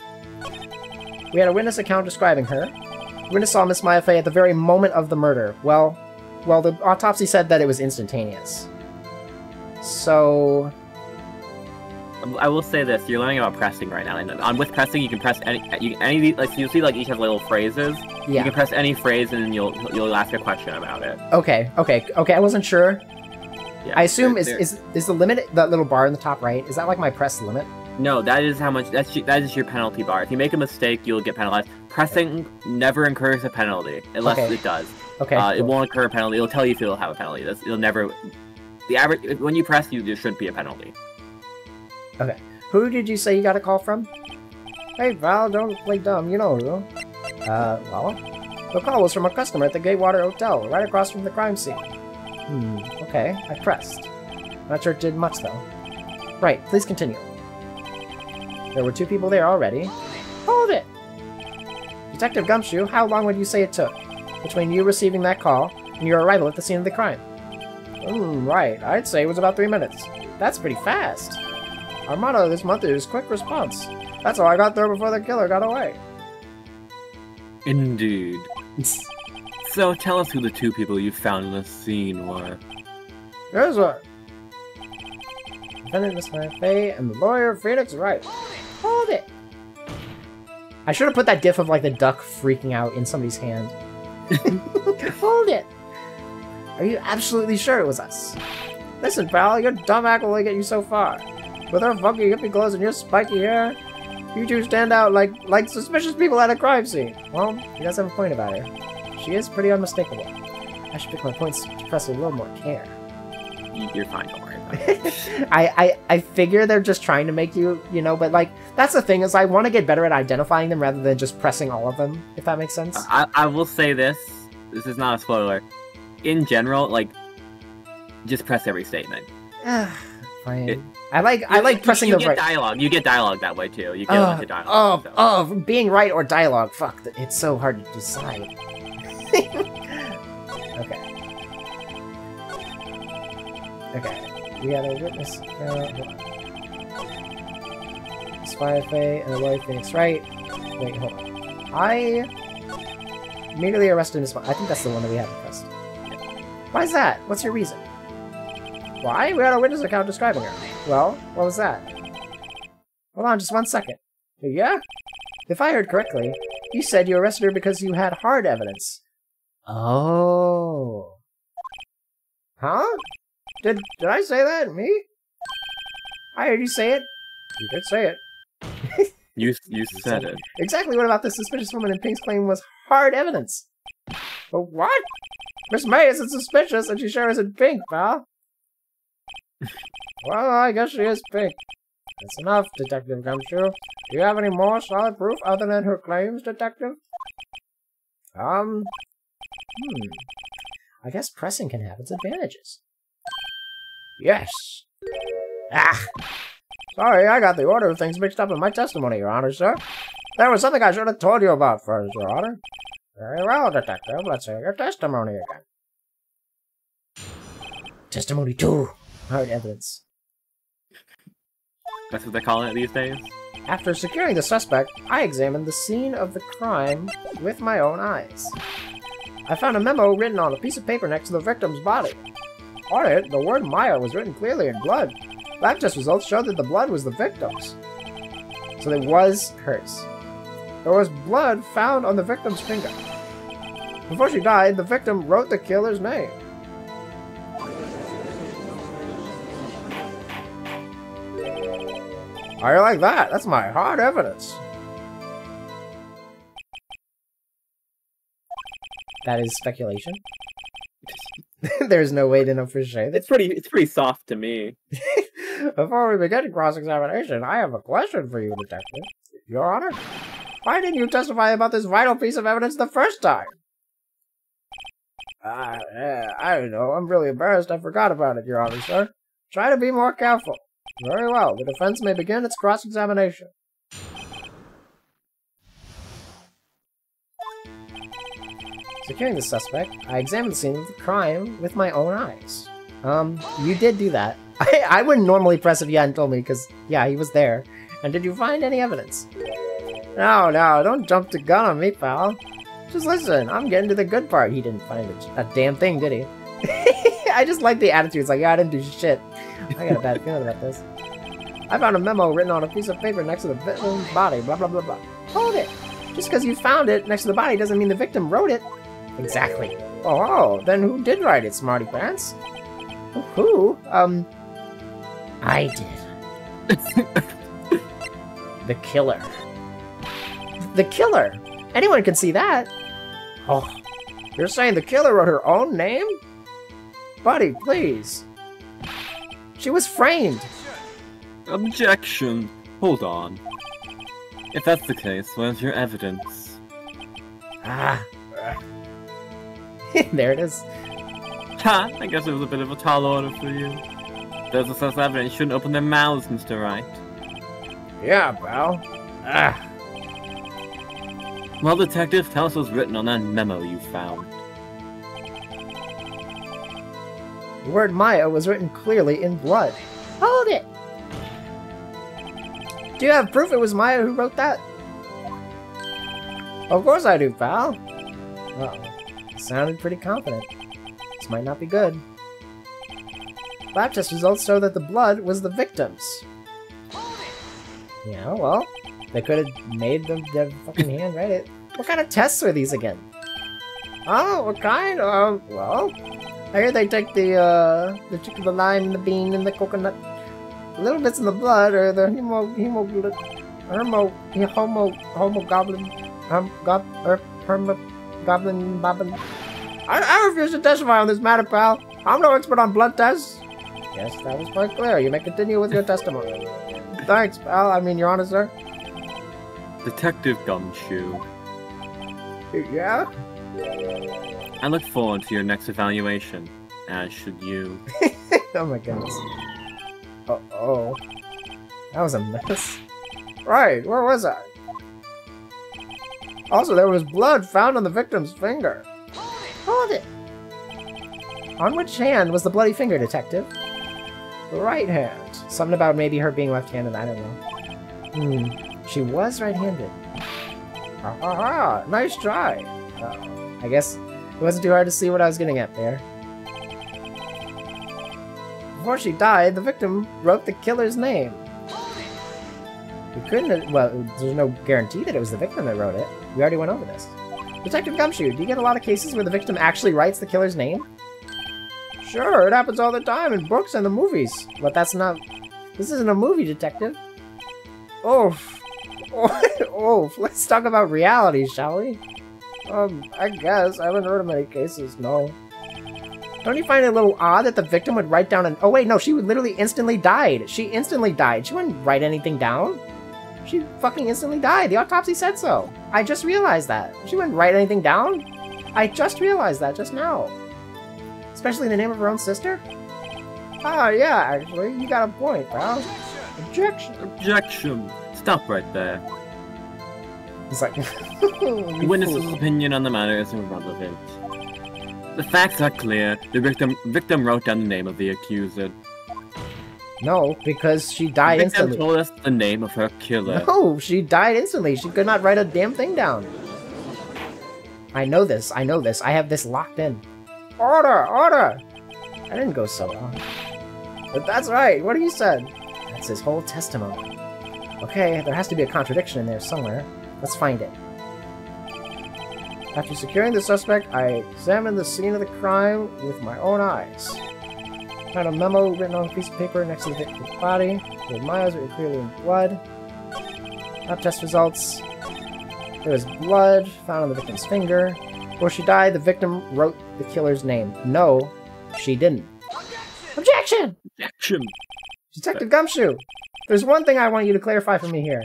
We had a witness account describing her. The witness saw Miss Maya Fey at the very moment of the murder. Well, the autopsy said that it was instantaneous. So... I will say this, you're learning about pressing right now, and with pressing you can press any like, you'll see like each have little phrases. Yeah. You can press any phrase and then you'll ask a question about it. Okay, I wasn't sure. Yeah, I assume is the limit that little bar in the top right? Is that like my press limit? No, that is how much. That is your penalty bar. If you make a mistake, you'll get penalized. Pressing never incurs a penalty unless it does. Okay. Cool. It won't incur a penalty. It'll tell you if it'll have a penalty. It'll never. The average when you press, there shouldn't be a penalty. Okay. Who did you say you got a call from? Hey Val, don't play dumb. You know who. Well? The call was from a customer at the Gatewater Hotel, right across from the crime scene. Okay, I pressed. Not sure it did much, though. Right, please continue. There were 2 people there already. Hold it! Detective Gumshoe, how long would you say it took between you receiving that call and your arrival at the scene of the crime? Right, I'd say it was about 3 minutes. That's pretty fast. Our motto this month is quick response. That's all I got there before the killer got away. Indeed. So tell us who the 2 people you found in the scene were. Here's what. Defendant Miss Faye and the lawyer Phoenix Wright. Hold it! I should have put that gif of like the duck freaking out in somebody's hand. Hold it! Are you absolutely sure it was us? Listen, pal, your dumb act will only get you so far. With her funky hippie clothes and your spiky hair, you 2 stand out like suspicious people at a crime scene. Well, he does have a point about her. She is pretty unmistakable. I should pick my points to press a little more care. You're fine, don't worry about it. I figure they're just trying to make you, you know, but like, that's the thing is I want to get better at identifying them rather than just pressing all of them, if that makes sense. I will say this is not a spoiler. In general, like, just press every statement. Fine. I like pressing the right. Dialogue. You get dialogue that way too. You get a bunch of dialogue. Being right or dialogue. Fuck, it's so hard to decide. Okay. We got a witness. Spy Faye and the lawyer Phoenix Wright. Wait, hold on. I immediately arrested Miss. I think that's the one that we haven't pressed. Why is that? What's your reason? Why? We got a witness account describing her. Well, what was that? Hold on, just 1 second. Yeah? If I heard correctly, you said you arrested her because you had hard evidence. Oh. Huh? Did I say that? Me? I heard you say it. You did say it. You said it. Exactly what about this suspicious woman in Pink's claim was hard evidence? But what? Miss May isn't suspicious and she sure isn't pink, pal. Well, I guess she is pink. That's enough, Detective Gumshoe. Do you have any more solid proof other than her claims, Detective? I guess pressing can have its advantages. Yes. Sorry, I got the order of things mixed up in my testimony, Your Honor, sir. There was something I should have told you about first, Your Honor. Very well, Detective. Let's hear your testimony again. Testimony 2. Hard evidence. That's what they call it these days? After securing the suspect, I examined the scene of the crime with my own eyes. I found a memo written on a piece of paper next to the victim's body. On it, the word Maya was written clearly in blood. Lab test results showed that the blood was the victim's. So it was hers. There was blood found on the victim's finger. Before she died, the victim wrote the killer's name. How you like that? That's my hard evidence. That is speculation. There's no way to know for sure. It's pretty soft to me. Before we begin cross-examination, I have a question for you, Detective. Your Honor, why didn't you testify about this vital piece of evidence the first time? I don't know. I'm really embarrassed. I forgot about it, Your Honor, sir. Try to be more careful. Very well. The defense may begin its cross-examination. Securing the suspect, I examined the scene of the crime with my own eyes. You did do that. I wouldn't normally press if you hadn't told me, because, yeah, he was there. And did you find any evidence? No, don't jump the gun on me, pal. Just listen, I'm getting to the good part. He didn't find a damn thing, did he? I just like the attitude. It's like, yeah, I didn't do shit. I got a bad feeling about this. I found a memo written on a piece of paper next to the victim's body, blah, blah, blah, blah. Hold it. Just because you found it next to the body doesn't mean the victim wrote it. Exactly. Oh, then who did write it, smarty pants? Who? I did. The killer. The killer? Anyone can see that. Oh, you're saying the killer wrote her own name? Buddy, please. She was framed. Objection. Hold on. If that's the case, where's your evidence? Ah. There it is. Ha! I guess it was a bit of a tall order for you. Those are such evidence shouldn't open their mouths, Mr. Wright. Yeah, pal. Ah. Well, detective, tell us what's written on that memo you found. The word Maya was written clearly in blood. Hold it! Do you have proof it was Maya who wrote that? Of course I do, pal. Uh-oh. Sounded pretty confident. This might not be good. Lab test results show that the blood was the victim's. Yeah, well, they could have made their fucking hand write it. What kind of tests are these again? Oh, what kind? Well, I hear they take the chicken, the lime, and the bean, and the coconut. The little bits in the blood, or the hemoglobin, bobbin. I refuse to testify on this matter, pal. I'm no expert on blood tests. Yes, that was quite clear. You may continue with your testimony. Thanks, pal. I mean, Your Honor, sir. Detective Gumshoe. Yeah? I look forward to your next evaluation, as should you. Oh my goodness. Uh-oh. That was a mess. Right, where was I? Also, there was blood found on the victim's finger. Hold it! On which hand was the bloody finger, detective? The right hand. Something about maybe her being left-handed, I don't know. She was right-handed. Ha! Nice try! I guess it wasn't too hard to see what I was getting at there. Before she died, the victim wrote the killer's name. We couldn't, well, there's no guarantee that it was the victim that wrote it. We already went over this. Detective Gumshoe, do you get a lot of cases where the victim actually writes the killer's name? Sure, it happens all the time in books and the movies. But that's not... This isn't a movie, detective. Oof. Oof. Let's talk about reality, shall we? I guess. I haven't heard of many cases, no. Don't you find it a little odd that the victim would write down an... Oh wait, no, she would literally instantly died. She instantly died. She wouldn't write anything down. She fucking instantly died. The autopsy said so. I just realized that. She wouldn't write anything down. I just realized that just now. Especially in the name of her own sister? Ah, yeah, actually. You got a point, pal. Objection. Objection. Stop right there. He's like... The witness's opinion on the matter is irrelevant. The facts are clear. The victim wrote down the name of the accuser. No, because she died instantly. The victim told us the name of her killer. No, she died instantly. She could not write a damn thing down. I know this. I know this. I have this locked in. Order! Order! I didn't go so long. But that's right. What you said? That's his whole testimony. Okay, there has to be a contradiction in there somewhere. Let's find it. After securing the suspect, I examined the scene of the crime with my own eyes. Found a memo written on a piece of paper next to the victim's body. The miles were clearly in blood. Lab test results. There was blood found on the victim's finger. Before she died, the victim wrote the killer's name. No, she didn't. Objection! Objection! Detective Gumshoe, there's one thing I want you to clarify for me here.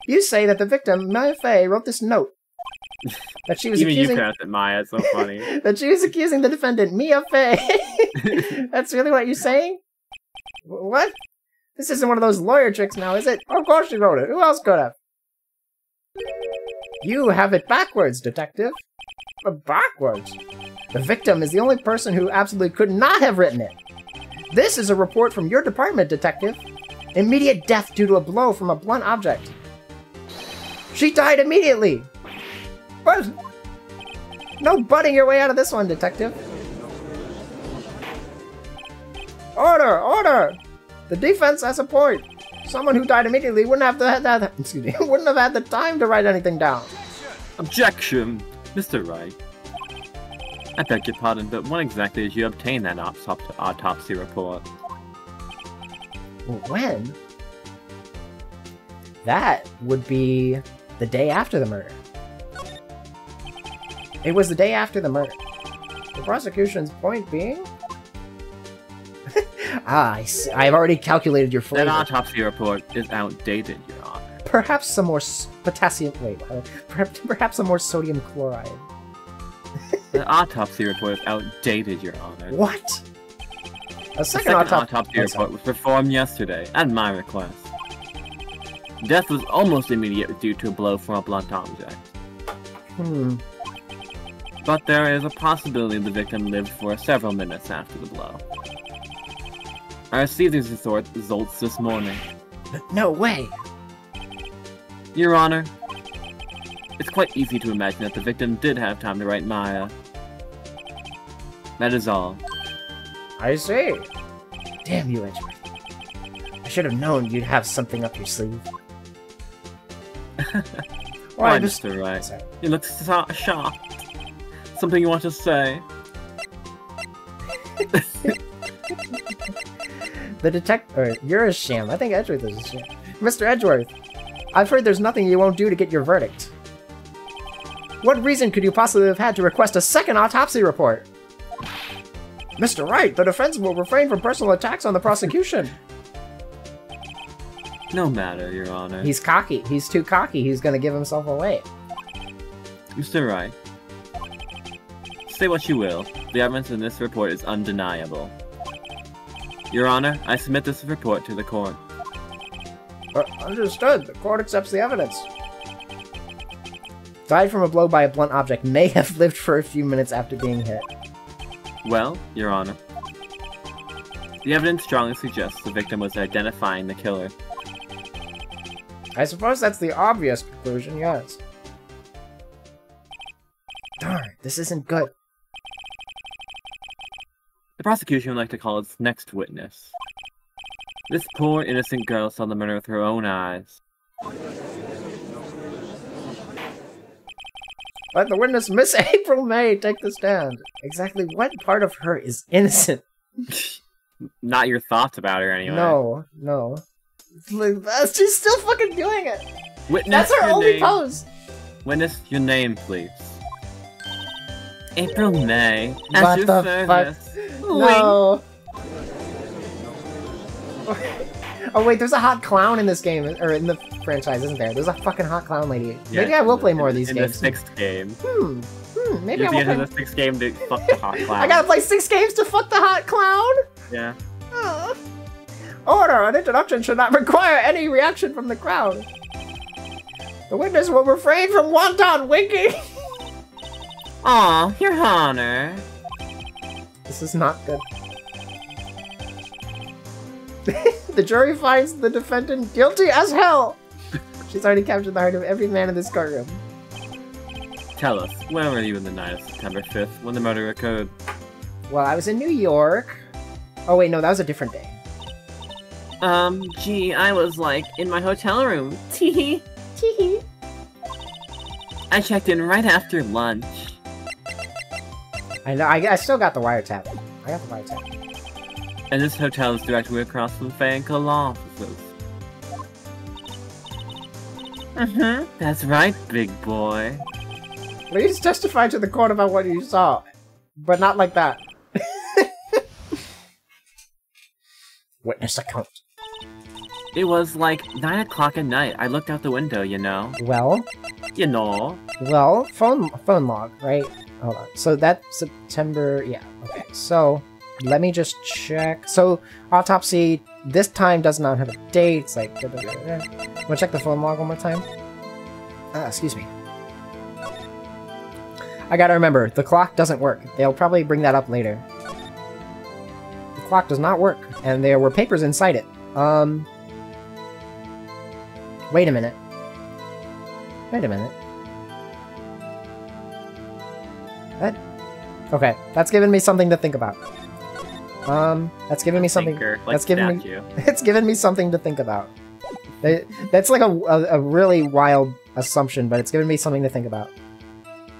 You say that the victim, Maya Fey, wrote this note. That she was Even accusing... you pronounced it Maya, it's so funny. That she was accusing the defendant, Mia Fey. That's really what you're saying? What? This isn't one of those lawyer tricks now, is it? Of course she wrote it. Who else could have? You have it backwards, detective. Backwards? The victim is the only person who absolutely could not have written it. This is a report from your department, detective. Immediate death due to a blow from a blunt object. She died immediately. What? No butting your way out of this one, detective. Order! Order! The defense has a point. Someone who died immediately wouldn't have wouldn't have had the time to write anything down. Objection! Mr. Wright. I beg your pardon, but when exactly did you obtain that autopsy report? When? That would be the day after the murder. It was the day after the murder. The prosecution's point being... I see. I've already calculated your flavor. That autopsy report is outdated, Your Honor. Perhaps some more potassium... Wait, perhaps some more sodium chloride. The autopsy report is outdated, Your Honor. What? The second autopsy report was performed yesterday, at my request. Death was almost immediate due to a blow from a blunt object. But there is a possibility the victim lived for several minutes after the blow. I received these results this morning. No way! Your Honor, it's quite easy to imagine that the victim did have time to write Maya. That is all. I see. Damn you, Edgeworth. I should have known you'd have something up your sleeve. Why, Mr. Wright? Sorry. You look shocked. Something you want to say? The detective... You're a sham. I think Edgeworth is a sham. Mr. Edgeworth, I've heard there's nothing you won't do to get your verdict. What reason could you possibly have had to request a second autopsy report? Mr. Wright, the defense will refrain from personal attacks on the prosecution. No matter, Your Honor. He's cocky. He's too cocky. He's gonna give himself away. Mr. Wright, say what you will. The evidence in this report is undeniable. Your Honor, I submit this report to the court. Understood. The court accepts the evidence. Died from a blow by a blunt object. May have lived for a few minutes after being hit. Well, Your Honor, the evidence strongly suggests the victim was identifying the killer. I suppose that's the obvious conclusion, yes. Darn, this isn't good. The prosecution would like to call its next witness. This poor innocent girl saw the murder with her own eyes. Let the witness, Miss April May, take the stand. Exactly what part of her is innocent? Not your thoughts about her, anyway. No. She's still fucking doing it! Witness, that's her only name. pose! Witness, your name, please. April May. What the service. Fuck? No! Oh wait, there's a hot clown in this game, or in the franchise, isn't there? There's a fucking hot clown lady. Yeah, maybe I will play more of these games. In the 6th game. Maybe I will play... in the 6th game to fuck the hot clown. I gotta play 6 games to fuck the hot clown? Yeah. Order! An introduction should not require any reaction from the crowd. The witness will refrain from wanton winking. Aw, Your Honor. This is not good. The jury finds the defendant guilty as hell. She's already captured the heart of every man in this courtroom. Tell us, where were you in the night of September 5th when the murder occurred? Well, I was in New York. Oh wait, no, that was a different day. Gee, I was, like, in my hotel room. Teehee. Teehee. I checked in right after lunch. I know, I still got the wiretap. I got the wiretap. And this hotel is directly across from Fanco Law offices. That's right, big boy. Please testify to the court about what you saw. But not like that. Witness account. It was like 9 o'clock at night. I looked out the window, you know. Well? You know. Well, phone log, right? Hold on. So that's September... Yeah, okay. So, let me just check. So, autopsy, this time does not have a date. It's like... Wanna check the phone log one more time? Excuse me. I gotta remember, the clock doesn't work. They'll probably bring that up later. The clock does not work, and there were papers inside it. Wait a minute. Wait a minute. Okay, that's giving me something to think about. That's giving me something... That's giving me... It's giving me something to think about. That's like a really wild assumption, but it's giving me something to think about.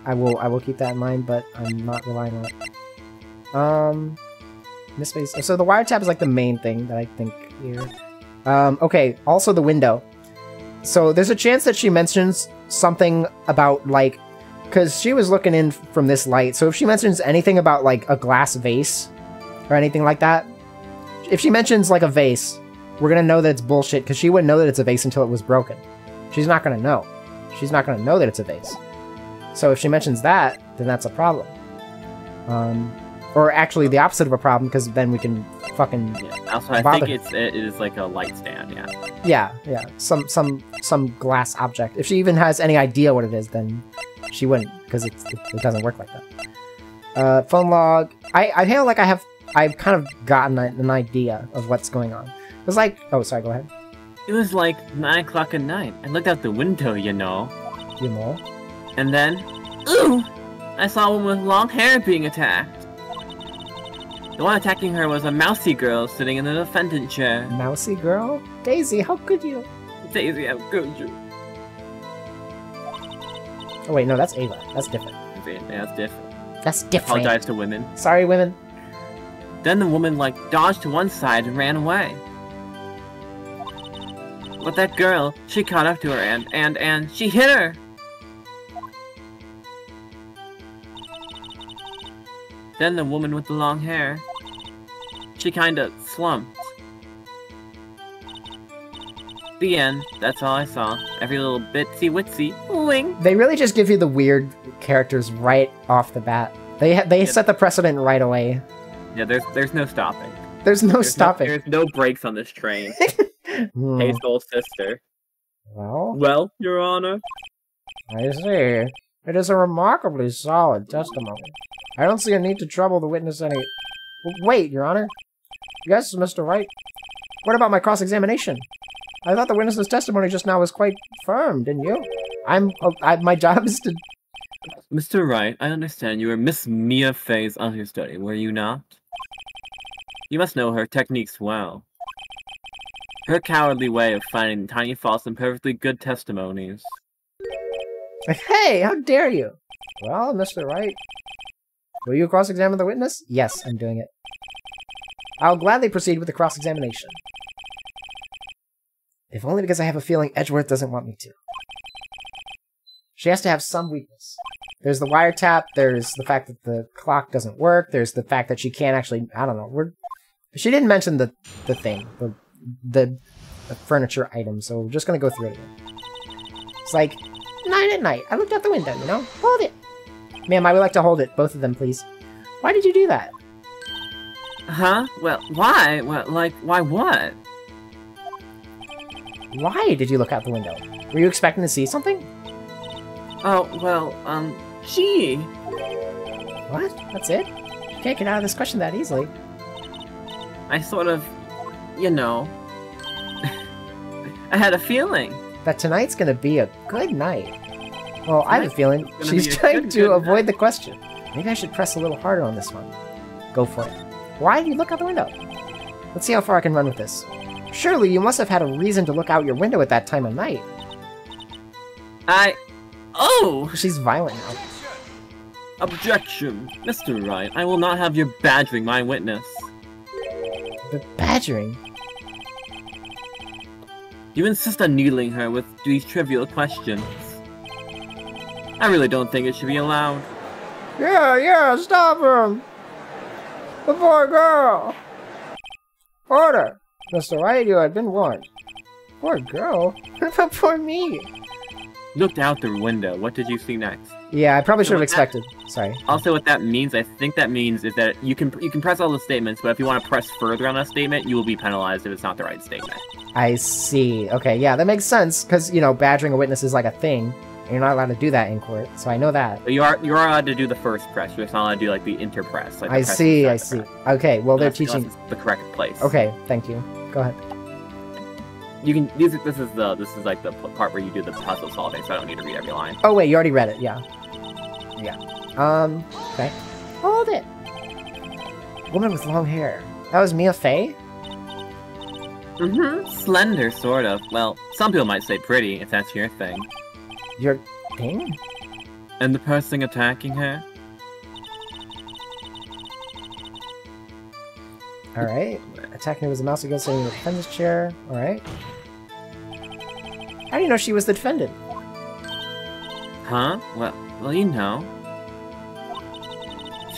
I will keep that in mind, but I'm not relying on it. Misspaced. So the wiretap is like the main thing that I think here. Okay, also the window. So there's a chance that she mentions something about, like, because she was looking in from this light, so if she mentions anything about, like, a glass vase, or anything like that, if she mentions, like, a vase, we're gonna know that it's bullshit, because she wouldn't know that it's a vase until it was broken. She's not gonna know. She's not gonna know that it's a vase. So if she mentions that, then that's a problem. Or actually the opposite of a problem, because then we can fucking Also, I think it is like a light stand, yeah. Yeah. Some glass object. If she even has any idea what it is, then she wouldn't, because it doesn't work like that. Phone log. I feel like I've kind of gotten an idea of what's going on. It was like, oh, sorry, go ahead. It was like 9 o'clock at night. I looked out the window, you know. You know? And then, ooh! I saw a woman with long hair being attacked. The one attacking her was a mousy girl sitting in the defendant chair. Mousy girl? Daisy, how could you? Daisy, how could you? Oh wait, no, that's Ava. That's different. Yeah, that's different. That's different. Apologize to women. Sorry, women. Then the woman, like, dodged to one side and ran away. But that girl, she caught up to her and she hit her! Then the woman with the long hair, she kinda slumped. The end. That's all I saw. Every little bitsy witsy wing. They really just give you the weird characters right off the bat. They set the precedent right away. Yeah, there's no stopping. There's no stopping. There's no brakes on this train. Hey, soul sister. Well, Your Honor. I see. It is a remarkably solid testimony. I don't see a need to trouble the witness any... Wait, Your Honor. Yes, Mr. Wright. What about my cross-examination? I thought the witness's testimony just now was quite firm, didn't you? My job is to... Mr. Wright, I understand you were Miss Mia Fey's understudy, were you not? You must know her techniques well. Her cowardly way of finding tiny faults in perfectly good testimonies. Hey, how dare you? Well, Mr. Wright, will you cross-examine the witness? Yes, I'm doing it. I'll gladly proceed with the cross-examination. If only because I have a feeling Edgeworth doesn't want me to. She has to have some weakness. There's the wiretap, there's the fact that the clock doesn't work, there's the fact that she can't actually... I don't know. She didn't mention the thing, the furniture item, so we're just gonna go through it again. It's like, 9 at night. I looked out the window, you know? Hold it. Ma'am, I would like to hold it. Both of them, please. Why did you do that? Huh? Well, why? Well, like, why what? Why did you look out the window? Were you expecting to see something? Oh, well, she... What? That's it? You can't get out of this question that easily. I sort of... you know... I had a feeling. That tonight's gonna be a good night. Well, I have a feeling she's trying to avoid the question. Maybe I should press a little harder on this one. Go for it. Why did you look out the window? Let's see how far I can run with this. Surely you must have had a reason to look out your window at that time of night. Oh! She's violent now. Objection! Mr. Wright, I will not have you badgering my witness. The badgering? You insist on needling her with these trivial questions. I really don't think it should be allowed. Yeah, stop him! The poor girl! Order! Mr. Wright, you had been warned. Poor girl? But poor me! Looked out the window. What did you see next? Yeah, I probably should have expected. Sorry. Also, what that means, I think that means is that you can press all the statements, but if you want to press further on a statement, you will be penalized if it's not the right statement. I see. Okay, yeah, that makes sense, because, you know, badgering a witness is like a thing, and you're not allowed to do that in court, so I know that. But you are allowed to do the first press, you're just not allowed to do, like, the interpress. Like I see. Okay, well, they're teaching... It's the correct place. Okay, thank you. Go ahead. You can... This is like the part where you do the puzzle solving, so I don't need to read every line. Oh, wait, you already read it, yeah. Yeah. Okay. Hold it! Woman with long hair. That was Mia Fey? Mm-hmm. Slender, sort of. Well, some people might say pretty, if that's your thing. Your thing? And the person attacking her? Alright. Attacking her was a mouse again sitting in the defendant's chair. Alright. How do you know she was the defendant? Huh? Well, you know.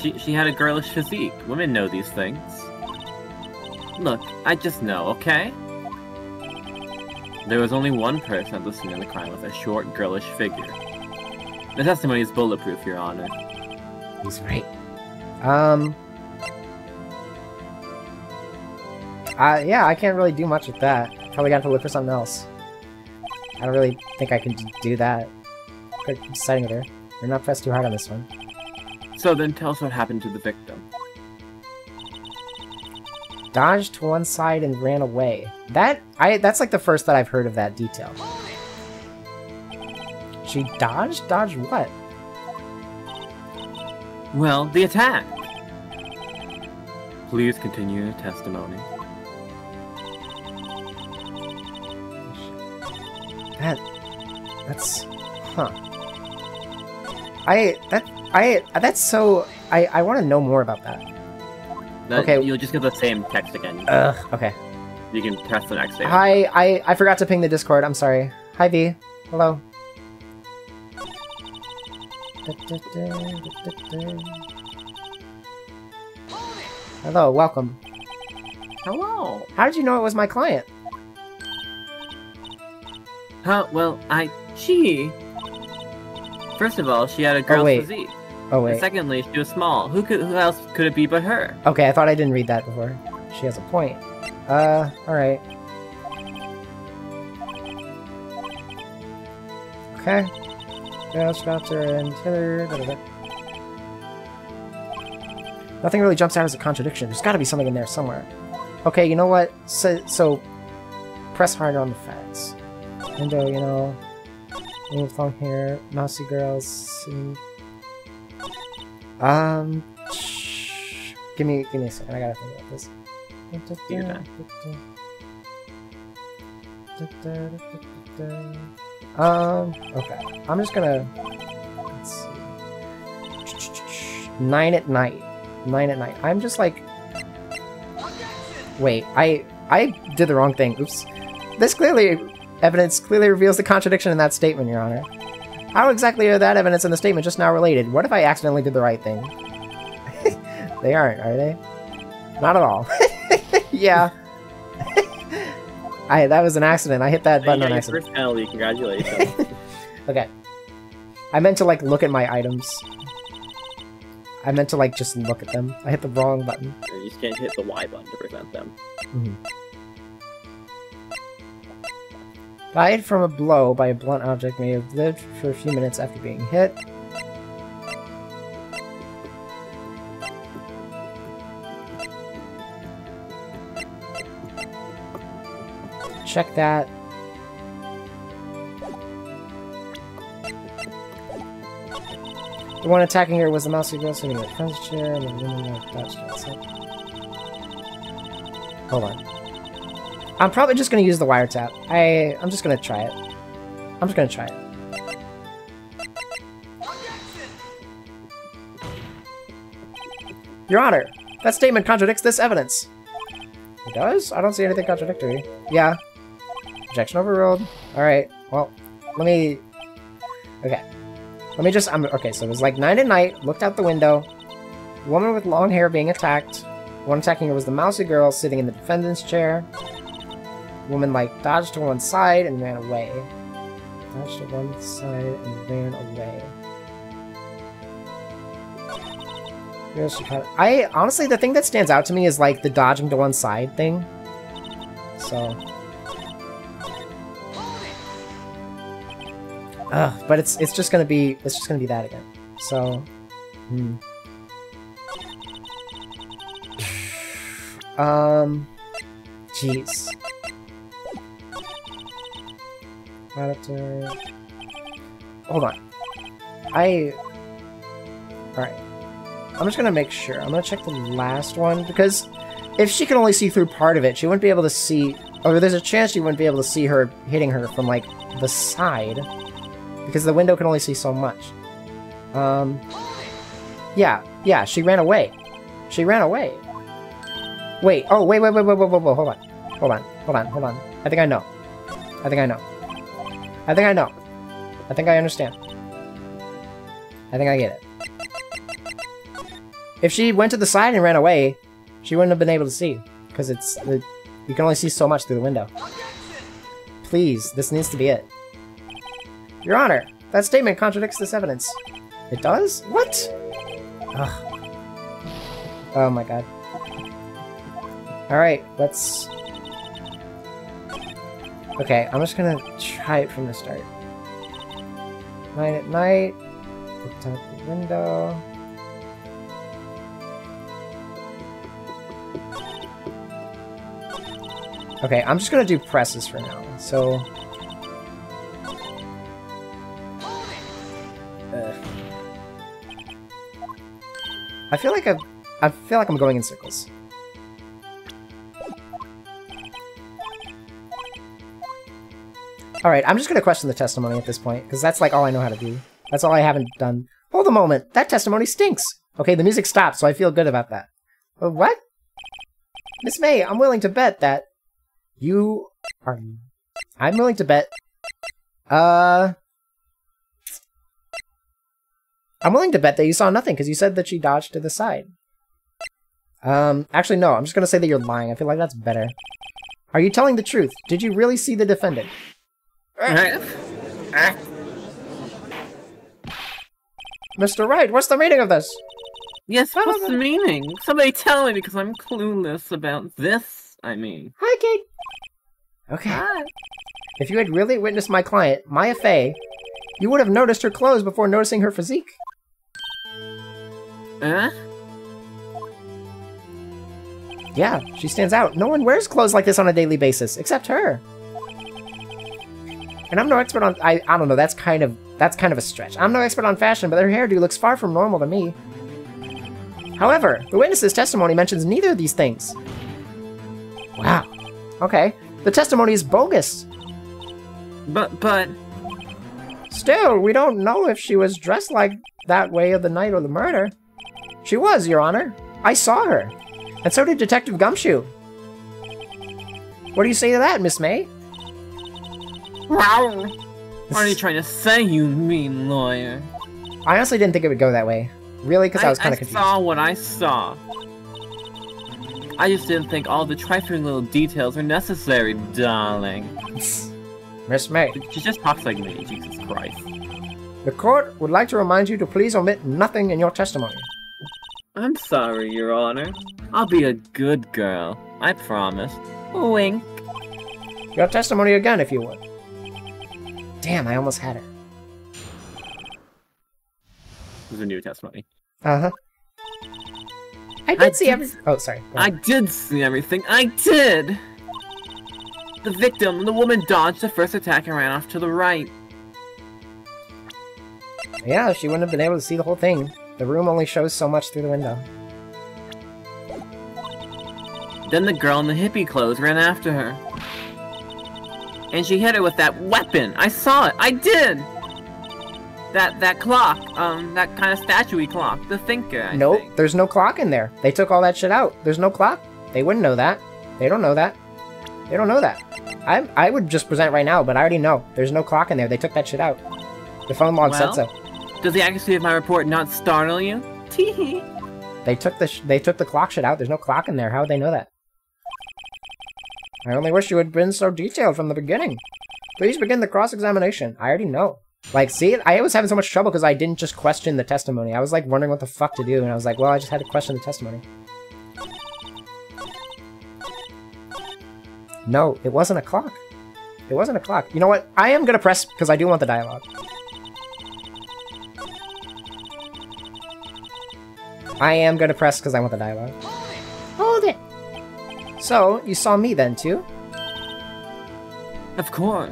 She had a girlish physique. Women know these things. Look, I just know, okay? There was only one person at the scene of the crime with a short, girlish figure. The testimony is bulletproof, Your Honor. He's right. Yeah, I can't really do much with that. Probably got to look for something else. I don't really think I can do that. Keep deciding there. You're not pressed too hard on this one. So then tell us what happened to the victim. Dodged to one side and ran away. That's like the first that I've heard of that detail. She dodged? Dodged what? Well, the attack. Please continue your testimony. That's... Huh. That's so... I want to know more about that. Okay. You'll just get the same text again. Okay. You can press the next thing. Hi, I forgot to ping the Discord, I'm sorry. Hi, V. Hello. Hello, welcome. Hello. How did you know it was my client? Well, she... First of all, she had a girl's physique. Oh, wait. And secondly, she was small. Who else could it be but her? Okay, I thought I didn't read that before. She has a point. Alright. Okay. Chapter and Taylor. Nothing really jumps out as a contradiction. There's gotta be something in there somewhere. Okay, you know what? So press harder on the facts. Window, you know. Move long hair, mousy girls, and... Give me a second, I gotta think about this. Take your time. Okay. I'm just gonna... Let's see. 9 at night. 9 at night. I'm just like... Wait, I did the wrong thing. Oops. This evidence clearly reveals the contradiction in that statement, Your Honor. How exactly are that evidence and the statement just now related? What if I accidentally did the right thing? They aren't, are they? Not at all. Yeah. That was an accident. I hit that button on accident. First penalty, congratulations. Okay. I meant to, like, look at my items. I meant to, like, just look at them. I hit the wrong button. You just can't hit the Y button to prevent them. Mm-hmm. Died from a blow by a blunt object may have lived for a few minutes after being hit. Check that. The one attacking her was the mousy girl sitting in the friend's chair, and the woman that dodged outside. Hold on. I'm probably just gonna use the wiretap. I'm just gonna try it. I'm just gonna try it. Your Honor, that statement contradicts this evidence. It does? I don't see anything contradictory. Yeah. Objection overruled. Alright, well, let me... Okay. Let me just... okay, so it was like 9 at night, looked out the window, woman with long hair being attacked. One attacking her was the mousy girl sitting in the defendant's chair. Woman, like, dodged to one side and ran away. Dodged to one side and ran away. Honestly, the thing that stands out to me is, like, the dodging to one side thing. So... but it's just gonna be that again. So... Jeez. Hold on. Alright. I'm just gonna make sure. I'm gonna check the last one, because if she can only see through part of it, she wouldn't be able to see... Or there's a chance she wouldn't be able to see her hitting her from, like, the side. Because the window can only see so much. Yeah, she ran away. She ran away. Wait, oh, wait, hold on. I think I know. I think I understand. I think I get it. If she went to the side and ran away, she wouldn't have been able to see. Because you can only see so much through the window. Please, this needs to be it. Your Honor, that statement contradicts this evidence. It does? What? Ugh. Oh my god. Alright, let's... Okay, I'm just gonna try it from the start. Night at night. Looked out the window. Okay, I'm just gonna do presses for now. So... I feel like I'm going in circles. Alright, I'm just gonna question the testimony at this point, because that's like all I know how to do. That's all I haven't done. Hold a moment! That testimony stinks! Okay, the music stopped, so I feel good about that. What? Miss May, I'm willing to bet that you are... I'm willing to bet... I'm willing to bet that you saw nothing, because you said that she dodged to the side. Actually, no, I'm just gonna say that you're lying. I feel like that's better. Are you telling the truth? Did you really see the defendant? Mr. Wright, what's the meaning of this? Yes, what's the meaning? Somebody tell me, because I'm clueless about this, I mean. Hi, Kate! Okay. Hi. If you had really witnessed my client, Maya Fey, you would have noticed her clothes before noticing her physique. Yeah, she stands out. No one wears clothes like this on a daily basis, except her. And I'm no expert on... I don't know, that's kind of a stretch. I'm no expert on fashion, but her hairdo looks far from normal to me. However, the witness's testimony mentions neither of these things. Wow. Okay. The testimony is bogus. But... Still, we don't know if she was dressed like that way of the night of the murder. She was, Your Honor. I saw her. And so did Detective Gumshoe. What do you say to that, Miss May? Wow. What are you trying to say, you mean lawyer? I honestly didn't think it would go that way. Really, because I was kind of confused. I saw what I saw. I just didn't think all the trifling little details were necessary, darling. Miss May. She just talks like me, Jesus Christ. The court would like to remind you to please omit nothing in your testimony. I'm sorry, Your Honor. I'll be a good girl. I promise. Wink. Your testimony again, if you would. Damn, I almost had it. This is a new testimony. Uh-huh. I did see everything. Oh, sorry. I did see everything. I did! The victim, the woman, dodged the first attack and ran off to the right. Yeah, she wouldn't have been able to see the whole thing. The room only shows so much through the window. Then the girl in the hippie clothes ran after her. And she hit her with that weapon! I saw it! I did! That clock, that kind of statue-y clock. The thinker, Nope, there's no clock in there. They took all that shit out. There's no clock. They wouldn't know that. They don't know that. They don't know that. I would just present right now, but I already know. There's no clock in there. They took that shit out. The phone log said so. Does the accuracy of my report not startle you? Tee-hee. They took the clock shit out. There's no clock in there. How would they know that? I only wish you had been so detailed from the beginning. Please begin the cross-examination. I already know. Like, see, I was having so much trouble because I didn't just question the testimony. I was, like, wondering what the fuck to do, and I was like, well, I just had to question the testimony. No, it wasn't a clock. It wasn't a clock. You know what? I am gonna press because I do want the dialogue. I am gonna press because I want the dialogue. Hold it! So, you saw me then, too? Of course.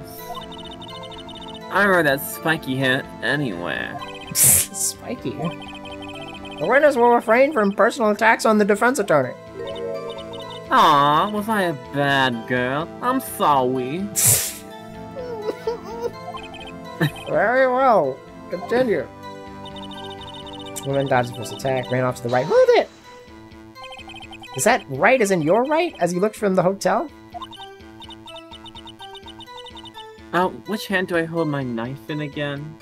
I remember that spiky hair anywhere. Spiky? The witness will refrain from personal attacks on the defense attorney. Aw, was I a bad girl? I'm sorry. Very well. Continue. Woman dodged the first attack, ran off to the right. Hold it! Is that right as in your right, as you looked from the hotel? Which hand do I hold my knife in again?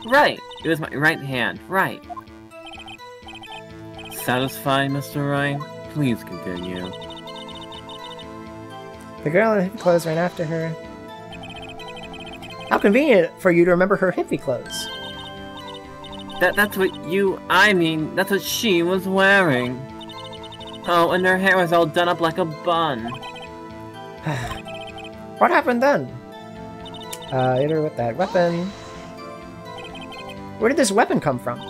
Right! It was my right hand, right. Satisfied, Mr. Wright? Please continue. The girl in hippie clothes ran after her. How convenient for you to remember her hippie clothes. That's what she was wearing. Oh, and her hair was all done up like a bun. What happened then? Hit her with that weapon. Where did this weapon come from?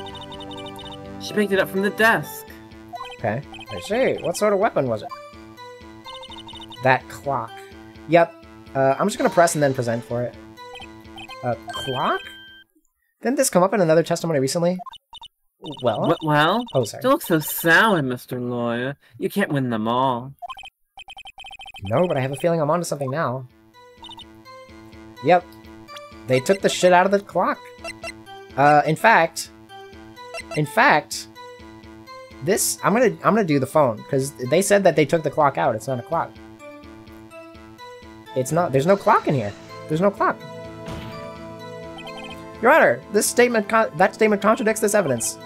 She picked it up from the desk. Okay, I see. What sort of weapon was it? That clock. Yep. I'm just gonna press and then present for it. A clock? Didn't this come up in another testimony recently? Well? Well? Oh, sorry. Don't look so sour, Mr. Lawyer. You can't win them all. No, but I have a feeling I'm onto something now. Yep. They took the shit out of the clock. In fact, this I'm gonna do the phone because they said that they took the clock out. It's not a clock. It's not. There's no clock in here. There's no clock. Your Honor, this statement that statement contradicts this evidence.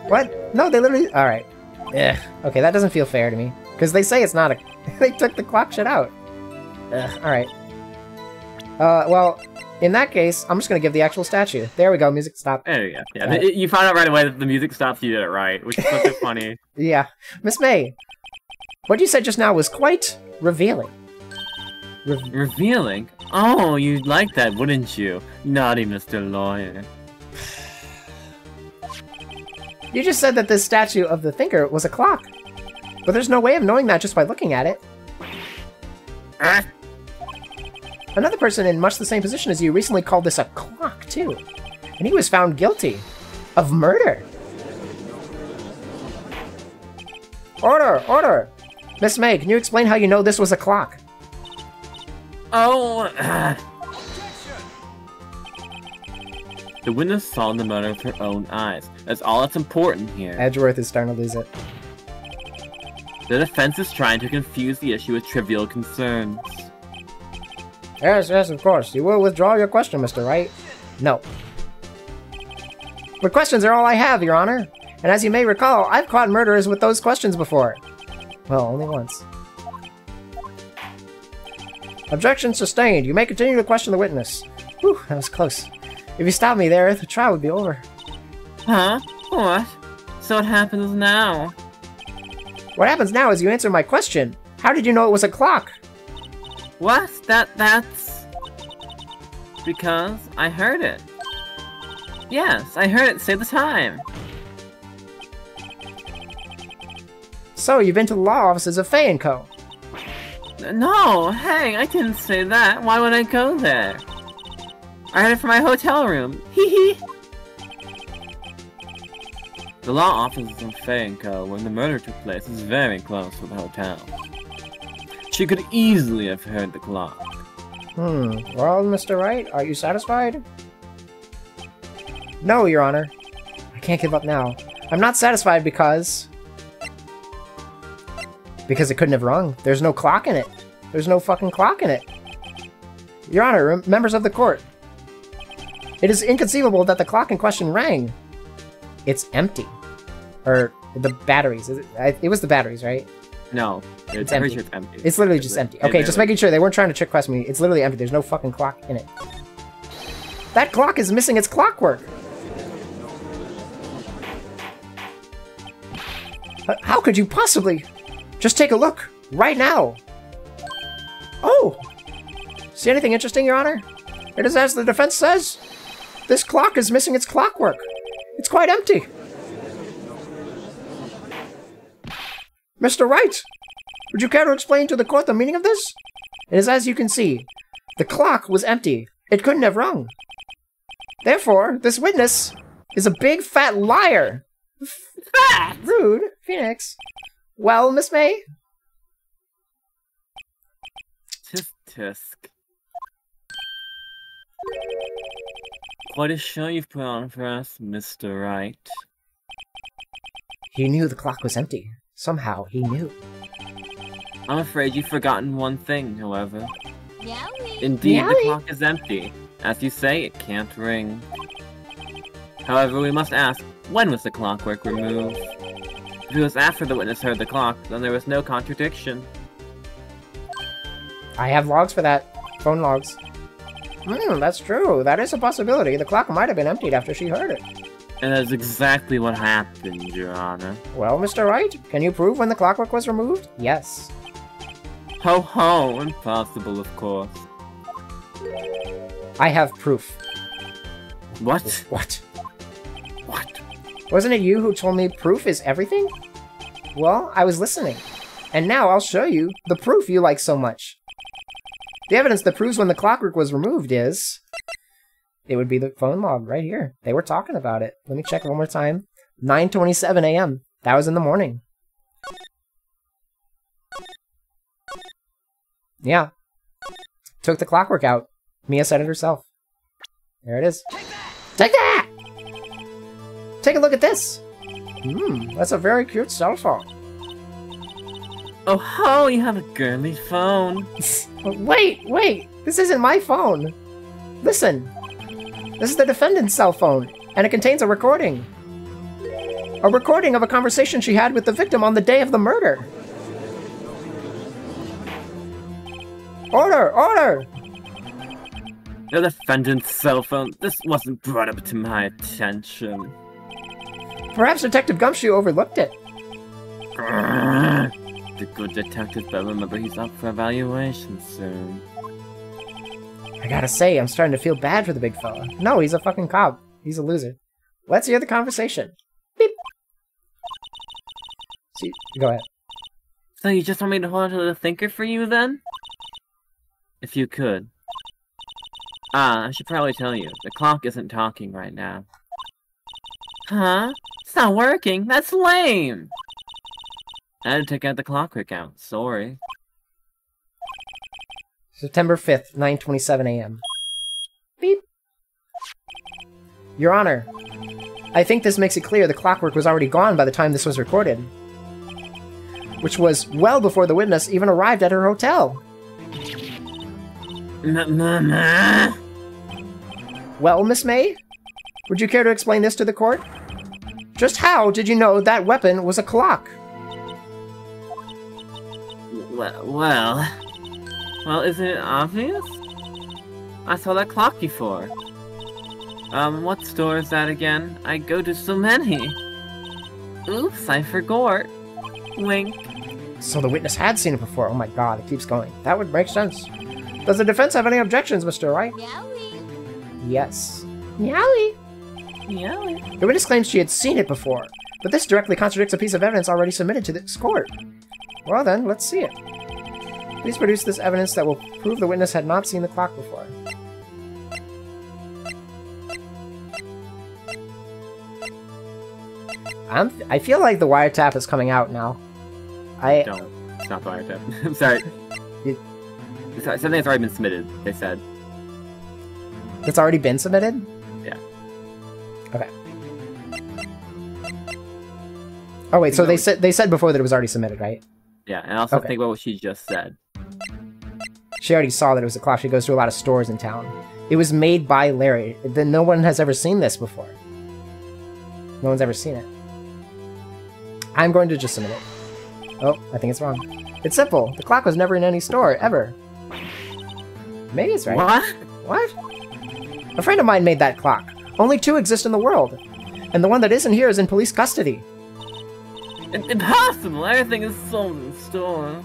What? No, they literally. All right. Ugh. Okay, that doesn't feel fair to me because they say it's not a. They took the clock shit out. Ugh. All right. Well. In that case, I'm just gonna give the actual statue. There we go, music stop. There you go. Yeah, you found out right away that the music stops, you did it right, which is so funny. Yeah. Miss May, what you said just now was quite revealing. Revealing? Oh, you'd like that, wouldn't you? Naughty Mr. Lawyer. You just said that this statue of the thinker was a clock. But there's no way of knowing that just by looking at it. Another person in much the same position as you recently called this a clock, too. And he was found guilty of murder. Order! Order! Miss May, can you explain how you know this was a clock? Oh... The witness saw the murder with her own eyes. That's all that's important here. Edgeworth is starting to lose it. The defense is trying to confuse the issue with trivial concerns. Yes, yes, of course. You will withdraw your question, Mr. Wright? No. But questions are all I have, Your Honor. And as you may recall, I've caught murderers with those questions before. Well, only once. Objection sustained. You may continue to question the witness. Whew, that was close. If you stop me there, the trial would be over. Huh? What? So what happens now? What happens now is you answer my question. How did you know it was a clock? What? That's... Because I heard it. Yes, I heard it say the time. So, you've been to the law offices of Fay & Co. No, hey, I didn't say that. Why would I go there? I heard it from my hotel room. Hee hee. The law offices of Fay & Co. when the murder took place is very close to the hotel. She could easily have heard the clock. Well, Mr. Wright, are you satisfied? No, Your Honor. I can't give up now. I'm not satisfied because it couldn't have rung. There's no clock in it. There's no fucking clock in it. Your Honor, members of the court. It is inconceivable that the clock in question rang. It's empty. Or the batteries. It was the batteries, right? No, it's empty. It's empty. It's literally just empty. Okay, just making sure they weren't trying to trick question me. It's literally empty. There's no fucking clock in it. That clock is missing its clockwork. How could you possibly? Just take a look right now. Oh, see anything interesting, Your Honor? It is as the defense says. This clock is missing its clockwork. It's quite empty. Mr. Wright, would you care to explain to the court the meaning of this? It is as you can see. The clock was empty. It couldn't have rung. Therefore, this witness is a big fat liar. Fat? Rude. Phoenix. Well, Miss May? Tisk tisk. Quite a show you've put on for us, Mr. Wright. He knew the clock was empty. Somehow, he knew. I'm afraid you've forgotten one thing, however. Meowie. Indeed, Meowie. the clock is empty. As you say, it can't ring. However, we must ask, when was the clockwork removed? If it was after the witness heard the clock, then there was no contradiction. I have logs for that. Phone logs. That's true. That is a possibility. The clock might have been emptied after she heard it. And that's exactly what happened, Your Honor. Well, Mr. Wright, can you prove when the clockwork was removed? Yes. Ho ho! Impossible, of course. I have proof. What? What? What? Wasn't it you who told me proof is everything? Well, I was listening. And now I'll show you the proof you like so much. The evidence that proves when the clockwork was removed is... It would be the phone log right here. They were talking about it. Let me check one more time. 9:27 a.m. That was in the morning. Yeah. Took the clockwork out. Mia said it herself. There it is. Take that! Take a look at this. That's a very cute cell phone. Oh ho, you have a girly phone. Wait! This isn't my phone. Listen. This is the defendant's cell phone, and it contains a recording. A recording of a conversation she had with the victim on the day of the murder. Order! Order! The defendant's cell phone. This wasn't brought up to my attention. Perhaps Detective Gumshoe overlooked it. The good detective, but remember he's up for evaluation soon. I gotta say, I'm starting to feel bad for the big fella. No, he's a fucking cop. He's a loser. Let's hear the conversation. Beep. See, go ahead. So you just want me to hold on to the thinker for you, then? If you could. I should probably tell you, the clock isn't talking right now. Huh? It's not working? That's lame! I had to take out the clockwork out, sorry. September 5th, 9:27 a.m. Beep. Your Honor, I think this makes it clear the clockwork was already gone by the time this was recorded. Which was well before the witness even arrived at her hotel. Well, Miss May? Would you care to explain this to the court? Just how did you know that weapon was a clock? Well, isn't it obvious? I saw that clock before. What store is that again? I go to so many. Oops, I forgot. Wink. So the witness had seen it before. Oh my god, it keeps going. That would make sense. Does the defense have any objections, Mr. Wright? Meowie. Yes. Meowie. Meowie. The witness claims she had seen it before, but this directly contradicts a piece of evidence already submitted to this court. Well then, let's see it. Please produce this evidence that will prove the witness had not seen the clock before. I feel like the wiretap is coming out now. Don't. It's not the wiretap. I'm sorry. Something's already been submitted, they said. It's already been submitted? Yeah. Okay. Oh wait, so they said before that it was already submitted, right? Yeah, and also think about what she just said. She already saw that it was a clock. She goes to a lot of stores in town. It was made by Larry. Then no one has ever seen this before. No one's ever seen it. I'm going to just submit it. Oh, I think it's wrong. It's simple. The clock was never in any store, ever. Maybe it's right. What? What? A friend of mine made that clock. Only 2 exist in the world. And the one that isn't here is in police custody. Impossible! Everything is sold in stores.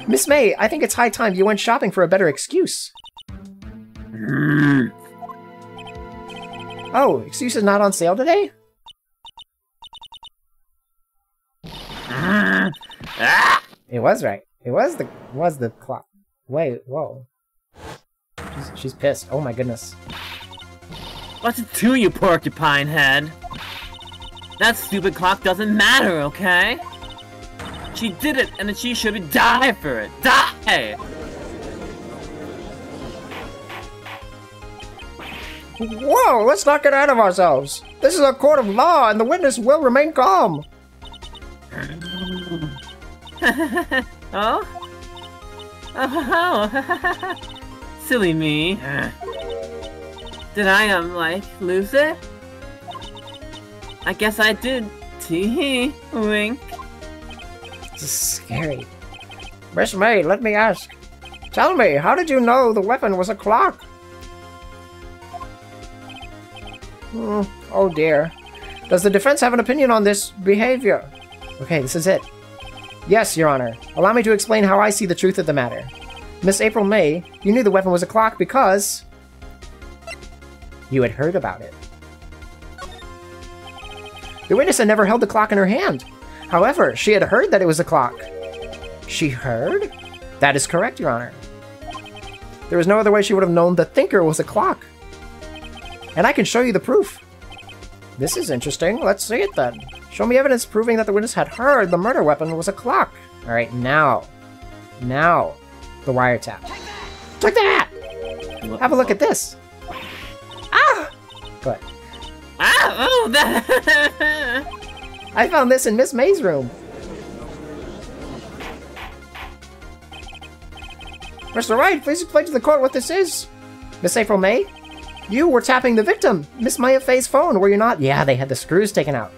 Miss May, I think it's high time you went shopping for a better excuse. Oh, excuse is not on sale today? It was right. It was the clock. Wait, whoa. She's pissed. Oh my goodness. What's it to you, porcupine head? That stupid clock doesn't matter, okay? She did it, and then she should die for it. Die! Whoa, let's not get ahead of ourselves. This is a court of law, and the witness will remain calm. Oh? Oh, silly me. Did I, like, lose it? I guess I did. Tee wink. This is scary. Miss May, let me ask. Tell me, how did you know the weapon was a clock? Oh dear. Does the defense have an opinion on this behavior? Okay, this is it. Yes, Your Honor. Allow me to explain how I see the truth of the matter. Miss April May, you knew the weapon was a clock because... you had heard about it. The witness had never held the clock in her hand. However, she had heard that it was a clock. She heard? That is correct, Your Honor. There was no other way she would have known the thinker was a clock. And I can show you the proof. This is interesting. Let's see it then. Show me evidence proving that the witness had heard the murder weapon was a clock. Alright, now. Now. The wiretap. Take that! Have a look at this. Ah! What? Ah! Oh! That... I found this in Miss May's room. Mr. Wright, please explain to the court what this is. Miss April May? You were tapping the victim, Miss Maya Faye's phone, were you not? Yeah, they had the screws taken out.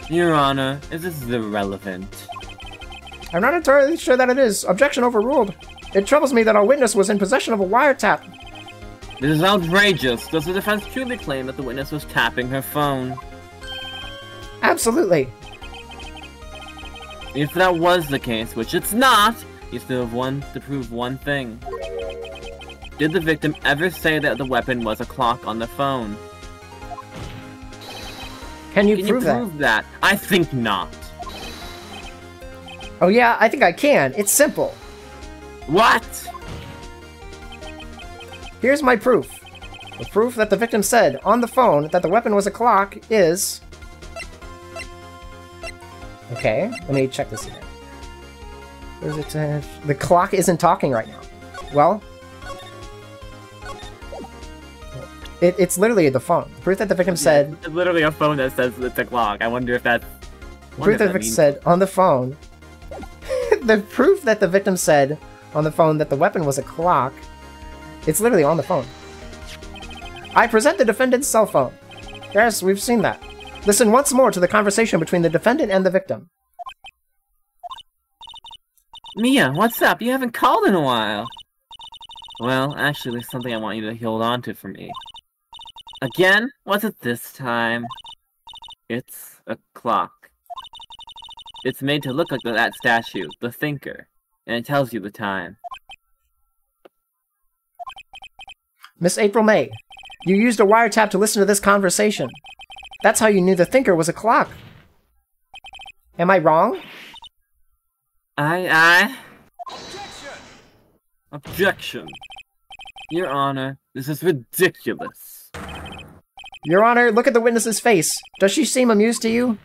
Your Honor, this is irrelevant. I'm not entirely sure that it is. Objection overruled. It troubles me that our witness was in possession of a wiretap. This is outrageous. Does the defense truly claim that the witness was tapping her phone? Absolutely. If that was the case, which it's not, you still have one to prove one thing. Did the victim ever say that the weapon was a clock on the phone? Can you prove that? I think not. Oh yeah, I think I can. It's simple. What? Here's my proof. The proof that the victim said on the phone that the weapon was a clock is... Okay, let me check this again. Where's it? The clock isn't talking right now. Well... It's literally the phone. The proof that the victim said... It's literally a phone that says it's a clock. I wonder if that's... The proof that the victim said on the phone... The proof that the victim said on the phone that the weapon was a clock... It's literally on the phone. I present the defendant's cell phone. Yes, we've seen that. Listen once more to the conversation between the defendant and the victim. Mia, what's up? You haven't called in a while. Well, actually, there's something I want you to hold on to for me. Again? What's it this time? It's a clock. It's made to look like that statue, the Thinker, and it tells you the time. Miss April May, you used a wiretap to listen to this conversation. That's how you knew the Thinker was a clock. Am I wrong? Objection! Your Honor, this is ridiculous. Your Honor, look at the witness's face. Does she seem amused to you?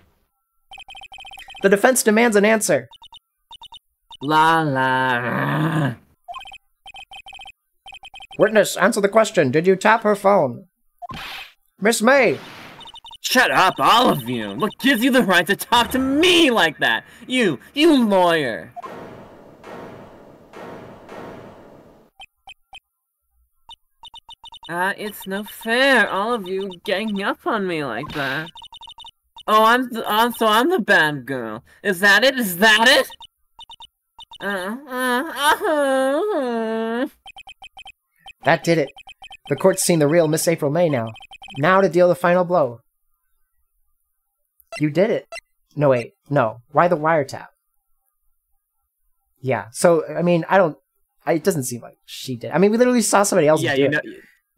The defense demands an answer. La la. Witness, answer the question. Did you tap her phone? Miss May! Shut up, all of you! What gives you the right to talk to me like that? You lawyer! It's no fair, all of you ganging up on me like that. Oh, I'm the bad girl. Is that it? Is that it? That did it. The court's seen the real Miss April May now. Now to deal the final blow. You did it. No, wait. No. Why the wiretap? Yeah, so, I mean, it doesn't seem like she did. I mean, we literally saw somebody else do it.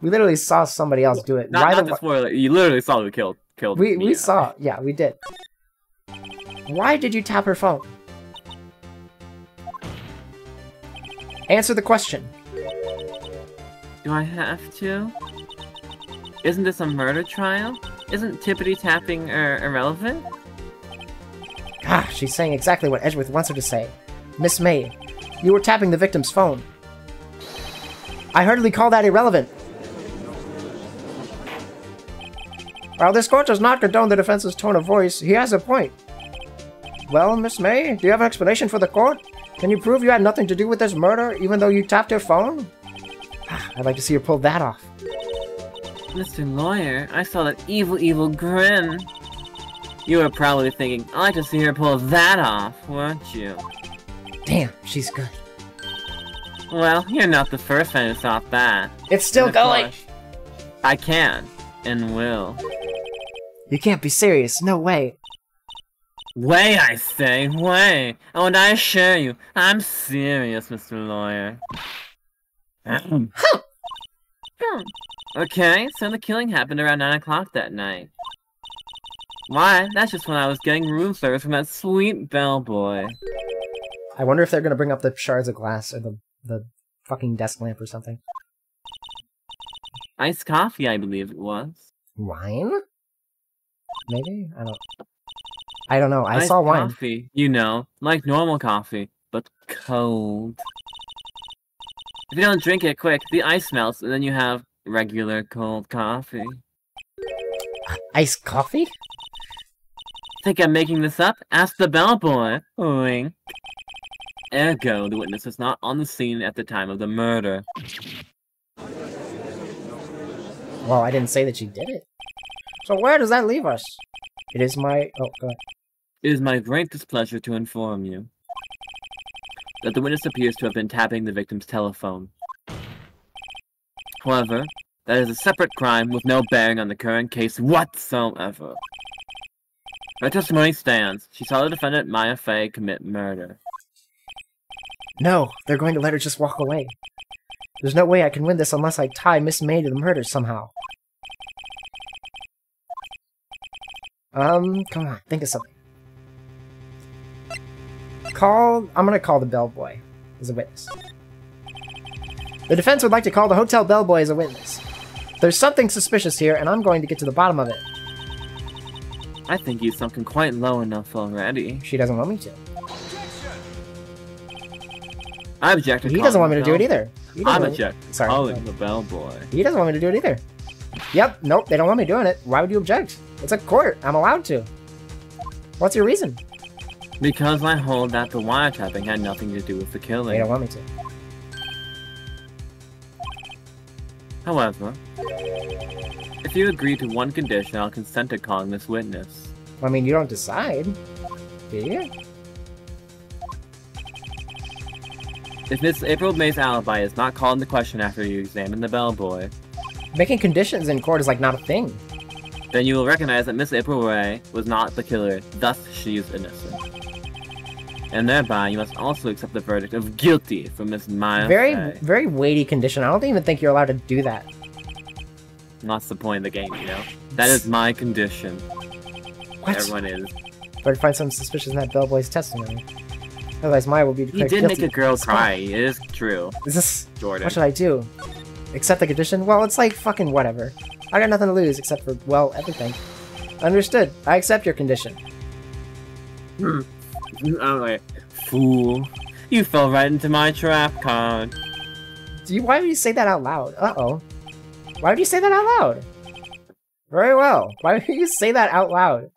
We literally saw somebody else do it. Not to spoil it. You literally saw who killed we saw. Yeah, we did. Why did you tap her phone? Answer the question. Do I have to? Isn't this a murder trial? Isn't tippity-tapping irrelevant? Ah, she's saying exactly what Edgeworth wants her to say. Miss May, you were tapping the victim's phone. I hardly call that irrelevant. While this court does not condone the defense's tone of voice, he has a point. Well, Miss May, do you have an explanation for the court? Can you prove you had nothing to do with this murder, even though you tapped her phone? I'd like to see her pull that off. Mr. Lawyer, I saw that evil grin. You were probably thinking, I'd like to see her pull that off, weren't you? Damn, she's good. Well, you're not the first one who thought that. It's still going! I can, and will. You can't be serious, no way. Way, I say, way! And I assure you, I'm serious, Mr. Lawyer. Okay, so the killing happened around 9 o'clock that night. Why, that's just when I was getting room service from that sweet bellboy. I wonder if they're gonna bring up the shards of glass or the fucking desk lamp or something. Iced coffee, I believe it was. Wine? Maybe? I don't know. I saw wine. Coffee, you know, like normal coffee, but cold. If you don't drink it quick, the ice melts, and then you have regular cold coffee. Iced coffee? Think I'm making this up? Ask the bellboy. Wink. Ergo, the witness was not on the scene at the time of the murder. Well, I didn't say that she did it. So where does that leave us? It is my... Oh, go ahead. It is my great displeasure to inform you that the witness appears to have been tapping the victim's telephone. However, that is a separate crime with no bearing on the current case whatsoever. Her testimony stands. She saw the defendant, Maya Fey, commit murder. No, they're going to let her just walk away. There's no way I can win this unless I tie Miss May to the murder somehow. Come on, think of something. I'm gonna call the bellboy as a witness. The defense would like to call the hotel bellboy as a witness. There's something suspicious here, and I'm going to get to the bottom of it. I think you've sunken quite low enough already. She doesn't want me to. I object to He doesn't want me to do it either. I'm object. Sorry. Calling the bellboy. He doesn't want me to do it either. Yep, nope, they don't want me doing it. Why would you object? It's a court. I'm allowed to. What's your reason? Because I hold that the wiretapping had nothing to do with the killing. They don't want me to. However, if you agree to one condition, I'll consent to calling this witness. I mean, you don't decide, do you? If Miss April May's alibi is not called into question after you examine the bellboy, making conditions in court is like not a thing. Then you will recognize that Miss April Ray was not the killer, thus she is innocent. And thereby, you must also accept the verdict of guilty from Miss Maya Fey. Very weighty condition. I don't even think you're allowed to do that. That's the point of the game, you know? That is my condition. What? Everyone is. Better find something suspicious in that bellboy's testimony. Otherwise, Maya will be declared guilty. He did make a girl cry, it is true. Is this... Jordan. What should I do? Accept the condition? Well, it's like fucking whatever. I got nothing to lose except for, well, everything. Understood. I accept your condition. I'm like, fool. You fell right into my trap card. Why would you say that out loud? Uh-oh. Why would you say that out loud? Very well. Why would you say that out loud?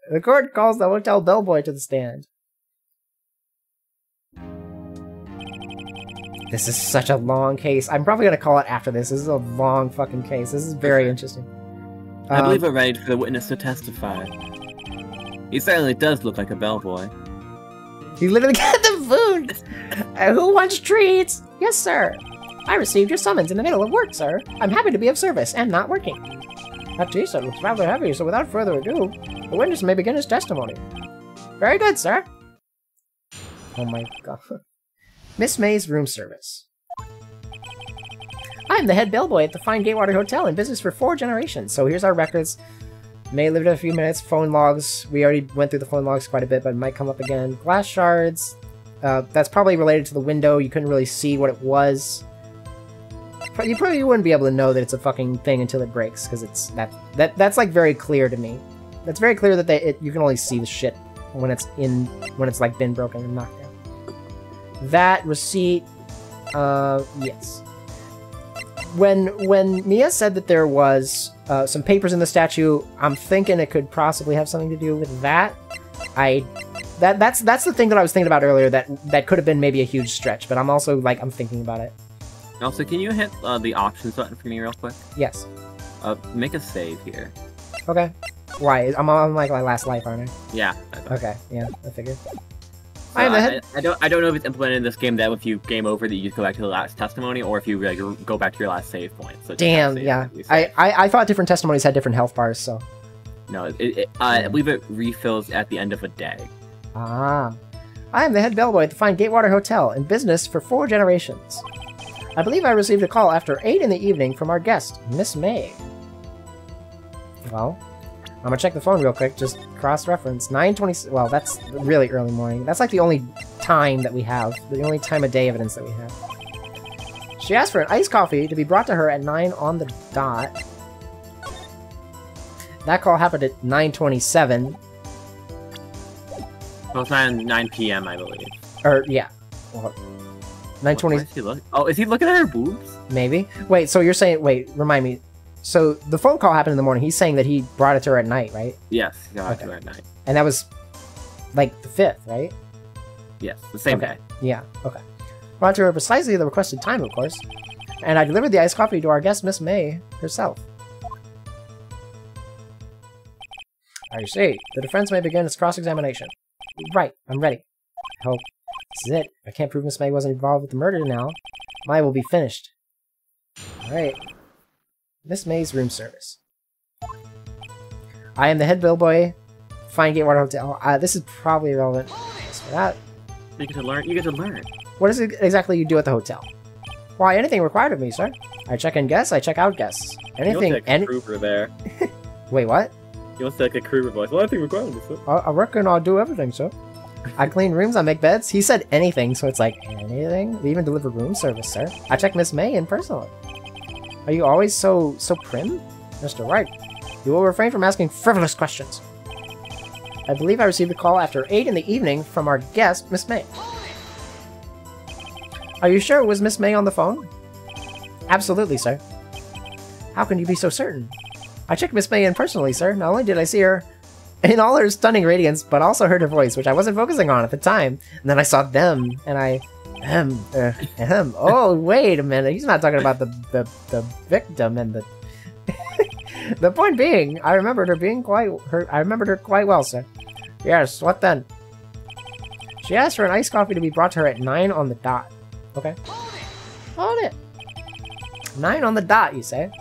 The court calls the hotel bellboy to the stand. This is such a long case. I'm probably gonna call it after this. This is a long fucking case. This is very interesting. I believe we're ready for the witness to testify. He certainly does look like a bellboy. He literally got the food! Who wants treats? Yes, sir. I received your summons in the middle of work, sir. I'm happy to be of service and not working. That tea set looks rather heavy, so without further ado, the witness may begin his testimony. Very good, sir. Oh my god. Miss May's room service. I'm the head bellboy at the fine Gatewater Hotel in business for 4 generations. So here's our records. May lived a few minutes. Phone logs. We already went through the phone logs quite a bit, but it might come up again. Glass shards. That's probably related to the window. You couldn't really see what it was. You probably wouldn't be able to know that it's a fucking thing until it breaks, because it's that's like very clear to me. That's very clear that you can only see the shit when it's like been broken and knocked down. That receipt, yes. When Mia said that there was some papers in the statue, I'm thinking it could possibly have something to do with that. That's the thing that I was thinking about earlier. That could have been maybe a huge stretch, but I'm also like I'm thinking about it. Also, can you hit the options button for me real quick? Yes. Make a save here. Okay. Why? I'm on like my last life, aren't I? Yeah. Okay, yeah, I figured. So I don't know if it's implemented in this game that if you game over that you just go back to the last testimony, or if you like go back to your last save point. So damn, yeah. I thought different testimonies had different health bars, so. No, I believe it refills at the end of a day. Ah. I am the head bellboy at the fine Gatewater Hotel, in business for 4 generations. I believe I received a call after 8 in the evening from our guest, Miss May. Well, I'm gonna check the phone real quick, just cross-reference. 9:20. Well, that's really early morning. That's like the only time that we have, the only time of day evidence that we have. She asked for an iced coffee to be brought to her at 9 on the dot. That call happened at 9:27. Well, it's 9 p.m. I believe. Or yeah, well, 9:20. Oh, is he looking at her boobs? Maybe. Wait, so you're saying? Wait, remind me. So the phone call happened in the morning. He's saying that he brought it to her at night, right? Yes, he brought it to her at night. And that was like the 5th, right? Yes, the same day. Yeah. Okay. Brought to her precisely the requested time, of course. And I delivered the iced coffee to our guest, Miss May herself. I see. The defense may begin its cross-examination. Right, I'm ready. I hope this is it. I can't prove Miss May wasn't involved with the murder now. Mine will be finished. Alright. Miss May's room service. I am the head bellboy. Fine Gatewater Hotel. This is probably irrelevant. For that. You get to learn. You get to learn. What is it exactly you do at the hotel? Why, anything required of me, sir. I check in guests, I check out guests. Anything. You like a Kruger there. Wait, what? You want to like a Kruger voice? Well, anything required of me, sir. I reckon I'll do everything, sir. I clean rooms, I make beds. He said anything, so it's like, anything? We even deliver room service, sir. I check Miss May in personally. Are you always so prim? Mr. Wright, you will refrain from asking frivolous questions. I believe I received a call after 8 in the evening from our guest, Miss May. Are you sure it was Miss May on the phone? Absolutely, sir. How can you be so certain? I checked Miss May in personally, sir. Not only did I see her in all her stunning radiance, but also heard her voice, which I wasn't focusing on at the time. And then I saw them, and I... Oh, wait a minute. He's not talking about the victim and the... The point being, I remembered her being I remembered her quite well, sir. Yes, what then? She asked for an iced coffee to be brought to her at 9 on the dot. Okay. Hold it. 9 on the dot, you say?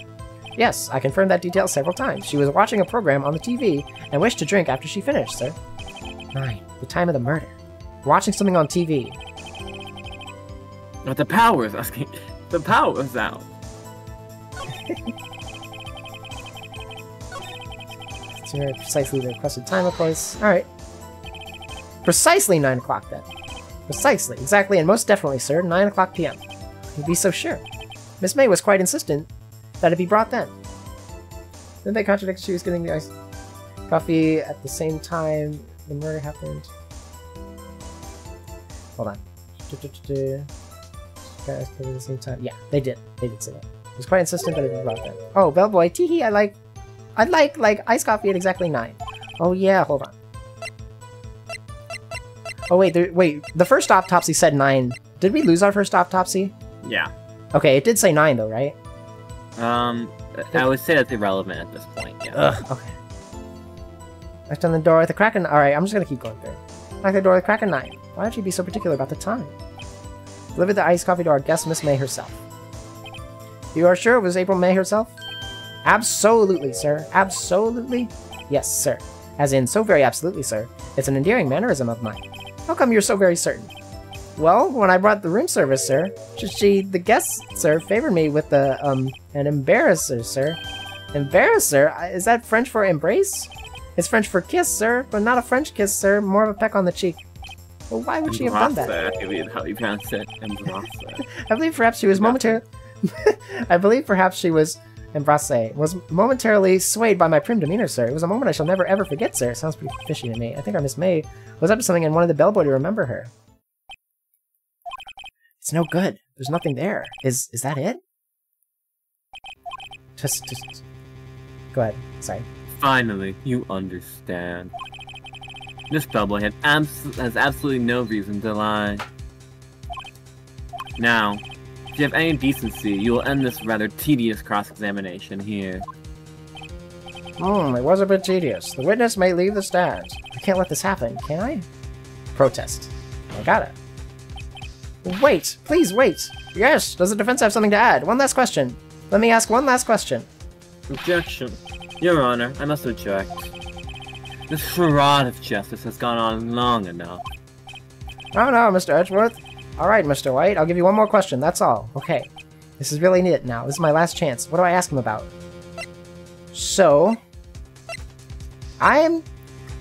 Yes, I confirmed that detail several times. She was watching a program on the TV and wished to drink after she finished, sir. 9. The time of the murder. Watching something on TV. But the power is asking. The power is out. Precisely the requested time, of course. Alright. Precisely 9 o'clock, then. Precisely. Exactly, and most definitely, sir. 9 o'clock p.m. You'd be so sure. Miss May was quite insistent that it be brought then. Then they contradicted she was getting the iced coffee at the same time the murder happened. Hold on. At the same time. Yeah, they did. They did say that. It was quite insistent that it be brought then. Oh, bellboy, teehee, I'd like iced coffee at exactly 9. Oh yeah, hold on. Oh wait, the first autopsy said 9. Did we lose our first autopsy? Yeah. Okay, it did say 9 though, right? I would say that's irrelevant at this point, yeah. Ugh, okay. Knocked on the door with a crack and... Alright, I'm just gonna keep going through. Knocked on the door with a crack and 9. Why don't you be so particular about the time? Delivered the iced coffee to our guest, Miss May herself. You are sure it was April May herself? Absolutely, sir. Absolutely? Yes, sir. As in, so very absolutely, sir. It's an endearing mannerism of mine. How come you're so very certain? Well, when I brought the room service, sir, the guest, sir, favored me with an embarrasser, sir. Embarrasser? Is that French for embrace? It's French for kiss, sir, but not a French kiss, sir. More of a peck on the cheek. Well, why would she have done that? I believe how you pronounce it. Embrasser. I believe perhaps she was momentarily... I believe perhaps she was... Embrasse was momentarily swayed by my prim demeanor, sir. It was a moment I shall never ever forget, sir. It sounds pretty fishy to me. I think our Miss May was up to something and wanted the bellboy to remember her. It's no good. There's nothing there. Is that it? Just... Go ahead. Sorry. Finally, you understand. This bellboy has absolutely no reason to lie. Now, if you have any decency, you will end this rather tedious cross-examination here. It was a bit tedious. The witness may leave the stand. I can't let this happen, can I? Protest. I got it. Wait! Please, wait! Yes! Does the defense have something to add? One last question. Let me ask one last question. Objection. Your Honor, I must object. This charade of justice has gone on long enough. Oh no, Mr. Edgeworth. Alright, Mr. White, I'll give you one more question, that's all. Okay. This is really it now. This is my last chance. What do I ask him about? So...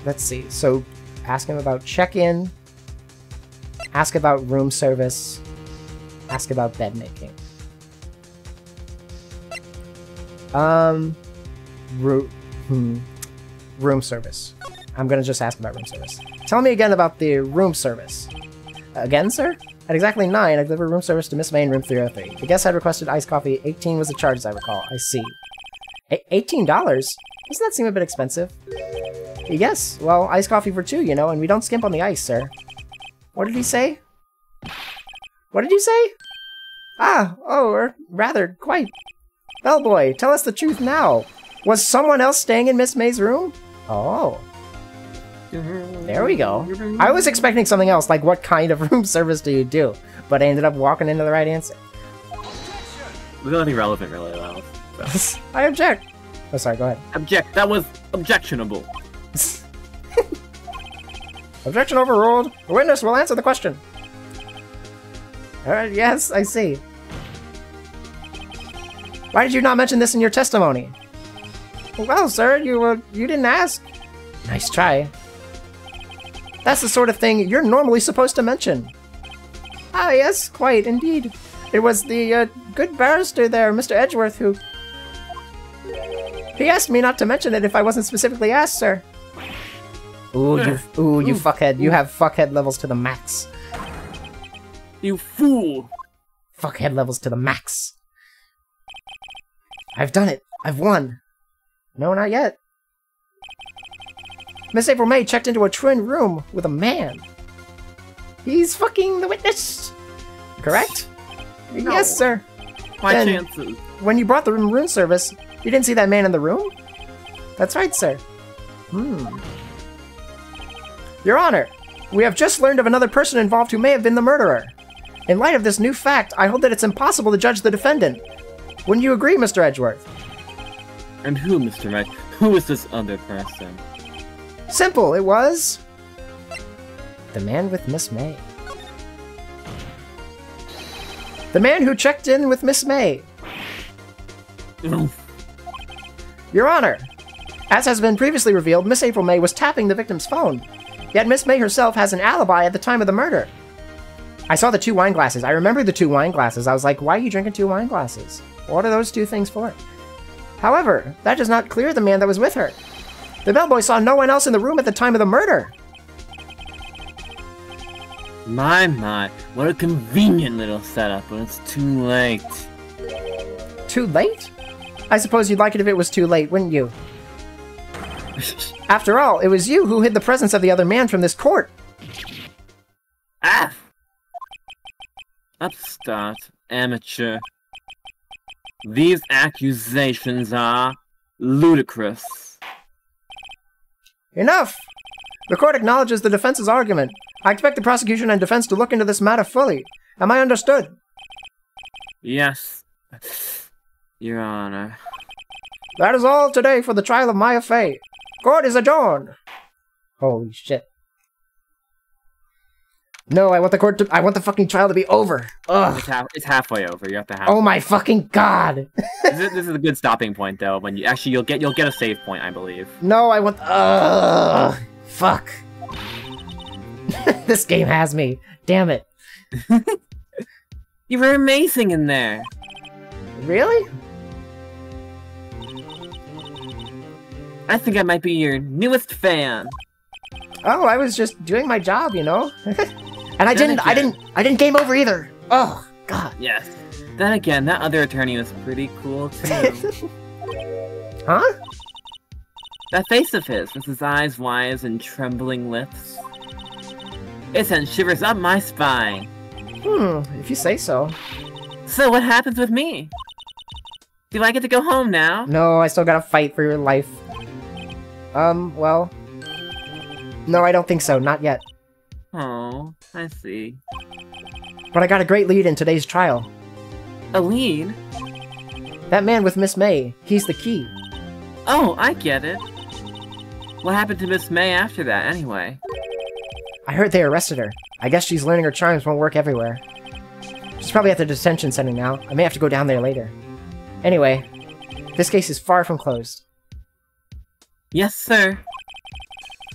Let's see. So, ask him about check-in. Ask about room service. Ask about bed making. Room service. I'm gonna just ask about room service. Tell me again about the room service. Again, sir? At exactly 9, I delivered room service to Miss May in room 303. The guest had requested iced coffee. 18 was the charge, as I recall. I see. $18? Doesn't that seem a bit expensive? Yes, well, iced coffee for 2, you know, and we don't skimp on the ice, sir. What did he say? What did you say? Or rather, quite. Bellboy, tell us the truth now. Was someone else staying in Miss May's room? Oh. There we go. I was expecting something else, like what kind of room service do you do? But I ended up walking into the right answer. It's gonna be relevant really well. So. I object. Oh, sorry, go ahead. Object. That was objectionable. Objection overruled. The witness will answer the question. Alright, yes, I see. Why did you not mention this in your testimony? Well, sir, you didn't ask. Nice try. That's the sort of thing you're normally supposed to mention. Ah, yes, quite, indeed. It was the, good barrister there, Mr. Edgeworth, who... He asked me not to mention it if I wasn't specifically asked, sir. Ooh, you fuckhead. You have fuckhead levels to the max. You fool! Fuckhead levels to the max. I've done it. I've won. No, not yet. Miss April May checked into a twin room with a man. He's fucking the witness. Correct? No. Yes, sir. My chances. When you brought the room service, you didn't see that man in the room? That's right, sir. Your Honor, we have just learned of another person involved who may have been the murderer. In light of this new fact, I hold that it's impossible to judge the defendant. Wouldn't you agree, Mr. Edgeworth? And who, Mr. Wright? Who is this other person? Simple, it was... the man with Miss May. The man who checked in with Miss May. Your Honor, as has been previously revealed, Miss April May was tapping the victim's phone. Yet Miss May herself has an alibi at the time of the murder. I saw the 2 wine glasses. I remember the 2 wine glasses. I was like, why are you drinking 2 wine glasses? What are those 2 things for? However, that does not clear the man that was with her. The bellboy saw no one else in the room at the time of the murder. My, what a convenient little setup when it's too late. Too late? I suppose you'd like it if it was too late, wouldn't you? After all, it was you who hid the presence of the other man from this court. Ah! Upstart, amateur. These accusations are ludicrous. Enough! The court acknowledges the defense's argument. I expect the prosecution and defense to look into this matter fully. Am I understood? Yes, Your Honor. That is all today for the trial of Maya Fey. Court is adjourned! Holy shit. No, I want the fucking trial to be over. Ugh. It's halfway over. You have to have. Oh my fucking god! This is a good stopping point, though. When you actually you'll get a save point, I believe. No, I want. Fuck. This game has me. Damn it. You were amazing in there. Really? I think I might be your newest fan. Oh, I was just doing my job, you know. And I didn't game over either. Oh, God. Yes. Then again, that other attorney was pretty cool too. Huh? That face of his, with his eyes wide and trembling lips. It sent shivers up my spine. If you say so. So what happens with me? Do I get to go home now? No, I still gotta fight for your life. Well... No, I don't think so. Not yet. Oh, I see. But I got a great lead in today's trial. A lead? That man with Miss May. He's the key. Oh, I get it. What happened to Miss May after that, anyway? I heard they arrested her. I guess she's learning her charms won't work everywhere. She's probably at the detention center now. I may have to go down there later. Anyway, this case is far from closed. Yes, sir.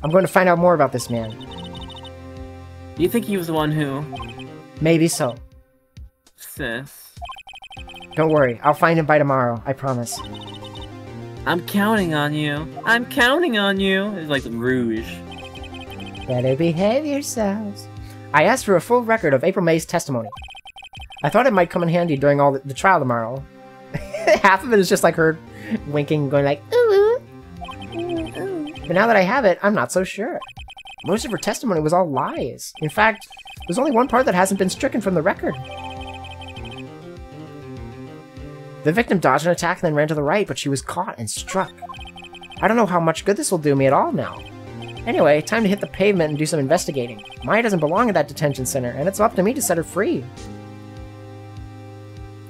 I'm going to find out more about this man. You think he was the one who... Maybe so. Sis. Don't worry, I'll find him by tomorrow, I promise. I'm counting on you. I'm counting on you. It's like Rouge. Better behave yourselves. I asked for a full record of April May's testimony. I thought it might come in handy during all the trial tomorrow. Half of it is just like her winking, going like, ooh, ooh, ooh. But now that I have it, I'm not so sure. Most of her testimony was all lies. In fact, there's only one part that hasn't been stricken from the record. The victim dodged an attack and then ran to the right, but she was caught and struck. I don't know how much good this will do me at all now. Anyway, time to hit the pavement and do some investigating. Maya doesn't belong at that detention center, and it's up to me to set her free.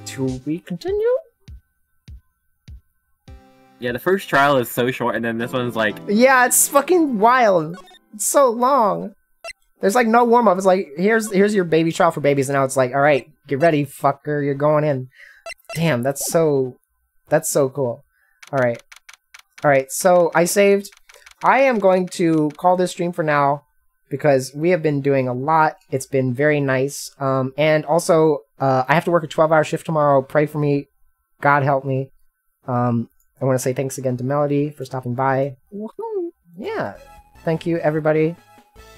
To we continue? Yeah, the first trial is so short, and then this one's like... Yeah, it's fucking wild. It's so long. There's like no warm-up. It's like, here's your baby trial for babies, and now it's like, alright, get ready, fucker, you're going in. Damn, that's so cool. Alright. Alright, so I saved. I am going to call this stream for now, because we have been doing a lot. It's been very nice. And also, I have to work a 12-hour shift tomorrow. Pray for me. God help me. I want to say thanks again to Melody for stopping by. Woohoo! Yeah. Thank you, everybody.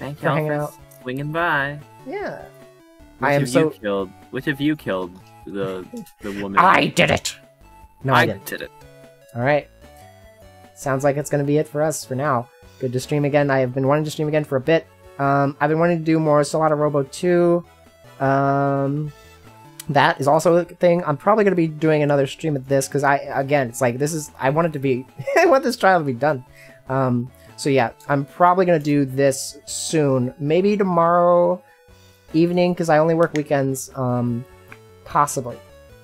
Thank you for hanging out. Swinging by. Yeah. Which of you killed the woman? I did it! No, I didn't. did it. Alright. Sounds like it's going to be it for us for now. Good to stream again. I have been wanting to stream again for a bit. I've been wanting to do more Solana Robo 2. That is also a thing. I'm probably going to be doing another stream of this because it's like, I want it to be, I want this trial to be done. So yeah, I'm probably going to do this soon. Maybe tomorrow evening because I only work weekends, possibly.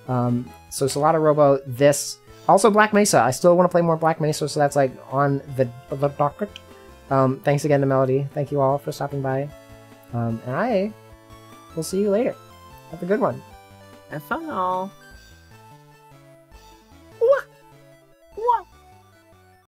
So Solana Robo, this. Also Black Mesa. I still want to play more Black Mesa, so that's like on the docket. Thanks again to Melody. Thank you all for stopping by. And I will see you later. Have a good one. Have fun all.